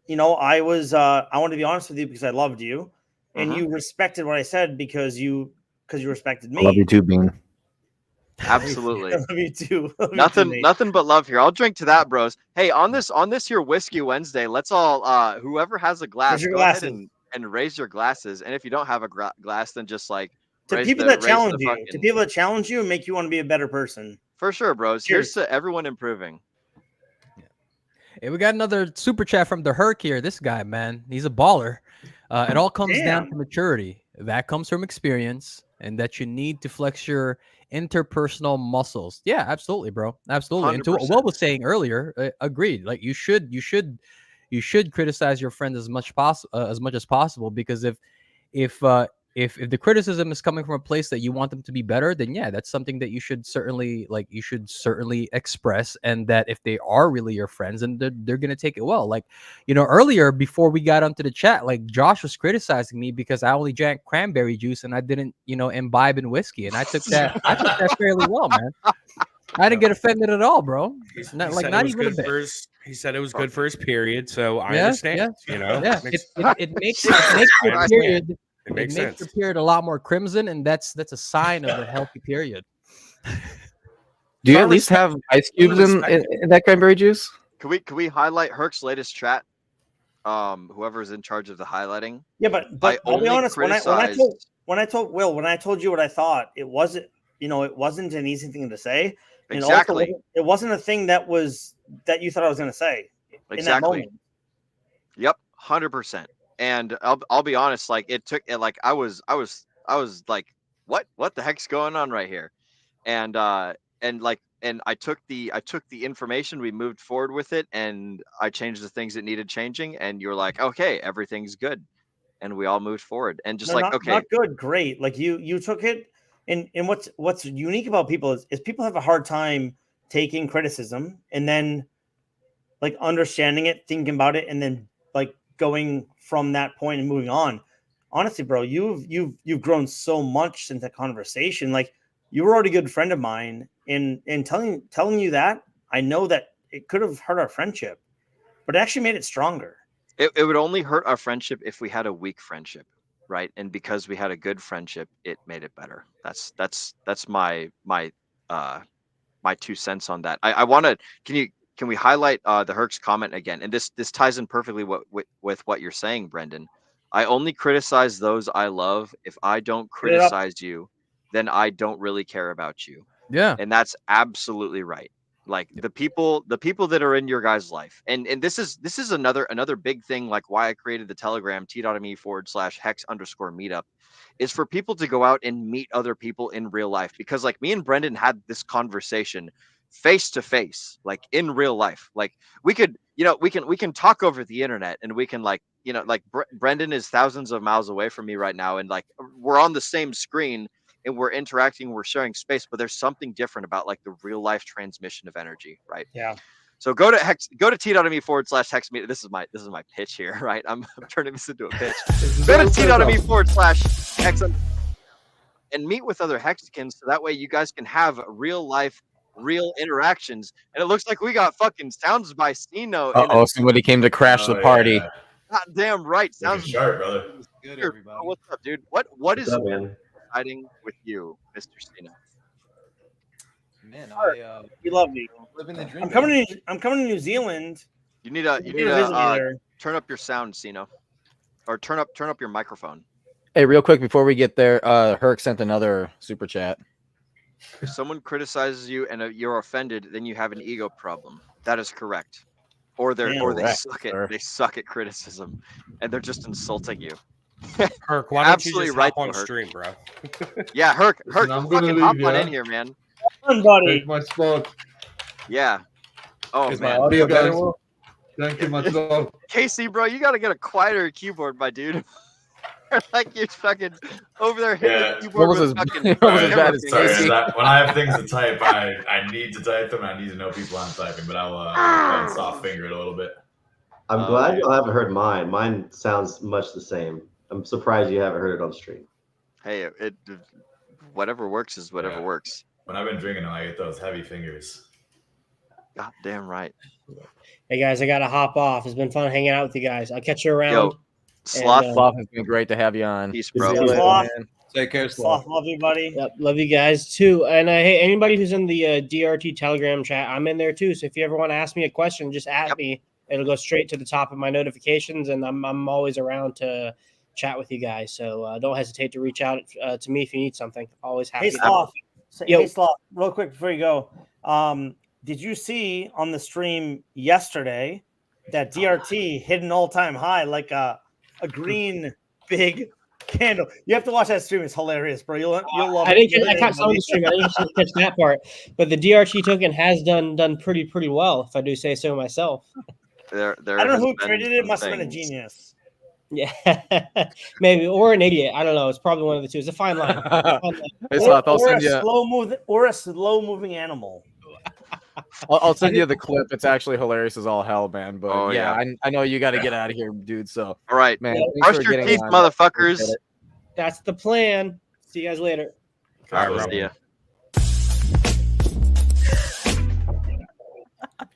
And I want to be honest with you because I loved you, and you respected what I said because you respected me. I love you too, Bean. Absolutely. I love you too. Nothing but love here. I'll drink to that, bros. Hey, on this here Whiskey Wednesday, let's all whoever has a glass, go ahead and raise your glasses. And if you don't have a glass, then just like to people that challenge you and make you want to be a better person. For sure, bros. Cheers. Here's to everyone improving. Hey, we got another super chat from the Herc here. This guy, man, he's a baller. It all comes down to maturity. That comes from experience, and that you need to flex your interpersonal muscles. Yeah, absolutely, bro. Absolutely. 100%. And to what Will was saying earlier, agreed. Like you should criticize your friends as much as possible, because if the criticism is coming from a place that you want them to be better, then yeah, that's something that you should certainly express, and that if they are really your friends, then they're gonna take it well. Like, earlier before we got onto the chat, like Josh was criticizing me because I only drank cranberry juice and I didn't, imbibe in whiskey, and I took that fairly well, man. I didn't get offended at all, bro. Not even a bit. He said it was good for his period, so I understand. Yeah. It makes your period. It makes your period a lot more crimson, and that's a sign of a healthy period. Do you at least have ice cubes in that cranberry juice? Can we highlight Herc's latest chat? Whoever's in charge of the highlighting. Yeah, but I'll be honest. When I told Will, when I told you what I thought, it wasn't an easy thing to say. Exactly. And also, it wasn't a thing that you thought I was going to say. Exactly. In that moment. Yep, 100%. And I'll be honest, like it took like I was like what the heck's going on right here? And I took the information, we moved forward with it, and I changed the things that needed changing, and you're like, okay, everything's good, and we all moved forward, and just No, like, not, okay, not good, great. Like you took it, and what's unique about people is people have a hard time taking criticism and then like understanding it, thinking about it, and then like going from that point and moving on. Honestly, bro, you've grown so much since that conversation. Like you were already a good friend of mine, and telling you that, I know that it could have hurt our friendship, but it actually made it stronger. it would only hurt our friendship if we had a weak friendship, right? And because we had a good friendship, it made it better. That's my 2 cents on that. I want to, can we highlight the Herc's comment again? And this ties in perfectly with what you're saying, Brendan. I only criticize those I love. If I don't criticize you, then I don't really care about you. Yeah. And that's absolutely right. Like the people that are in your guys' life. And this is another big thing, like why I created the Telegram t.me/hex_meetup is for people to go out and meet other people in real life. Because like me and Brendan had this conversation face to face, like in real life. Like we could, we can talk over the internet, and we can like, Brendan is thousands of miles away from me right now, and like we're on the same screen and we're interacting, we're sharing space, but there's something different about like the real life transmission of energy, right? Yeah. So go to t.me/hex meetup. This is my pitch here, right? I'm turning this into a pitch. Go to t.me/hex and meet with other hexicans, so that way you guys can have real life, real interactions. And it looks like we got fucking sounds by Sino. Somebody came to crash the party. Yeah. God damn right. Sounds sharp, brother. Good, everybody. What's up, dude? What is What's up, man? exciting with you, Mr. Sino? Man, You love me. living the dream. I'm coming to New Zealand. You need to turn up your sound, Sino, or turn up your microphone. Hey, real quick before we get there, Herc sent another super chat. If someone criticizes you and you're offended, then you have an ego problem. That is correct. Or they suck at criticism, and they're just insulting you. Herc, why don't Absolutely you just right, hop on Herc. stream, bro? Yeah, Herc, I'm gonna fucking leave, hop on yeah? in here, man. Come on, buddy. Take my spot. Yeah. Oh Is man. my audio better? Thank you, much love. Casey, bro, you gotta get a quieter keyboard, my dude. Like you're fucking over there hitting the keyboard with fucking. Sorry, when I have things to type, I need to type them. I need to know people I'm typing, but I'll soft finger it a little bit. I'm glad you haven't heard mine. Mine sounds much the same. I'm surprised you haven't heard it on stream. Hey, whatever works is whatever works. When I've been drinking, I get those heavy fingers. God damn right. Hey guys, I gotta hop off. It's been fun hanging out with you guys. I'll catch you around. Yo, Sloth, It's been great to have you on. Peace, bro. Sloth. Take care, Sloth. Love you, buddy. Yep, love you guys too. And hey, anybody who's in the DRT Telegram chat, I'm in there too. So if you ever want to ask me a question, just at me. It'll go straight to the top of my notifications, and I'm always around to chat with you guys. So don't hesitate to reach out to me if you need something. Always happy. Hey, Sloth. Hey, Sloth. Real quick before you go, did you see on the stream yesterday that DRT hit an all-time high, like a green big candle? You have to watch that stream. It's hilarious, bro. You'll love it. I caught some of the stream. I didn't catch that part, but the DRT token has done pretty well, if I do say so myself. There I don't know who created it. Must have been a genius. Yeah, maybe, or an idiot. I don't know. It's probably one of the two. It's a fine line. Or a slow moving animal. I'll send you the clip. It's actually hilarious as all hell, man. But I know you got to get out of here, dude. So all right, man. Brush your teeth, motherfuckers. That's the plan. See you guys later. All right, see ya.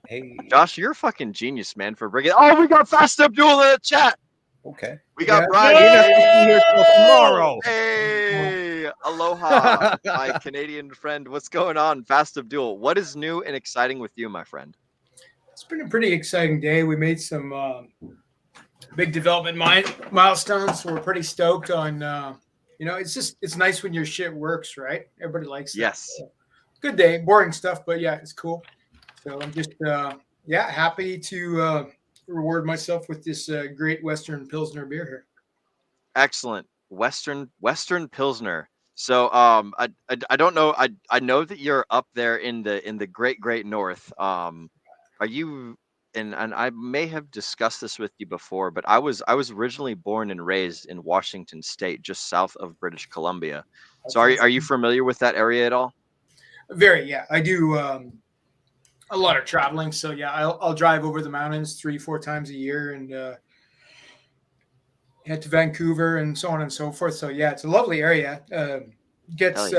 Hey, Josh, you're a fucking genius, man, for bringing. Oh, we got FastAbdoul in the chat. Okay. We got Brian. Here till tomorrow. Hey, aloha, my Canadian friend. What's going on, FastAbdoul? What is new and exciting with you, my friend? It's been a pretty exciting day. We made some big development milestones, so we're pretty stoked on. It's nice when your shit works, right? Everybody likes it. Yes. So, good day, boring stuff, but yeah, it's cool. So I'm just happy to reward myself with this great Western Pilsner beer here. Excellent. Western Pilsner. So I don't know. I know that you're up there in the great north. Are you? And I may have discussed this with you before, but I was originally born and raised in Washington State, just south of British Columbia. So are you familiar with that area at all? Very, yeah. I do a lot of traveling, so yeah, I'll drive over the mountains 3-4 times a year and head to Vancouver and so on and so forth. So yeah, it's a lovely area. Gets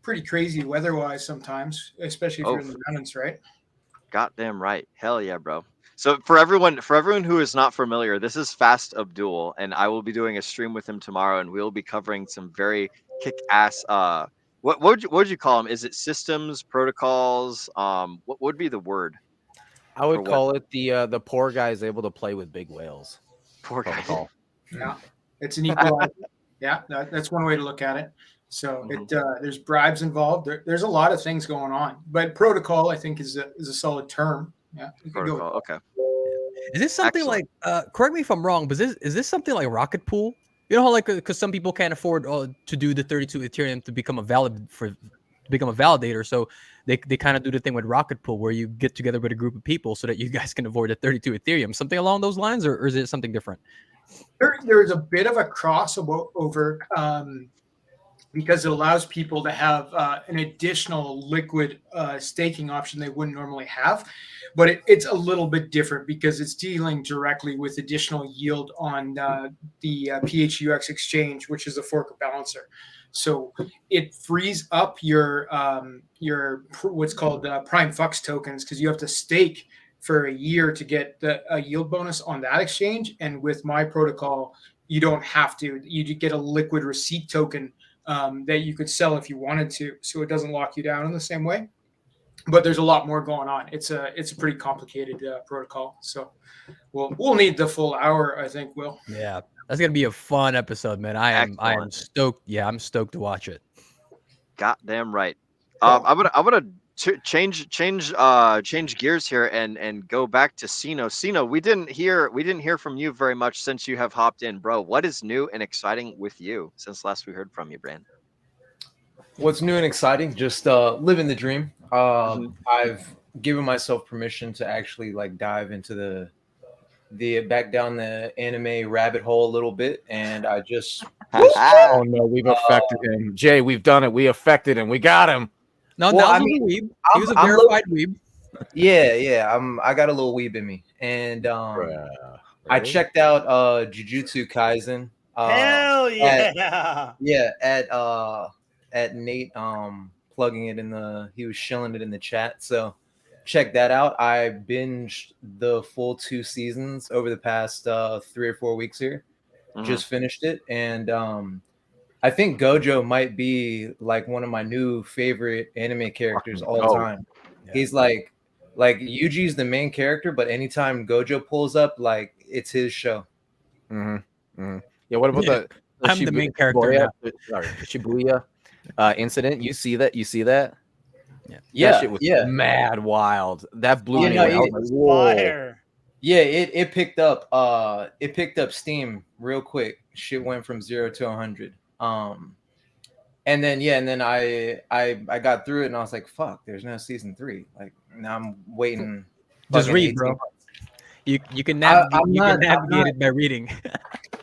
pretty crazy weather-wise sometimes, especially if you're in the mountains, right? Goddamn right. Hell yeah, bro. So for everyone who is not familiar, this is FastAbdoul, and I will be doing a stream with him tomorrow, and we'll be covering some very kick-ass what would you call them? Is it systems, protocols? What would be the word? I would call it the poor guy is able to play with big whales. Poor guy. Yeah, it's an equal. Yeah, that's one way to look at it. So there's bribes involved. There's a lot of things going on, but protocol I think is a solid term. Yeah, protocol. Okay. Is this something like? Correct me if I'm wrong, but is this something like Rocket Pool? You know how because some people can't afford to do the 32 Ethereum to become a validator, so they kind of do the thing with Rocket Pool where you get together with a group of people so that you guys can avoid the 32 Ethereum. Something along those lines, or is it something different? There's a bit of a crossover because it allows people to have an additional liquid staking option they wouldn't normally have, but it's a little bit different because it's dealing directly with additional yield on the PHUX exchange, which is a fork of Balancer. So it frees up your what's called prime FUX tokens because you have to stake for a year to get a yield bonus on that exchange. And with my protocol, you don't have to. You get a liquid receipt token that you could sell if you wanted to. So it doesn't lock you down in the same way. But there's a lot more going on. It's a pretty complicated protocol. So we'll need the full hour, I think, Will. Yeah, that's gonna be a fun episode, man. I am stoked. Yeah, I'm stoked to watch it. Goddamn right. I'm gonna change gears here and go back to Sino. Sino, we didn't hear from you very much since you have hopped in, bro. What is new and exciting with you since last we heard from you, Brand? What's new and exciting? Just living the dream. I've given myself permission to actually like dive into the back down the anime rabbit hole a little bit, and I just oh no, we've affected him. Jay, we've done it. We affected him. We got him. No, well, I mean, weeb. He was a verified weeb. Yeah. I got a little weeb in me, and I checked out Jujutsu Kaisen. Hell yeah! At Nate plugging it he was shilling it in the chat. So check that out. I binged the full 2 seasons over the past 3 or 4 weeks here. Just finished it, and I think Gojo might be like one of my new favorite anime characters all time. Yeah. He's like Yuji's the main character, but anytime Gojo pulls up, like it's his show. Yeah. What about the I'm the main character. Shibuya incident? You see that? Yeah. That shit was mad wild. That blew me away. Fire. Yeah, it picked up steam real quick. Shit went from 0 to 100. And then I got through it and I was like, fuck, there's no season 3. Like now I'm waiting. Just read, bro. You can navigate it by reading.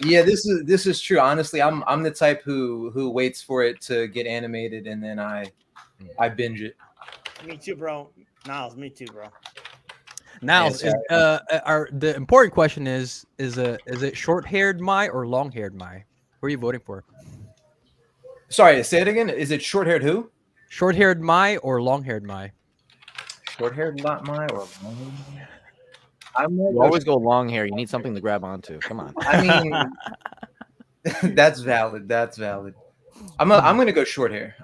Yeah, this is true. Honestly, I'm the type who waits for it to get animated and then I binge it. Me too, bro. Niles, me too, bro. Niles, the important question is it short-haired Mai or long-haired Mai? Who are you voting for? Sorry, say it again. Is it short-haired who? Short-haired Mai or long-haired Mai? Short-haired Mai or long-haired? You always go long hair. You need something to grab onto. Come on. I mean, that's valid. I'm gonna go short hair.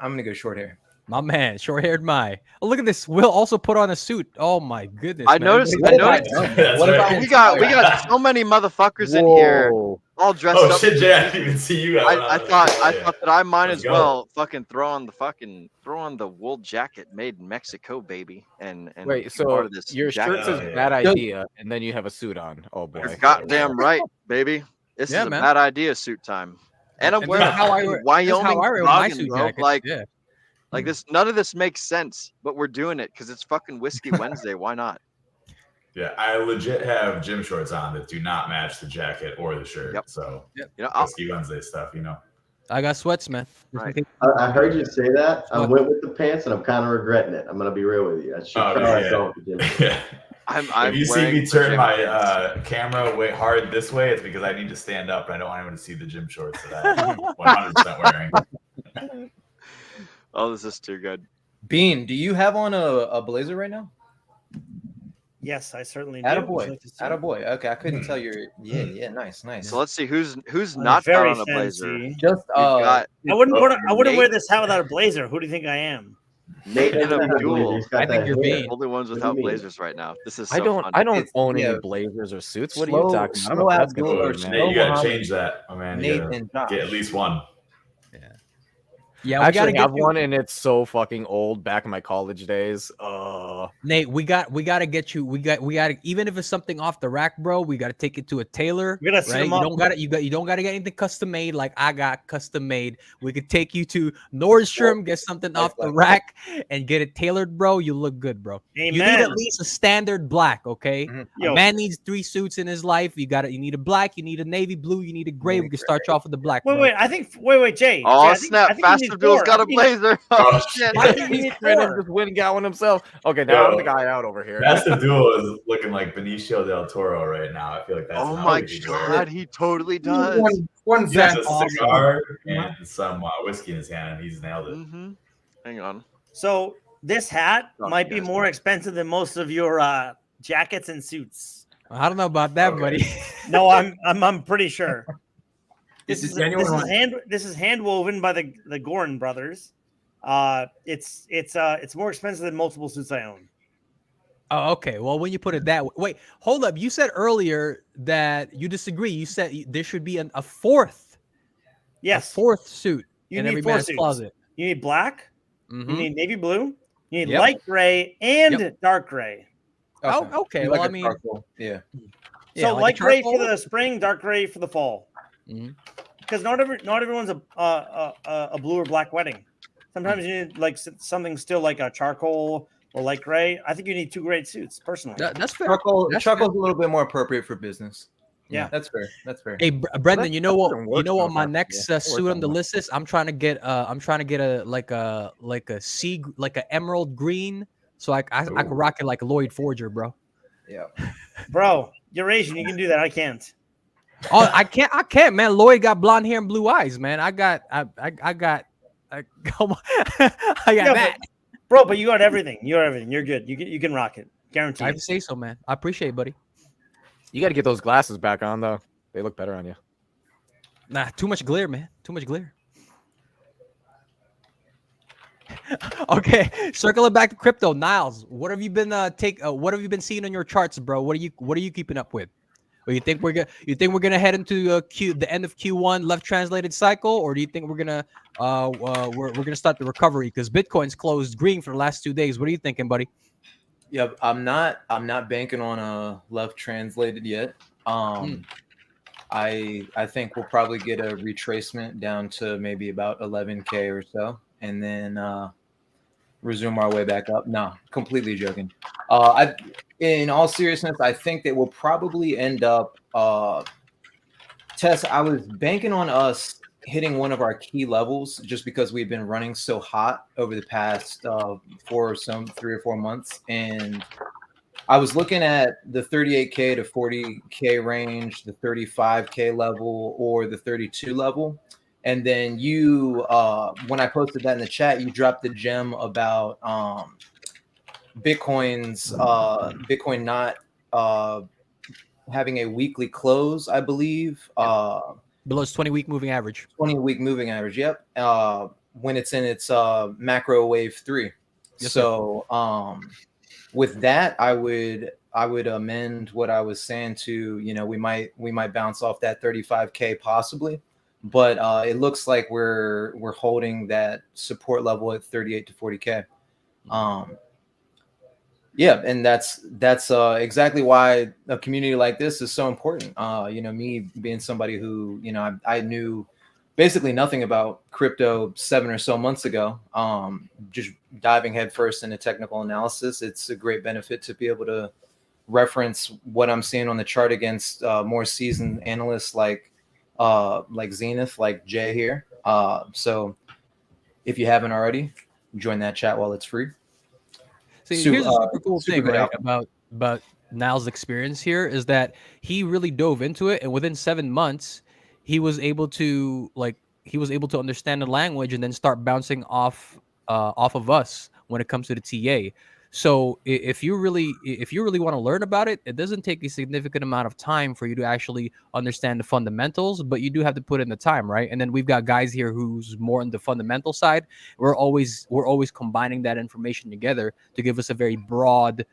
My man, short-haired Mai. Oh, look at this. Will also put on a suit. Oh my goodness. I noticed. We got so many motherfuckers in here, all dressed up. Oh shit, Jay! I didn't even see you. I thought that I might as well fucking throw on the wool jacket made in Mexico, baby. And wait, so your shirt says bad idea, and then you have a suit on. Oh boy. You're goddamn right, baby. This is a bad idea suit time. And I'm And wearing that's how I wear- that's how Wyoming I wear my jogging, suit bro. jackets, Like, yeah. like this. None of this makes sense, but we're doing it because it's fucking Whiskey Wednesday. Why not? Yeah, I legit have gym shorts on that do not match the jacket or the shirt. Yep. So, you know, I'll, Whiskey Wednesday stuff, you know. I got sweats, man. Right. I heard you say that. I went with the pants, and I'm kind of regretting it. I'm gonna be real with you. I should probably go with the gym. Yeah. I'm if you see wearing me turn pajama my pants. camera way hard this way, it's because I need to stand up and I don't want anyone to see the gym shorts that I'm 100% wearing. Oh, this is too good. Bean, do you have on a blazer right now? Yes, I certainly do. Attaboy. Attaboy. Okay, I couldn't tell your. Yeah, nice. So let's see who's I'm not got very on a blazer. fancy. Just We've got I wouldn't Nate wear this hat without a blazer. Who do you think I am? Nate and doesn't have Abdul. blazer, he's got I think that you're hair. Bean. Only ones What do without you mean? blazers right now. This is I so don't. fun. I don't It's- own yeah. any blazers or suits. What are Slow- you talking about? I'm slow a ass basketball Abdul or dude, man. Nate, you gotta Muhammad. change that, my man. Nate You gotta and Josh. get at least one. Yeah, I we gotta actually have get you, one, and it's so fucking old. Back in my college days. Nate. We gotta get you. We got even if it's something off the rack, bro. We gotta take it to a tailor. We gotta set right? him You up. don't gotta get anything custom made like I got custom made. We could take you to Nordstrom, get something off the rack, and get it tailored, bro. You look good, bro. You need Amen. at least a standard black, okay? Yo. A man needs 3 suits in his life. You need a black, you need a navy blue, you need a gray. We can start you off with the black. Wait, bro. wait. I think. Wait, Jay. Oh, Jay, snap. I think you need FastAbdoul's 4. got I a think you need- blazer. Oh, shit. I think you need Random 4. just went and got one himself. Okay, now I'm the Yo. guy out over here. FastAbdoul is looking like Benicio del Toro right now. I feel like that's Oh an my outfit he'd wear. god, he totally does. One He has fat a cigar and some whiskey in his hand, and he's nailed it. Mm-hmm. Hang on. So this hat Oh, might be yes. more expensive than most of your jackets and suits. I don't know about that, Okay. buddy. No, I'm pretty sure. It's a genuine one. This is hand woven by the Gorin brothers. It's more expensive than multiple suits I own. Oh, okay. Well, when you put it that way, wait, hold up. You said earlier that you disagree. You said there should be a fourth. Yes, a fourth suit you in need every 4 man's suits. closet. You need black. Mhm. You need navy blue. You need Yep. light gray and Yep. dark gray. Oh, okay. Like Well, a I mean, charcoal. Yeah. yeah, So like a light gray for charcoal? the spring, dark gray for the fall. Mhm. Because not everyone's a blue or black wedding. Sometimes you need like something still like a charcoal or light gray. I think you need 2 great suits personally. That's fair. Charcoal's That's a little bit more appropriate for business. Yeah. That's fair. That's fair. Hey, Brendan, you know what? doesn't You work know what? so My far. next Yeah, it suit works on the on list is. I'm trying to get a like a emerald green, so I could rock it like a Lloyd Forger, bro. Yeah. Bro, you're Asian. You can do that. I can't. Oh, I can't, man. Lloyd got blonde hair and blue eyes, man. I got come on, I got Yeah, that. Bro, but you got everything. You got everything. You're good. You can rock it. I Guaranteed. have to say so, man. I appreciate it, buddy. You got to get those glasses back on though. They look better on you. Nah, too much glare, man. Too much glare. Okay, circle it back to crypto. Niles, what have you been what have you been seeing on your charts, bro? What are you keeping up with? Or you think we're gonna head into the end of Q1 left translated cycle, or do you think we're gonna start the recovery because Bitcoin's closed green for the last 2 days? What are you thinking, buddy? Yeah, I'm not banking on a left translated yet. I think we'll probably get a retracement down to maybe about 11K or so, and then resume our way back up. No, completely joking. In all seriousness, I think that we'll probably end up. Tess, I was banking on us hitting one of our key levels just because we've been running so hot over the past 3 or 4 months, and I was looking at the 38K to 40K range, the 35K level, or the 32 level. And then you, when I posted that in the chat, you dropped the gem about Bitcoin not having a weekly close, I believe. Below its 20-week moving average. 20-week moving average, yep. When it's in its macro wave 3. Yes, so with that, I would amend what I was saying to, we might bounce off that 35K possibly, but it looks like we're holding that support level at 38 to 40K. Yeah, and that's exactly why a community like this is so important. Me being somebody who, I knew basically nothing about crypto 7 or so months ago, just diving headfirst into technical analysis, it's a great benefit to be able to reference what I'm seeing on the chart against more seasoned analysts like Zenith, like Jay here. So if you haven't already, join that chat while it's free. See, here's a super cool thing, right, about Niall's experience here is that he really dove into it, and within 7 months, he was able to understand the language and then start bouncing off of us when it comes to the TA. So if you really want to learn about it, it doesn't take a significant amount of time for you to actually understand the fundamentals, but you do have to put in the time, right? And then we've got guys here who's more on the fundamental side. We're always combining that information together to give us a very broad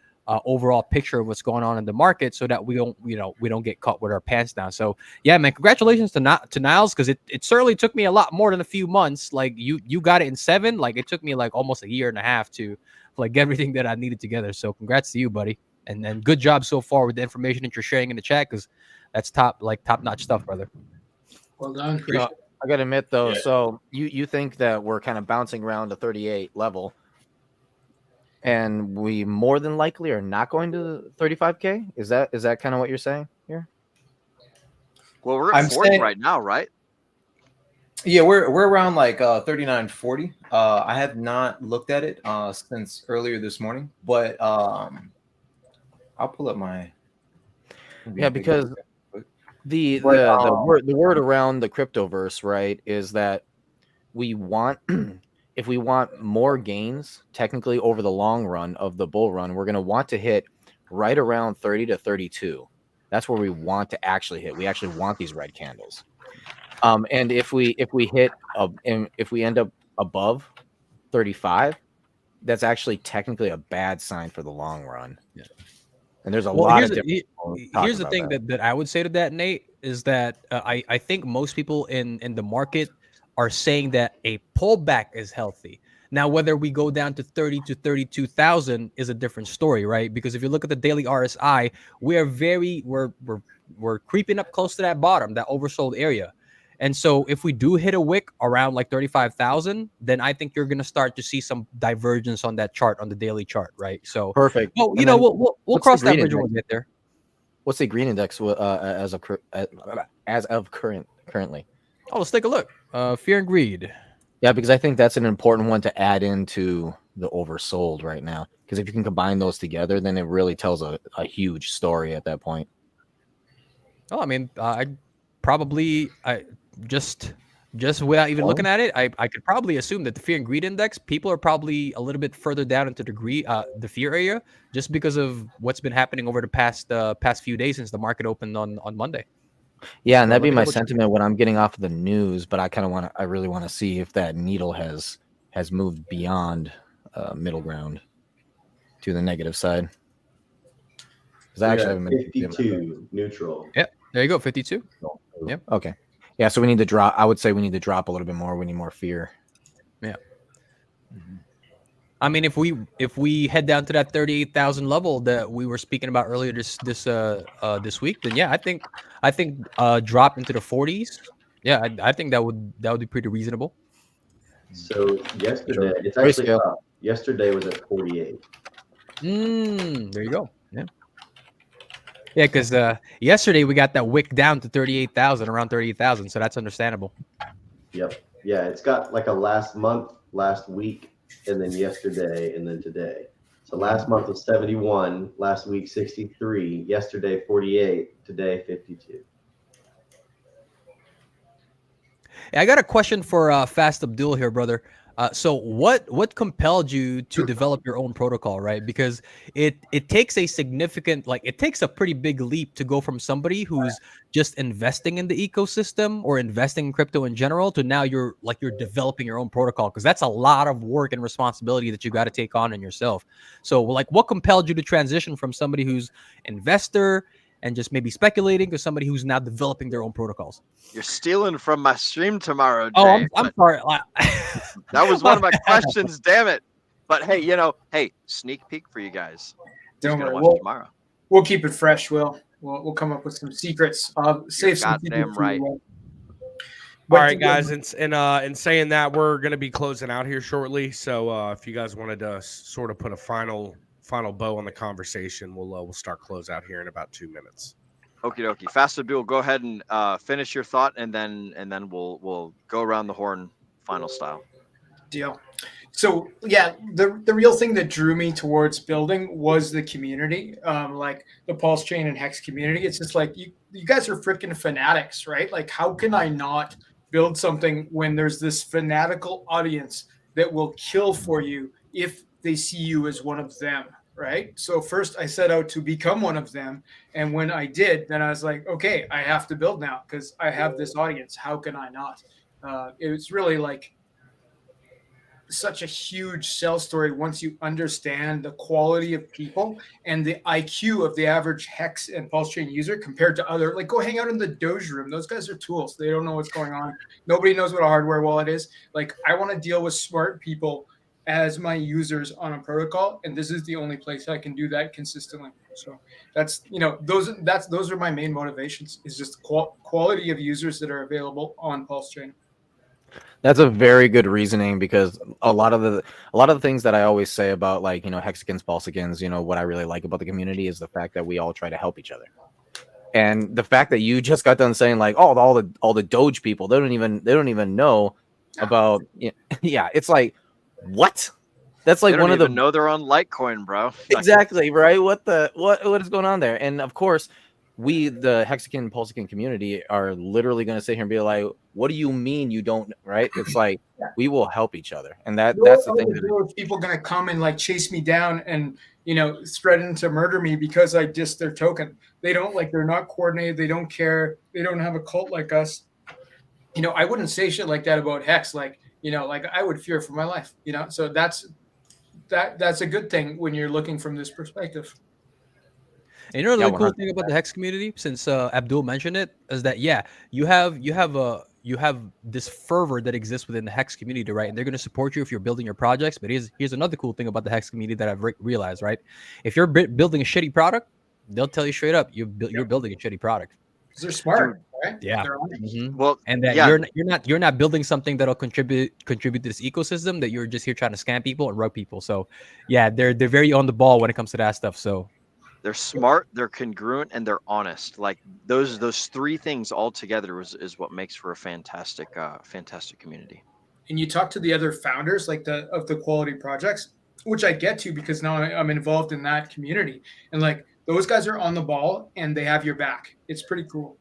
overall picture of what's going on in the market, so that we don't get caught with our pants down. So yeah, man, congratulations to Niles, because it certainly took me a lot more than a few months. Like you got it in 7. Like it took me like almost a year and a half to like get everything that I needed together. So congrats to you, buddy, and good job so far with the information that you're sharing in the chat, because that's top notch stuff, brother. Well done. I gotta admit though, so you think that we're kind of bouncing around the 38 level, and we more than likely are not going to 35K? Is that kind of what you're saying here? Well, we're at 40 right now, right? Yeah, we're around like 39.40. I have not looked at it since earlier this morning, but I'll pull up my. Yeah, because the word around the cryptoverse, right, is that we want if we want more gains technically over the long run of the bull run, we're going to want to hit right around 30 to 32. That's where we want to actually hit. We actually want these red candles. And if we end up above 35, that's actually technically a bad sign for the long run. Yeah. And there's a lot of different. Here's the thing that I would say to that, Nate, is that I think most people in the market are saying that a pullback is healthy. Now, whether we go down to 30 to 32,000 is a different story, right? Because if you look at the daily RSI, we're creeping up close to that bottom, that oversold area. And so if we do hit a wick around like 35,000, then I think you're going to start to see some divergence on that chart, on the daily chart, right? So perfect. Well, we'll cross that bridge when we get there. What's the green index as of currently? Oh, let's take a look. Fear and greed. Yeah, because I think that's an important one to add into the oversold right now. Because if you can combine those together, then it really tells a huge story at that point. Oh, I mean, just without even looking at it, I could probably assume that the fear and greed index, people are probably a little bit further down into the fear area, just because of what's been happening over the past few days since the market opened on Monday. Yeah, and that'd be my sentiment when I'm getting off of the news, but I really want to see if that needle has moved beyond middle ground to the negative side. Because I actually haven't been 52 neutral. Yep, there you go, 52. Yep. Okay. Yeah, so we need to drop. I would say we need to drop a little bit more. We need more fear. Yeah. I mean, if we head down to that 38,000 level that we were speaking about earlier this week, then yeah, I think drop into the 40s. Yeah, I think that would be pretty reasonable. So yesterday, it's actually up. Yesterday was at 48. There you go. Yeah. Yeah, because yesterday we got that wick down to 38,000, around 38,000, so that's understandable. Yep. Yeah, it's got like a last month, last week, and then yesterday, and then today. So last month was 71, last week 63, yesterday 48, today 52. I got a question for FastAbdoul here, brother. So what compelled you to develop your own protocol, right? Because it takes a significant, it takes a pretty big leap to go from somebody who's just investing in the ecosystem or investing in crypto in general to now you're developing your own protocol, because that's a lot of work and responsibility that you got to take on in yourself. So what compelled you to transition from somebody who's investor and just maybe speculating to somebody who's now developing their own protocols? You're stealing from my stream tomorrow, Jay. Oh, I'm sorry. That was one of my questions, damn it. But hey, sneak peek for you guys. Don't worry, watch tomorrow. We'll keep it fresh, Will. We'll come up with some secrets. Save some goddamn right. All right, guys, and saying that, we're going to be closing out here shortly. So if you guys wanted to sort of put a final bow on the conversation, we'll start close out here in about 2 minutes. Okie dokie. FastAbdoul, go ahead and finish your thought, and then we'll go around the horn final style. Deal. So yeah, the real thing that drew me towards building was the community, like the Pulse Chain and Hex community. It's just like you guys are freaking fanatics, right? Like, how can I not build something when there's this fanatical audience that will kill for you if they see you as one of them, right? So first I set out to become one of them, and when I did, then I was like, okay, I have to build now because I have this audience. How can I not? It was really like such a huge sell story once you understand the quality of people and the IQ of the average Hex and Pulse Chain user compared to other, like, go hang out in the Doge room. Those guys are tools. They don't know what's going on. Nobody knows what a hardware wallet is. Like, I want to deal with smart people as my users on a protocol, and this is the only place I can do that consistently. So that's, those are my main motivations, is just quality of users that are available on Pulse Chain. That's a very good reasoning, because a lot of the things that I always say about, like, Hexicans, Pulsicans, what I really like about the community is the fact that we all try to help each other. And the fact that you just got done saying, like, oh, all the Doge people, they don't even know about, yeah, it's like, what? That's like one of the know they're on Litecoin, bro. Exactly, right? What is going on there? And of course, we, the Hexican Pulsican community, are literally going to sit here and be like, what do you mean you don't, right? It's like, we will help each other. And that's the thing. That people going to come and, like, chase me down and, threaten to murder me because I dissed their token. They don't, like, they're not coordinated. They don't care. They don't have a cult like us. I wouldn't say shit like that about Hex. Like, like, I would fear for my life, so that's a good thing when you're looking from this perspective. And the really cool thing about the Hex community, since Abdul mentioned it, is that you have this fervor that exists within the Hex community, right? And they're going to support you if you're building your projects. But here's another cool thing about the Hex community that I've realized, right? If you're building a shitty product, they'll tell you straight up you're building a shitty product. Because they're smart, right? Yeah. Mm-hmm. Well, and that you're not building something that'll contribute to this ecosystem, that you're just here trying to scam people and rug people. So yeah, they're very on the ball when it comes to that stuff. So they're smart, they're congruent, and they're honest. Like, those three things all together is what makes for a fantastic community. And you talk to the other founders, like of the quality projects, which I get to because now I'm involved in that community, and, like, those guys are on the ball and they have your back. It's pretty cool.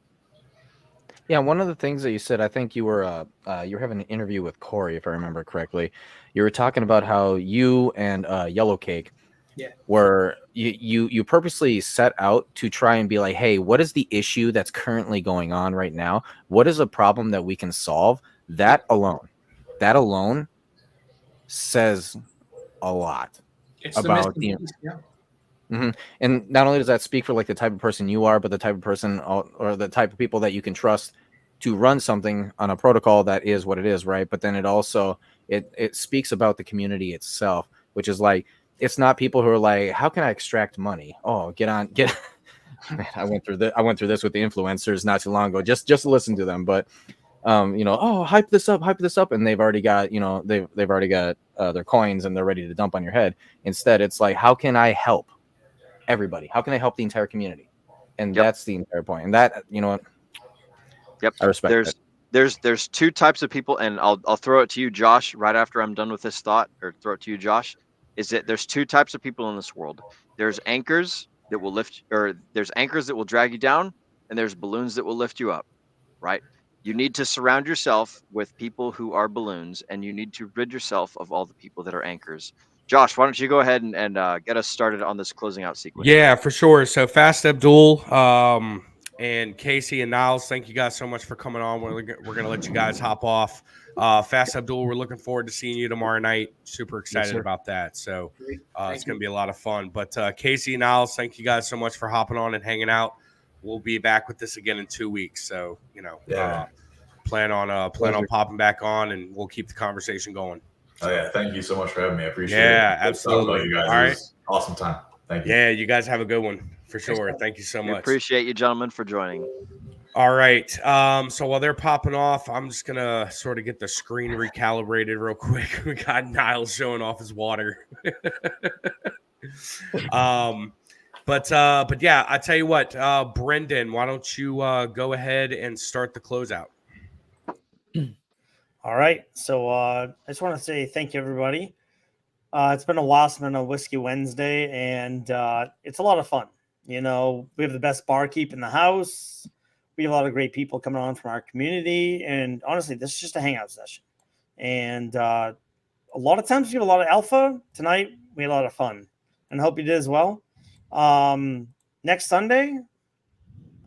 Yeah, one of the things that you said, I think you were having an interview with Corey, if I remember correctly. You were talking about how you and Yellow Cake were you purposely set out to try and be like, hey, what is the issue that's currently going on right now? What is a problem that we can solve? That alone says a lot about Mm-hmm. And not only does that speak for, like, the type of person you are, but the type of person or the type of people that you can trust to run something on a protocol that is what it is, right? But then it also it speaks about the community itself, which is like, it's not people who are like, how can I extract money? Oh, get. Man, I went through this with the influencers not too long ago. Just listen to them, but oh, hype this up, and they've already got they've already got their coins and they're ready to dump on your head. Instead, it's like, how can I help everybody? How can I help the entire community? And that's the entire point. And that, I respect it. There's two types of people, and I'll throw it to you, Josh, right after I'm done with this thought, or throw it to you, Josh. Is that there's two types of people in this world. There's anchors that will there's anchors that will drag you down, and there's balloons that will lift you up, right? You need to surround yourself with people who are balloons, and you need to rid yourself of all the people that are anchors. Josh, why don't you go ahead and get us started on this closing out sequence? Yeah, for sure. So FastAbdoul, and Casey and Niles, thank you guys so much for coming on. We're going to let you guys hop off. FastAbdoul, we're looking forward to seeing you tomorrow night. Super excited about that. So it's going to be a lot of fun. But Casey and Niles, thank you guys so much for hopping on and hanging out. We'll be back with this again in 2 weeks. So, plan on popping back on, and we'll keep the conversation going. Oh yeah, thank you so much for having me. I appreciate it. Yeah, absolutely. You guys. All right. It was awesome time. Thank you. Yeah, you guys have a good one for sure. Thank you so much. Appreciate you, gentlemen, for joining. All right. So while they're popping off, I'm just gonna sort of get the screen recalibrated real quick. We got Niles showing off his water. But yeah, I tell you what, Brendan, why don't you go ahead and start the closeout? All right. So I just want to say thank you, everybody. It's been a while since I've been on Whiskey Wednesday, and it's a lot of fun. You know, we have the best barkeep in the house. We have a lot of great people coming on from our community, and honestly, this is just a hangout session. And a lot of times we get a lot of alpha. Tonight we had a lot of fun, and I hope you did as well. Next Sunday,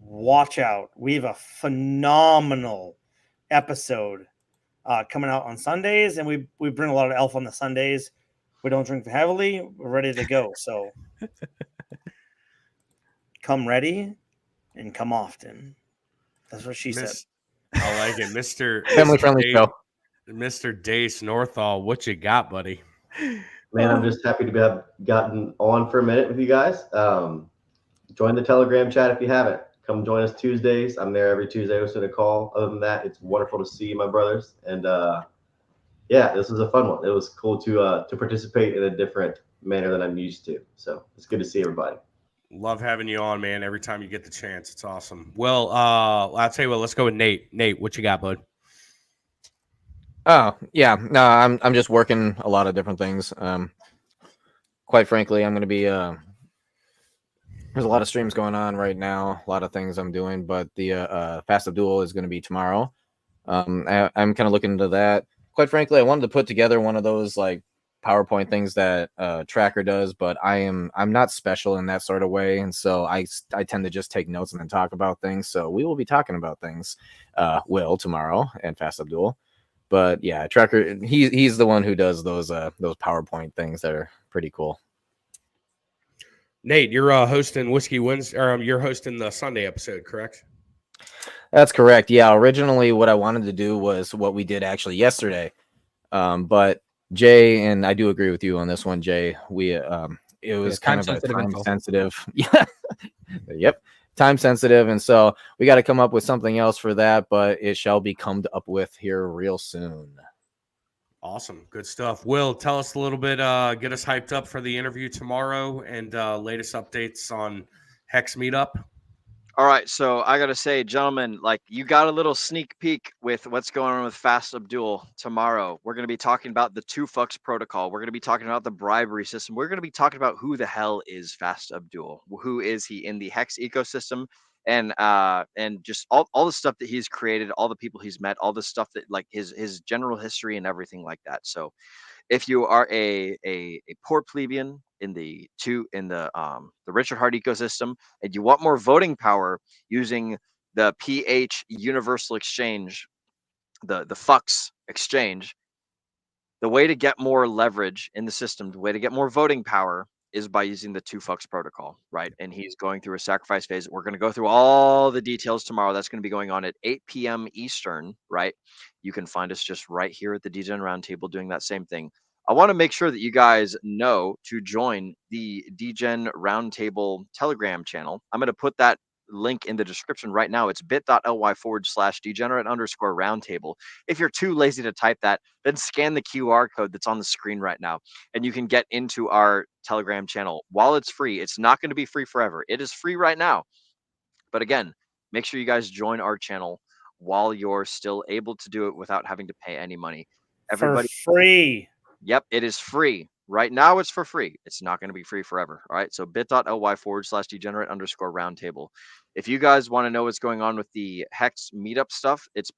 watch out. We have a phenomenal episode coming out on Sundays, and we bring a lot of alpha on the Sundays. We don't drink heavily. We're ready to go. So come ready and come often. That's what she said. I like it, Mr. Family friendly show. Mr. Dace Northal, what you got, buddy? Man, I'm just happy to have gotten on for a minute with you guys. Join the Telegram chat if you haven't. Come join us Tuesdays. I'm there every Tuesday hosting a call. Other than that, it's wonderful to see my brothers. And yeah, this was a fun one. It was cool to participate in a different manner than I'm used to. So it's good to see everybody. Love having you on, man. Every time you get the chance, it's awesome. Well, I'll tell you what. Let's go with Nate. Nate, what you got, bud? Oh yeah, no, I'm just working a lot of different things. Quite frankly, I'm going to be there's a lot of streams going on right now, a lot of things I'm doing, but the FastAbdoul is going to be tomorrow. I'm kind of looking into that. Quite frankly, I wanted to put together one of those like PowerPoint things that Tracker does, but I'm not special in that sort of way, and so I tend to just take notes and then talk about things. So we will be talking about things, tomorrow and FastAbdoul. But yeah, Tracker, he's the one who does those PowerPoint things that are pretty cool. Nate, you're hosting Whiskey Wednesday, or you're hosting the Sunday episode, correct? That's correct. Yeah, originally what I wanted to do was what we did actually yesterday. But Jay, and I do agree with you on this one, Jay. It was kind of a time sensitive. Yeah. Yep. Time sensitive. And so we got to come up with something else for that, but it shall be come up with here real soon. Awesome. Good stuff. Will, tell us a little bit, get us hyped up for the interview tomorrow and latest updates on Hex Meetup. All right, so I gotta say, gentlemen, like you got a little sneak peek with what's going on with FastAbdoul tomorrow. We're gonna be talking about the 2FUCks protocol. We're gonna be talking about the bribery system. We're gonna be talking about who the hell is FastAbdoul. Who is he in the Hex ecosystem, and just all the stuff that he's created, all the people he's met, all the stuff that like his general history and everything like that. So if you are a poor plebeian in the Richard Hart ecosystem and you want more voting power using the PH Universal Exchange, the FUCks exchange, the way to get more leverage in the system, the way to get more voting power is by using the 2FUCks protocol, right? And he's going through a sacrifice phase. We're going to go through all the details tomorrow. That's going to be going on at 8 p.m. Eastern, right? You can find us just right here at the DGen Roundtable doing that same thing. I want to make sure that you guys know to join the DGen Roundtable Telegram channel. I'm going to put that link in the description right now. It's bit.ly/degenerate_roundtable. If you're too lazy to type that, then scan the QR code that's on the screen right now, and you can get into our Telegram channel. While it's free, it's not going to be free forever. It is free right now. But again, make sure you guys join our channel while you're still able to do it without having to pay any money. Everybody, for free. Yep, it is free. Right now, it's for free. It's not going to be free forever. All right. So bit.ly/degenerate_roundtable. If you guys want to know what's going on with the Hex Meetup stuff, it's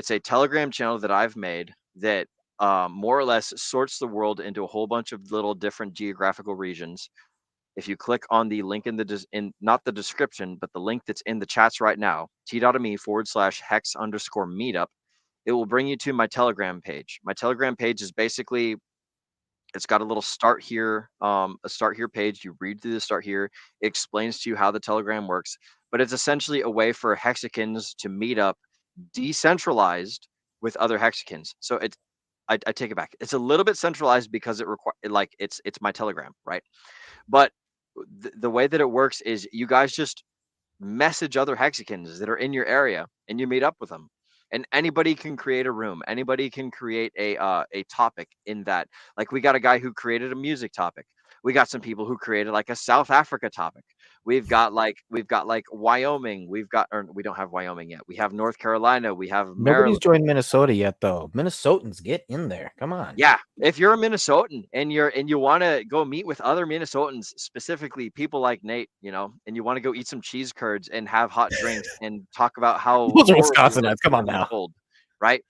a Telegram channel that I've made that more or less sorts the world into a whole bunch of little different geographical regions. If you click on the link in not the description, but the link that's in the chats right now, t.me/hex_meetup, it will bring you to my Telegram page. My Telegram page is basically, it's got a little start here page. You read through the start here. It explains to you how the Telegram works, but it's essentially a way for Hexicans to meet up decentralized with other Hexicans. So I take it back. It's a little bit centralized because it's my Telegram, right? But the way that it works is you guys just message other Hexicans that are in your area, and you meet up with them. And anybody can create a room. Anybody can create a topic in that. Like, we got a guy who created a music topic. We got some people who created like a South Africa topic. We've got like Wyoming. We don't have Wyoming yet. We have North Carolina. We have Nobody's Maryland. joined Minnesota yet, though. Minnesotans, get in there. Come on. Yeah, if you're a Minnesotan and you want to go meet with other Minnesotans, specifically people like Nate, and you want to go eat some cheese curds and have hot drinks and talk about how Those are horrible Wisconsinites. that's Come on been now. told, right?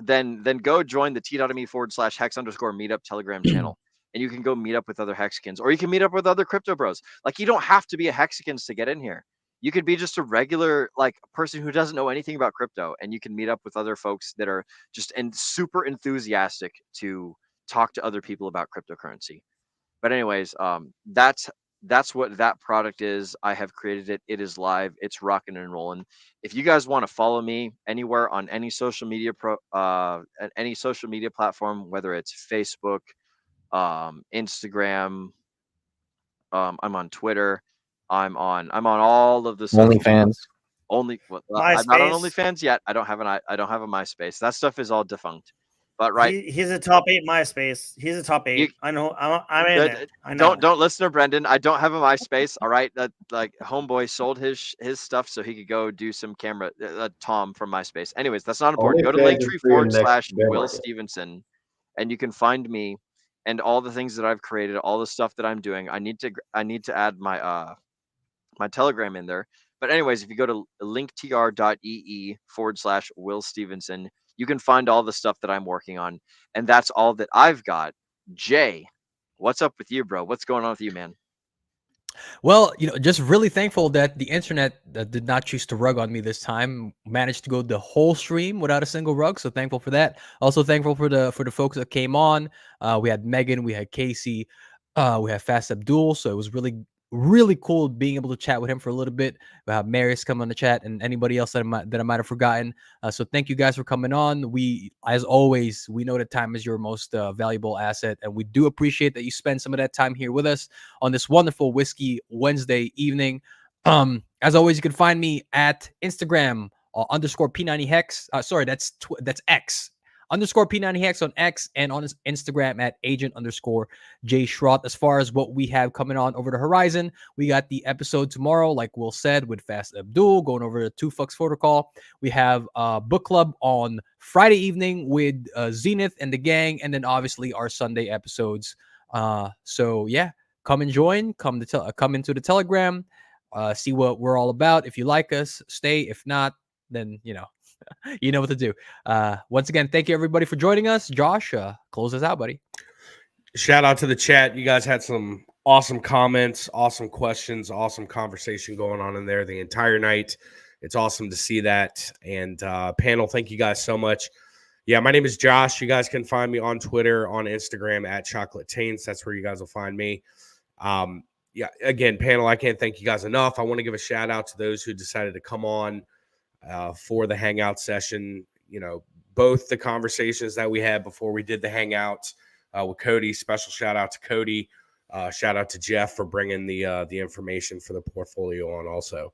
Then go join the t.me/hex_meetup Telegram channel. And you can go meet up with other Hexicans, or you can meet up with other crypto bros. Like, you don't have to be a Hexicans to get in here. You could be just a regular person who doesn't know anything about crypto, and you can meet up with other folks that are just super enthusiastic to talk to other people about cryptocurrency. But anyways, that's what that product is. I have created it. It is live. It's rocking and rolling. If you guys want to follow me anywhere on any social media platform, whether it's Facebook, Instagram, I'm on Twitter, I'm on all of the social OnlyFans. I'm not on OnlyFans yet. I don't have a MySpace. That stuff is all defunct. But he's a top 8 MySpace. He's a top 8. I know. I'm in it. I know. Don't listen to Brendan. I don't have a MySpace. All right, that homeboy sold his stuff so he could go do some camera. Tom from MySpace. Anyways, that's not important. Go to Linktree/Will Stevenson, and you can find me and all the things that I've created, all the stuff that I'm doing. I need to add my my Telegram in there. But anyways, if you go to linktr.ee/Will Stevenson, you can find all the stuff that I'm working on. And that's all that I've got. Jay, what's up with you, bro? What's going on with you, man? Well, just really thankful that the internet did not choose to rug on me this time. Managed to go the whole stream without a single rug, so thankful for that. Also thankful for the folks that came on. We had Megan, we had Casey, we had FastAbdoul, so it was really cool being able to chat with him for a little bit. We have Marius come on the chat, and anybody else that I might have forgotten. So thank you guys for coming on. We, as always, we know that time is your most valuable asset, and we do appreciate that you spend some of that time here with us on this wonderful Whiskey Wednesday evening. As always, you can find me at Instagram _P90Hex. Sorry, that's X. _P90Hex on X, and on his Instagram at agent_J Schrott. As far as what we have coming on over the horizon, we got the episode tomorrow, like Will said, with FastAbdoul, going over the 2 Fucks protocol. We have book club on Friday evening with Zenith and the gang, and then obviously our Sunday episodes. So yeah, come and join. Come into the Telegram. See what we're all about. If you like us, stay. If not, then you know what to do. Once again, thank you everybody for joining us. Josh, close us out, buddy. Shout out to the chat. You guys had some awesome comments, awesome questions, awesome conversation going on in there the entire night. It's awesome to see that. And panel, thank you guys so much. Yeah, my name is Josh. You guys can find me on Twitter, on Instagram at Chocolate Taints. That's where you guys will find me. Yeah, again, panel, I can't thank you guys enough. I want to give a shout out to those who decided to come on for the hangout session. Both the conversations that we had before we did the hangout with Cody. Special shout out to Cody. Shout out to Jeff for bringing the information for the portfolio on also.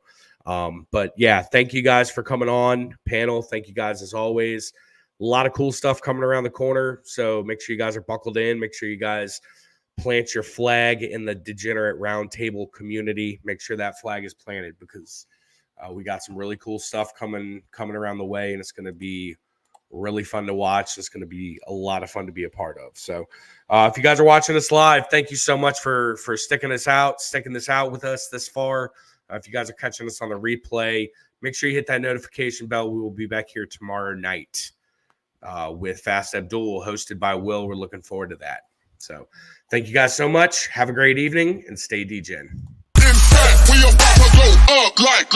But yeah, thank you guys for coming on. Panel, thank you guys as always. A lot of cool stuff coming around the corner, so make sure you guys are buckled in. Make sure you guys plant your flag in the Degenerate Roundtable community. Make sure that flag is planted, because we got some really cool stuff coming around the way, and it's going to be really fun to watch. It's going to be a lot of fun to be a part of. So if you guys are watching us live, thank you so much for sticking this out with us this far. If you guys are catching us on the replay, make sure you hit that notification bell. We will be back here tomorrow night with FastAbdoul, hosted by Will. We're looking forward to that. So thank you guys so much. Have a great evening and stay DGen. We about to go up like